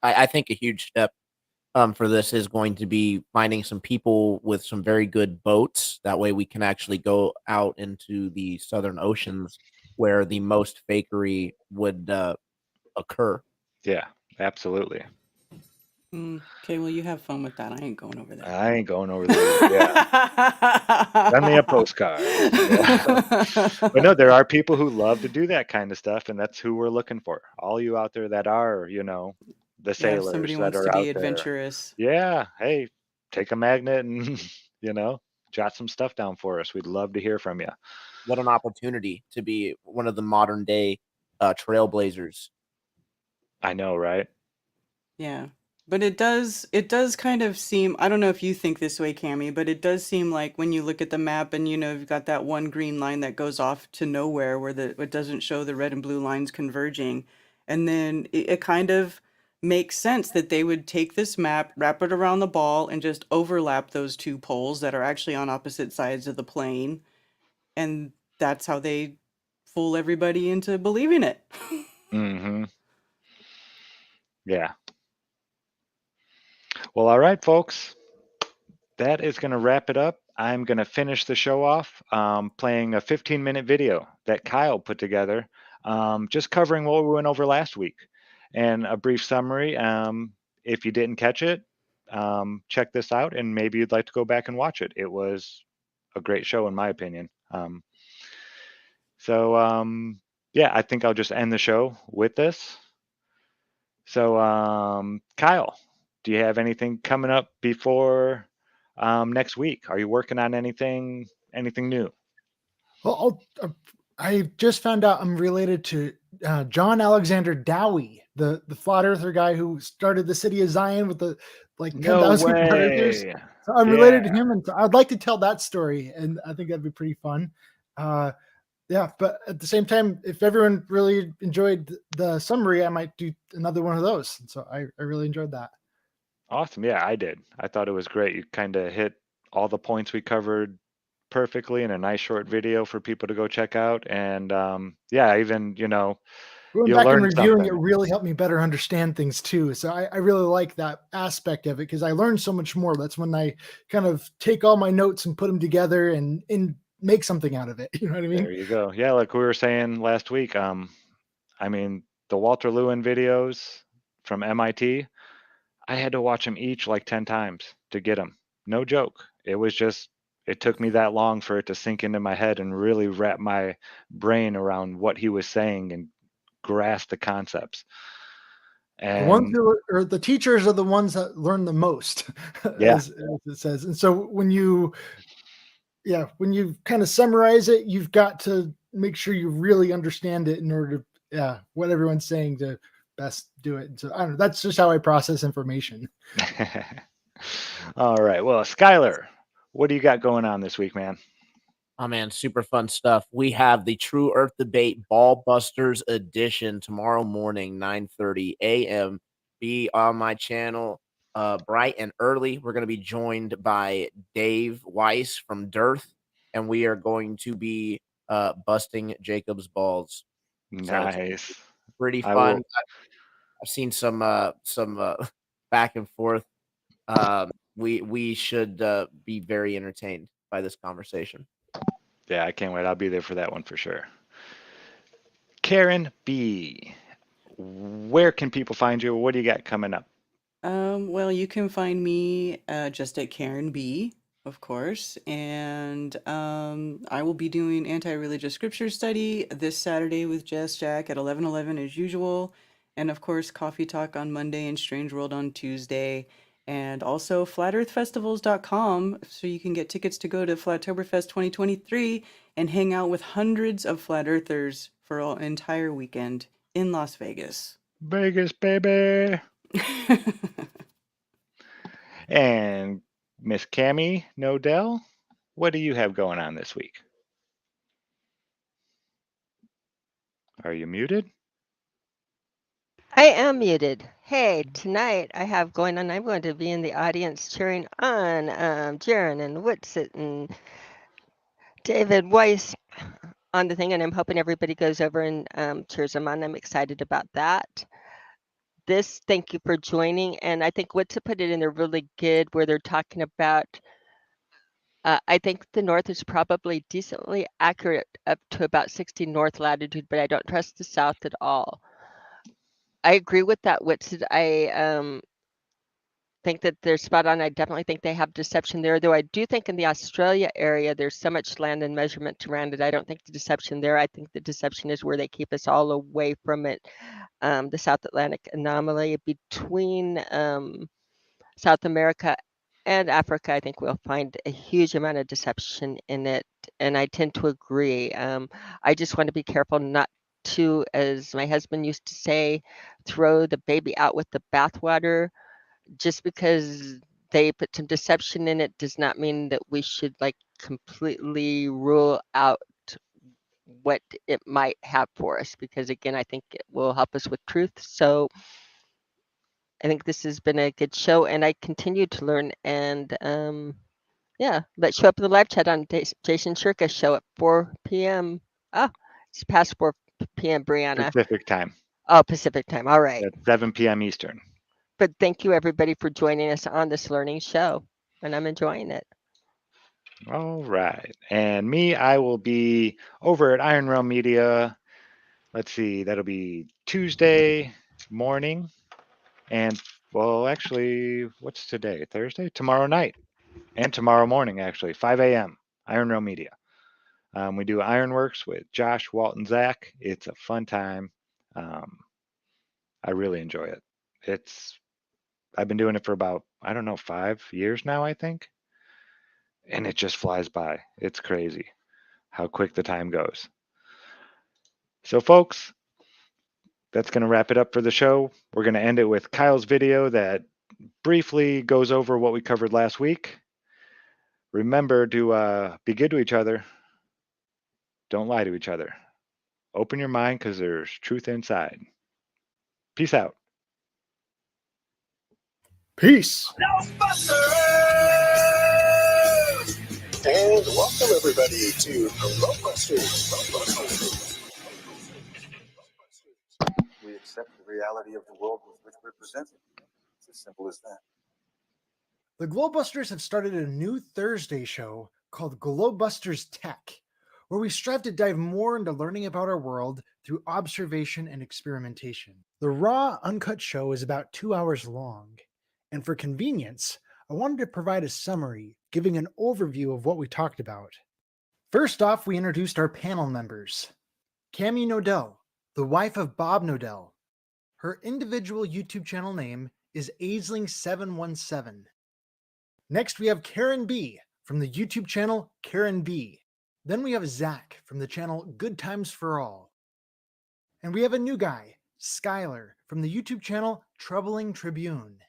[SPEAKER 8] I think a huge step for this is going to be finding some people with some very good boats. That way we can actually go out into the southern oceans where the most fakery would occur.
[SPEAKER 4] Yeah, absolutely.
[SPEAKER 5] Okay, well, you have fun with that. I ain't going over there.
[SPEAKER 4] I ain't going over there. Yeah. Send me a postcard. Yeah. But no, there are people who love to do that kind of stuff, and that's who we're looking for. All you out there that are, the
[SPEAKER 5] Yeah, if
[SPEAKER 4] sailors
[SPEAKER 5] somebody
[SPEAKER 4] that
[SPEAKER 5] wants
[SPEAKER 4] are
[SPEAKER 5] to
[SPEAKER 4] out
[SPEAKER 5] be
[SPEAKER 4] there.
[SPEAKER 5] adventurous.
[SPEAKER 4] Yeah. Hey, take a magnet and, jot some stuff down for us. We'd love to hear from you.
[SPEAKER 8] What an opportunity to be one of the modern day trailblazers.
[SPEAKER 4] I know, right?
[SPEAKER 5] Yeah. But it does kind of seem, I don't know if you think this way, Cammie, but it does seem like when you look at the map and you've got that one green line that goes off to nowhere where it doesn't show the red and blue lines converging. And then it kind of makes sense that they would take this map, wrap it around the ball, and just overlap those 2 poles that are actually on opposite sides of the plane. And that's how they fool everybody into believing it.
[SPEAKER 4] Mm-hmm. Yeah. Well, all right, folks. That is going to wrap it up. I'm going to finish the show off playing a 15-minute video that Kyle put together, just covering what we went over last week and a brief summary. If you didn't catch it, check this out, and maybe you'd like to go back and watch it. It was a great show, in my opinion. Yeah, I think I'll just end the show with this. So, Kyle, do you have anything coming up before next week? Are you working on anything new?
[SPEAKER 7] Well, I just found out I'm related to John Alexander Dowie, the flat earther guy who started the city of Zion with the
[SPEAKER 4] No
[SPEAKER 7] 10,000 flat earthers.
[SPEAKER 4] way.
[SPEAKER 7] So I'm related to him, and so I'd like to tell that story, and I think that'd be pretty fun. Yeah, but at the same time, if everyone really enjoyed the summary, I might do another one of those. So I really enjoyed that.
[SPEAKER 4] Awesome. Yeah, I did. I thought it was great. You kind of hit all the points we covered perfectly in a nice short video for people to go check out. And yeah, even,
[SPEAKER 7] Going
[SPEAKER 4] you'll
[SPEAKER 7] back and
[SPEAKER 4] learn
[SPEAKER 7] reviewing it
[SPEAKER 4] something.
[SPEAKER 7] really helped me better understand things too. So I really like that aspect of it because I learned so much more. That's when I kind of take all my notes and put them together and make something out of it. You know what I mean?
[SPEAKER 4] There you go. Yeah, like we were saying last week, I mean, the Walter Lewin videos from MIT, I had to watch them each like 10 times to get them. No joke. It took me that long for it to sink into my head and really wrap my brain around what he was saying and grasp the concepts.
[SPEAKER 7] The ones
[SPEAKER 4] And
[SPEAKER 7] who are the teachers are the ones that learn the most,
[SPEAKER 4] yeah,
[SPEAKER 7] as it says. And so when you kind of summarize it, you've got to make sure you really understand it in order to, what everyone's saying to best do it. And so I don't know. That's just how I process information.
[SPEAKER 4] all right. Well, Skylar, what do you got going on this week, man?
[SPEAKER 8] Oh man, super fun stuff. We have the True Earth Debate Ball Busters edition tomorrow morning, 9:30 a.m. Be on my channel bright and early. We're going to be joined by Dave Weiss from Dearth, and we are going to be busting Jacob's balls. So it's
[SPEAKER 4] Nice.
[SPEAKER 8] pretty
[SPEAKER 4] I
[SPEAKER 8] fun.
[SPEAKER 4] will.
[SPEAKER 8] I've seen some back and forth. We should be very entertained by this conversation.
[SPEAKER 4] Yeah, I can't wait. I'll be there for that one for sure. Karen B, where can people find you? What do you got coming up?
[SPEAKER 5] Well, you can find me just at Karen B, of course, and I will be doing anti-religious scripture study this Saturday with Jess Jack at 11:11 as usual, and of course Coffee Talk on Monday and Strange World on Tuesday, and also flatearthfestivals.com so you can get tickets to go to Flattoberfest 2023 and hang out with hundreds of flat earthers for an entire weekend in Las Vegas.
[SPEAKER 4] Vegas, baby. And Miss Cammy Nodell, what do you have going on this week? Are you muted?
[SPEAKER 6] I am muted. Hey, tonight I have going on. I'm going to be in the audience cheering on Jaron and Whitsit and David Weiss on the thing, and I'm hoping everybody goes over and cheers them on. I'm excited about that. Thank you for joining, and I think Whitsit put it in there really good where they're talking about. I think the north is probably decently accurate up to about 60 north latitude, but I don't trust the south at all. I agree with that, Whitsit. I think that they're spot on. I definitely think they have deception there, though I do think in the Australia area, there's so much land and measurement around it. I don't think the deception there. I think the deception is where they keep us all away from it. The South Atlantic anomaly between South America and Africa, I think we'll find a huge amount of deception in it. And I tend to agree. I just want to be careful not to, as my husband used to say, throw the baby out with the bathwater. Just because they put some deception in it does not mean that we should like completely rule out what it might have for us, because again, I think it will help us with truth. So I think this has been a good show, and I continue to learn. And yeah, let's show up in the live chat on Jason Shirka's show at 4 p.m. Oh, it's past 4 p.m. Brianna.
[SPEAKER 4] Pacific time.
[SPEAKER 6] Oh, Pacific time. All right.
[SPEAKER 4] At 7 p.m. Eastern.
[SPEAKER 6] But thank you everybody for joining us on this learning show, and I'm enjoying it.
[SPEAKER 4] All right. And me, I will be over at Iron Realm Media. Let's see, that'll be Tuesday morning. And, well, actually, what's today? Thursday? Tomorrow night. And tomorrow morning, actually, 5 a.m. Iron Realm Media. We do Ironworks with Josh, Walt, and Zach. It's a fun time. I really enjoy it. I've been doing it for about, I don't know, 5 years now, I think. And it just flies by. It's crazy how quick the time goes. So, folks, that's going to wrap it up for the show. We're going to end it with Kyle's video that briefly goes over what we covered last week. Remember to be good to each other. Don't lie to each other. Open your mind because there's truth inside. Peace out.
[SPEAKER 7] Peace.
[SPEAKER 1] Ghostbusters!
[SPEAKER 2] And welcome everybody to GLOBEBUSTers.
[SPEAKER 11] We accept the reality of the world with which we're presented. It's as simple as that.
[SPEAKER 7] The GLOBEBUSTers have started a new Thursday show called GLOBEBUSTers Tech, where we strive to dive more into learning about our world through observation and experimentation. The raw, uncut show is about 2 hours long, and for convenience, I wanted to provide a summary, giving an overview of what we talked about. First off, we introduced our panel members. Cami Nodell, the wife of Bob Nodell. Her individual YouTube channel name is Aisling717. Next, we have Karen B from the YouTube channel Karen B. Then we have Zach from the channel Good Times for All. And we have a new guy, Skylar, from the YouTube channel Troubling Tribune.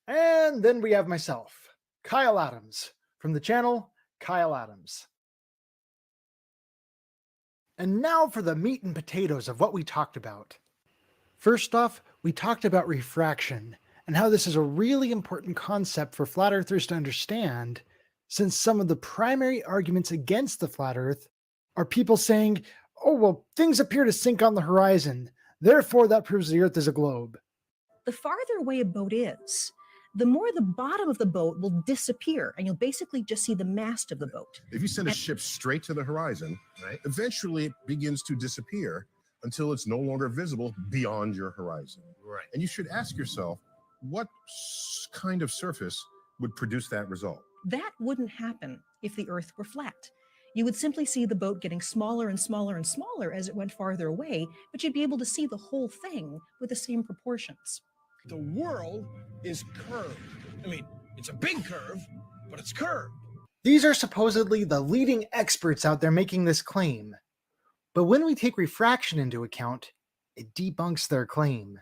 [SPEAKER 7] And then we have myself, Kyle Adams, from the channel Kyle Adams. And now for the meat and potatoes of what we talked about. First off, we talked about refraction and how this is a really important concept for flat earthers to understand, since some of the primary arguments against the flat earth are people saying, oh, well, things appear to sink on the horizon, therefore that proves the earth is a globe.
[SPEAKER 12] The farther away a boat is, the more the bottom of the boat will disappear, and you'll basically just see the mast of the boat.
[SPEAKER 13] If you send a ship straight to the horizon, eventually it begins to disappear until it's no longer visible beyond your horizon.
[SPEAKER 14] Right.
[SPEAKER 13] And you should ask yourself, what kind of surface would produce that result?
[SPEAKER 12] That wouldn't happen if the Earth were flat. You would simply see the boat getting smaller and smaller and smaller as it went farther away, but you'd be able to see the whole thing with the same proportions.
[SPEAKER 14] The world is curved. I mean, it's a big curve, but it's curved.
[SPEAKER 7] These are supposedly the leading experts out there making this claim. But when we take refraction into account, it debunks their claim.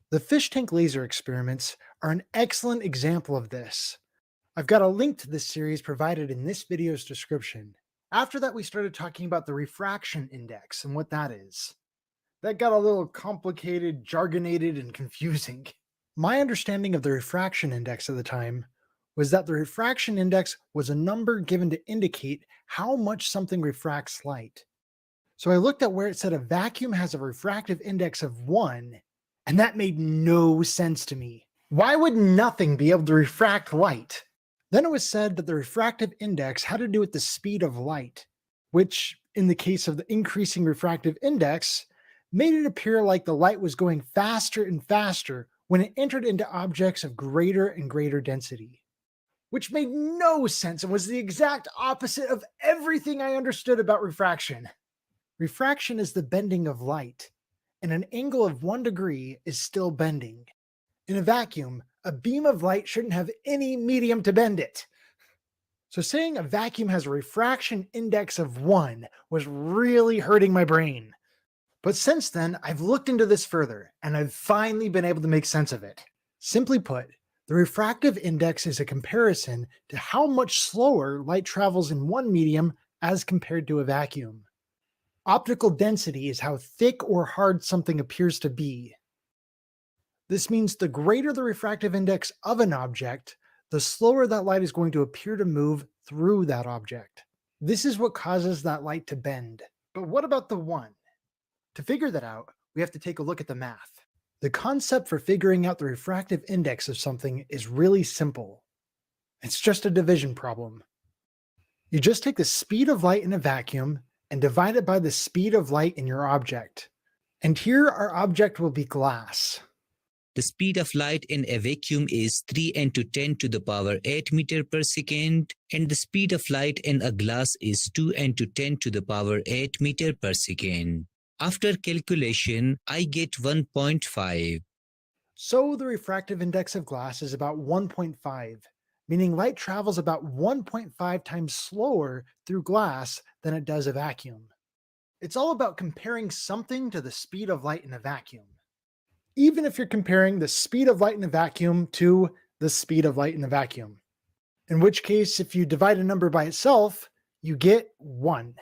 [SPEAKER 7] The fish tank laser experiments are an excellent example of this. I've got a link to this series provided in this video's description. After that, we started talking about the refraction index and what that is. That got a little complicated, jargonated, and confusing. My understanding of the refraction index at the time was that the refraction index was a number given to indicate how much something refracts light. So I looked at where it said a vacuum has a refractive index of 1, and that made no sense to me. Why would nothing be able to refract light? Then it was said that the refractive index had to do with the speed of light, which, in the case of the increasing refractive index, made it appear like the light was going faster and faster when it entered into objects of greater and greater density. Which made no sense and was the exact opposite of everything I understood about refraction. Refraction is the bending of light, and an angle of 1 degree is still bending. In a vacuum, a beam of light shouldn't have any medium to bend it. So saying a vacuum has a refraction index of 1 was really hurting my brain. But since then, I've looked into this further, and I've finally been able to make sense of it. Simply put, the refractive index is a comparison to how much slower light travels in one medium as compared to a vacuum. Optical density is how thick or hard something appears to be. This means the greater the refractive index of an object, the slower that light is going to appear to move through that object. This is what causes that light to bend. But what about the 1? To figure that out, we have to take a look at the math. The concept for figuring out the refractive index of something is really simple. It's just a division problem. You just take the speed of light in a vacuum and divide it by the speed of light in your object. And here our object will be glass.
[SPEAKER 15] The speed of light in a vacuum is 3 × 10⁸ meter per second, and the speed of light in a glass is 2 × 10⁸ meter per second. After calculation, I get 1.5.
[SPEAKER 7] So the refractive index of glass is about 1.5, meaning light travels about 1.5 times slower through glass than it does a vacuum. It's all about comparing something to the speed of light in a vacuum. Even if you're comparing the speed of light in a vacuum to the speed of light in a vacuum. In which case, if you divide a number by itself, you get 1.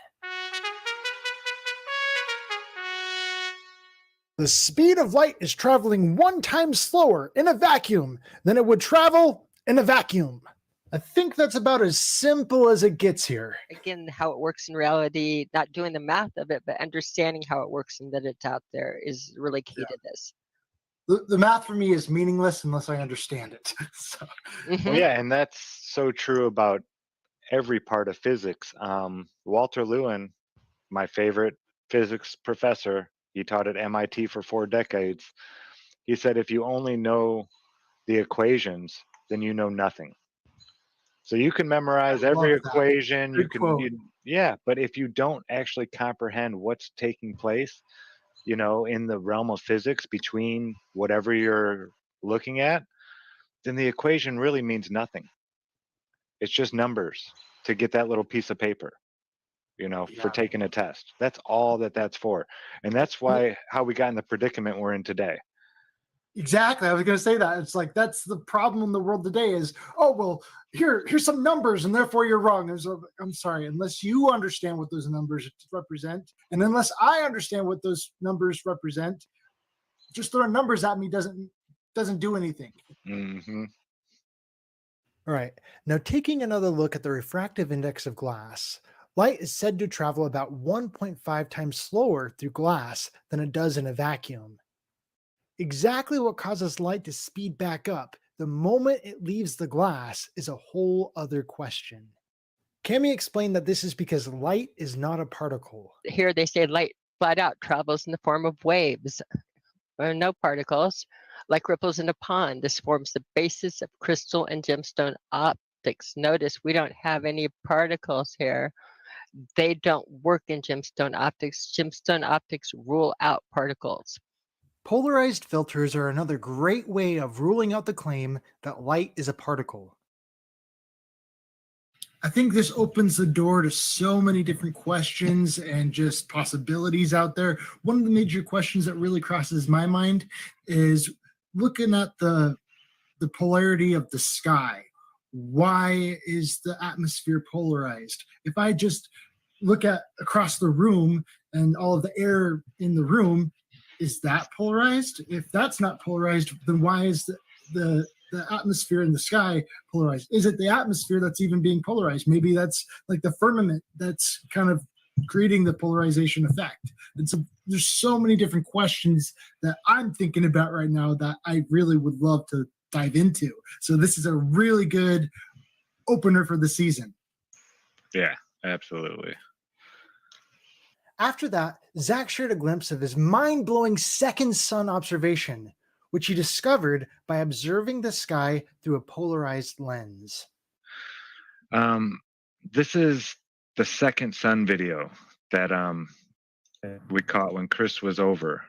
[SPEAKER 7] The speed of light is traveling 1 time slower in a vacuum than it would travel in a vacuum. I think that's about as simple as it gets here.
[SPEAKER 6] Again, how it works in reality, not doing the math of it, but understanding how it works and that it's out there is really key to this.
[SPEAKER 7] The math for me is meaningless unless I understand it. So.
[SPEAKER 4] Well, yeah, and that's so true about every part of physics. Walter Lewin, my favorite physics professor, he taught at MIT for 4 decades. He said, if you only know the equations, then you know nothing. So you can memorize every equation. Yeah, but if you don't actually comprehend what's taking place, you know, in the realm of physics between whatever you're looking at, then the equation really means nothing. It's just numbers to get that little piece of paper, you know, for taking a test. That's all that's for. And that's why how we got in the predicament we're in today.
[SPEAKER 7] Exactly. I was going to say that. It's like, that's the problem in the world today is, oh, well, here's some numbers and therefore you're wrong. I'm sorry, unless you understand what those numbers represent, and unless I understand what those numbers represent, just throwing numbers at me doesn't do anything.
[SPEAKER 4] Mm-hmm.
[SPEAKER 7] All right. Now, taking another look at the refractive index of glass, light is said to travel about 1.5 times slower through glass than it does in a vacuum. Exactly what causes light to speed back up the moment it leaves the glass is a whole other question. Cami explained that this is because light is not a particle.
[SPEAKER 6] Here they say light flat out travels in the form of waves. There are no particles. Like ripples in a pond, this forms the basis of crystal and gemstone optics. Notice we don't have any particles here. They don't work in gemstone optics. Gemstone optics rule out particles.
[SPEAKER 7] Polarized filters are another great way of ruling out the claim that light is a particle. I think this opens the door to so many different questions and just possibilities out there. One of the major questions that really crosses my mind is looking at the polarity of the sky. Why is the atmosphere polarized? If I just look at across the room and all of the air in the room, is that polarized? If that's not polarized, then why is the atmosphere in the sky polarized? Is it the atmosphere that's even being polarized? Maybe that's like the firmament that's kind of creating the polarization effect. And so there's so many different questions that I'm thinking about right now that I really would love to dive into. So this is a really good opener for the season.
[SPEAKER 4] Yeah, absolutely.
[SPEAKER 7] After that, Zach shared a glimpse of his mind-blowing second sun observation, which he discovered by observing the sky through a polarized lens.
[SPEAKER 4] This is the second sun video that we caught when Chris was over.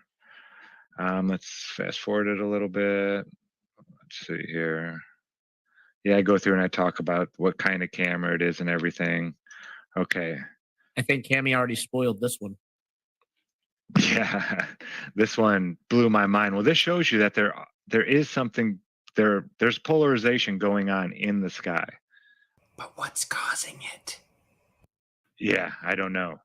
[SPEAKER 4] Let's fast forward it a little bit. Let's see here. Yeah, I go through and I talk about what kind of camera it is and everything. Okay.
[SPEAKER 8] I think Cami already spoiled this one.
[SPEAKER 4] Yeah, this one blew my mind. Well, this shows you that there is something there's polarization going on in the sky.
[SPEAKER 7] But what's causing it?
[SPEAKER 4] Yeah, I don't know.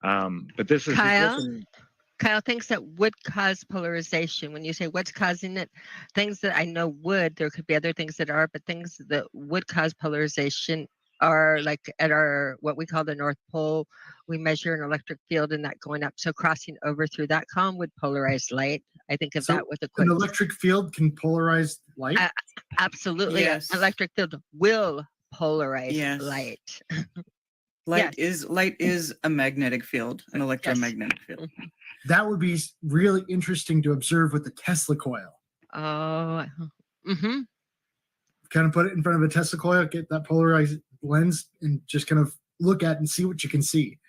[SPEAKER 4] But this is
[SPEAKER 6] Kyle thinks that would cause polarization. When you say what's causing it, things that I know would, there could be other things that are, but things that would cause polarization are like at our, what we call the North Pole, we measure an electric field and that going up. So crossing over through that column would polarize light. I think of that with a quick.
[SPEAKER 7] An electric field can polarize light?
[SPEAKER 6] Absolutely.
[SPEAKER 5] Yes.
[SPEAKER 6] An electric field will polarize light.
[SPEAKER 5] Light is a magnetic field, an electromagnetic field.
[SPEAKER 7] That would be really interesting to observe with the Tesla coil.
[SPEAKER 6] Oh, mm-hmm.
[SPEAKER 7] Kind of put it in front of a Tesla coil, get that polarized lens, and just kind of look at and see what you can see.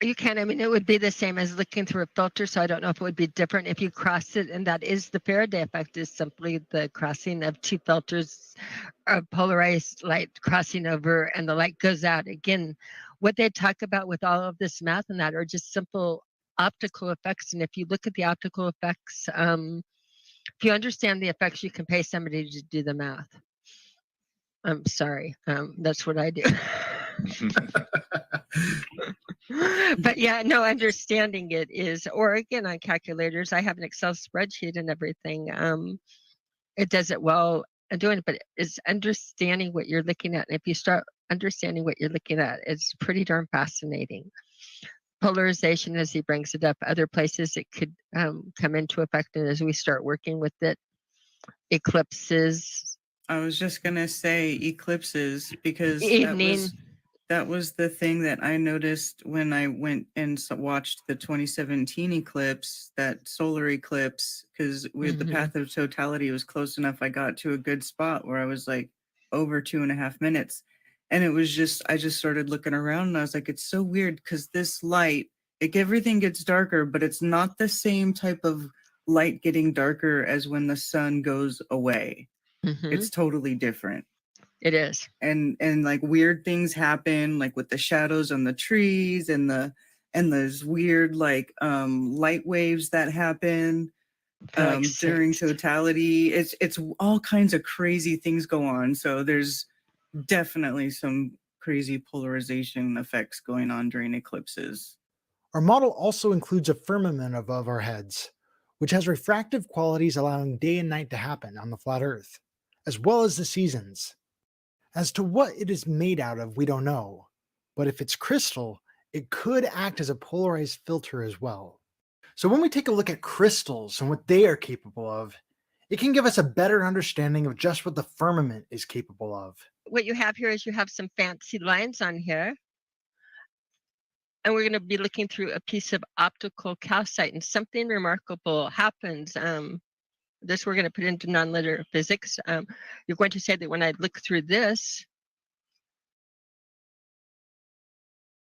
[SPEAKER 6] You can. I mean, it would be the same as looking through a filter, so I don't know if it would be different if you cross it, and that is the Faraday effect, is simply the crossing of two filters of polarized light crossing over, and the light goes out. Again, what they talk about with all of this math and that are just simple optical effects, and if you look at the optical effects, if you understand the effects, you can pay somebody to do the math. I'm sorry. That's what I do. But yeah, no, understanding it is, or again, on calculators, I have an Excel spreadsheet and everything. It does it well and doing it, but it's understanding what you're looking at. And if you start understanding what you're looking at, it's pretty darn fascinating. Polarization, as he brings it up, other places it could come into effect, and as we start working with it, eclipses.
[SPEAKER 5] I was just gonna say eclipses because
[SPEAKER 6] Evening.
[SPEAKER 5] that was the thing that I noticed when I went and watched the 2017 eclipse, that solar eclipse, because with the path of totality was close enough. I got to a good spot where I was like over 2.5 minutes. And it was just, I just started looking around and I was like, it's so weird because this light, everything gets darker, but it's not the same type of light getting darker as when the sun goes away. It's totally different.
[SPEAKER 6] It is.
[SPEAKER 5] And like weird things happen, like with the shadows on the trees and those weird like light waves that happen during totality. It's all kinds of crazy things go on. So there's definitely some crazy polarization effects going on during eclipses.
[SPEAKER 7] Our model also includes a firmament above our heads, which has refractive qualities allowing day and night to happen on the flat Earth, as well as the seasons. As to what it is made out of, we don't know, but if it's crystal, it could act as a polarized filter as well. So when we take a look at crystals and what they are capable of, it can give us a better understanding of just what the firmament is capable of.
[SPEAKER 6] What you have here is you have some fancy lines on here. And we're going to be looking through a piece of optical calcite, and something remarkable happens. This we're going to put into nonlinear physics. You're going to say that when I look through this,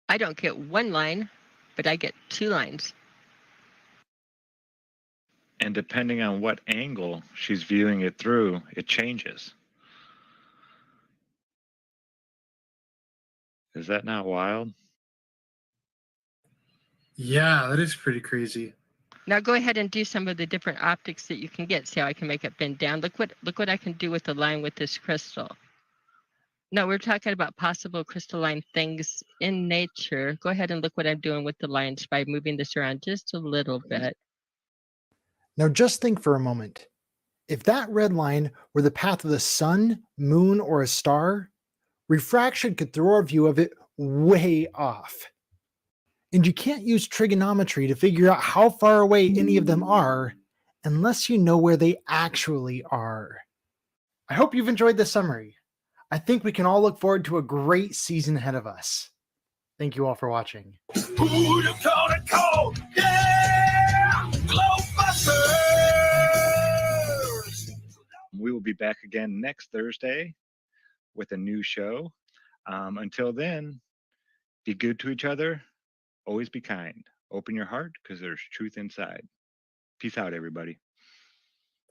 [SPEAKER 6] I don't get one line, but I get two lines.
[SPEAKER 4] And depending on what angle she's viewing it through, it changes. Is that not wild?
[SPEAKER 16] Yeah, that is pretty crazy.
[SPEAKER 6] Now go ahead and do some of the different optics that you can get. See how I can make it bend down. Look what I can do with the line with this crystal. No, we're talking about possible crystalline things in nature. Go ahead and look what I'm doing with the lines by moving this around just a little bit.
[SPEAKER 7] Now just think for a moment. If that red line were the path of the sun, moon, or a star, refraction could throw our view of it way off. And you can't use trigonometry to figure out how far away any of them are unless you know where they actually are. I hope you've enjoyed this summary. I think we can all look forward to a great season ahead of us. Thank you all for watching.
[SPEAKER 1] Who you gonna call? Yeah! GLOBEBUSTERS!
[SPEAKER 4] We will be back again next Thursday with a new show. Until then, be good to each other. Always be kind. Open your heart because there's truth inside. Peace out, everybody.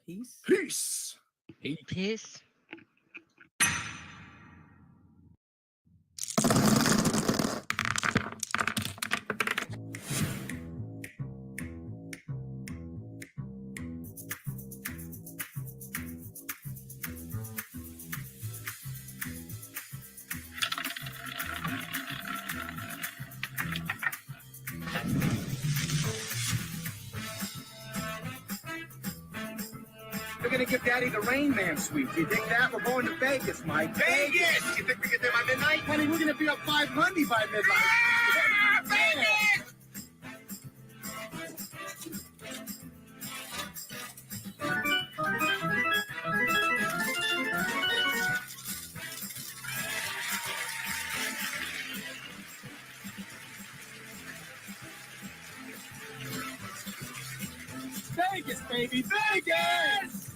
[SPEAKER 5] Peace.
[SPEAKER 16] Peace.
[SPEAKER 6] Peace.
[SPEAKER 17] We're gonna give Daddy the Rain Man suite. You dig that? We're going to Vegas, Mike. Vegas! You think we get there by midnight? Honey, we're gonna be up 500 by midnight. Ah, Vegas! Vegas, baby, Vegas!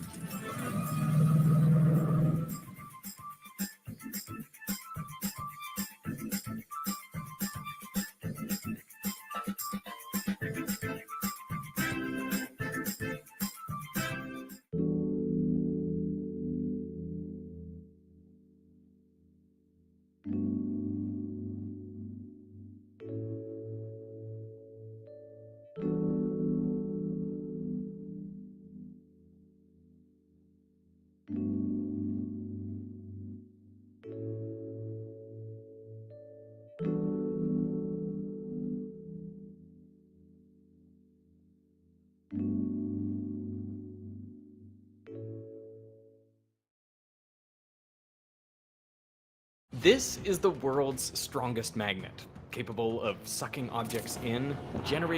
[SPEAKER 18] This is the world's strongest magnet, capable of sucking objects in, generating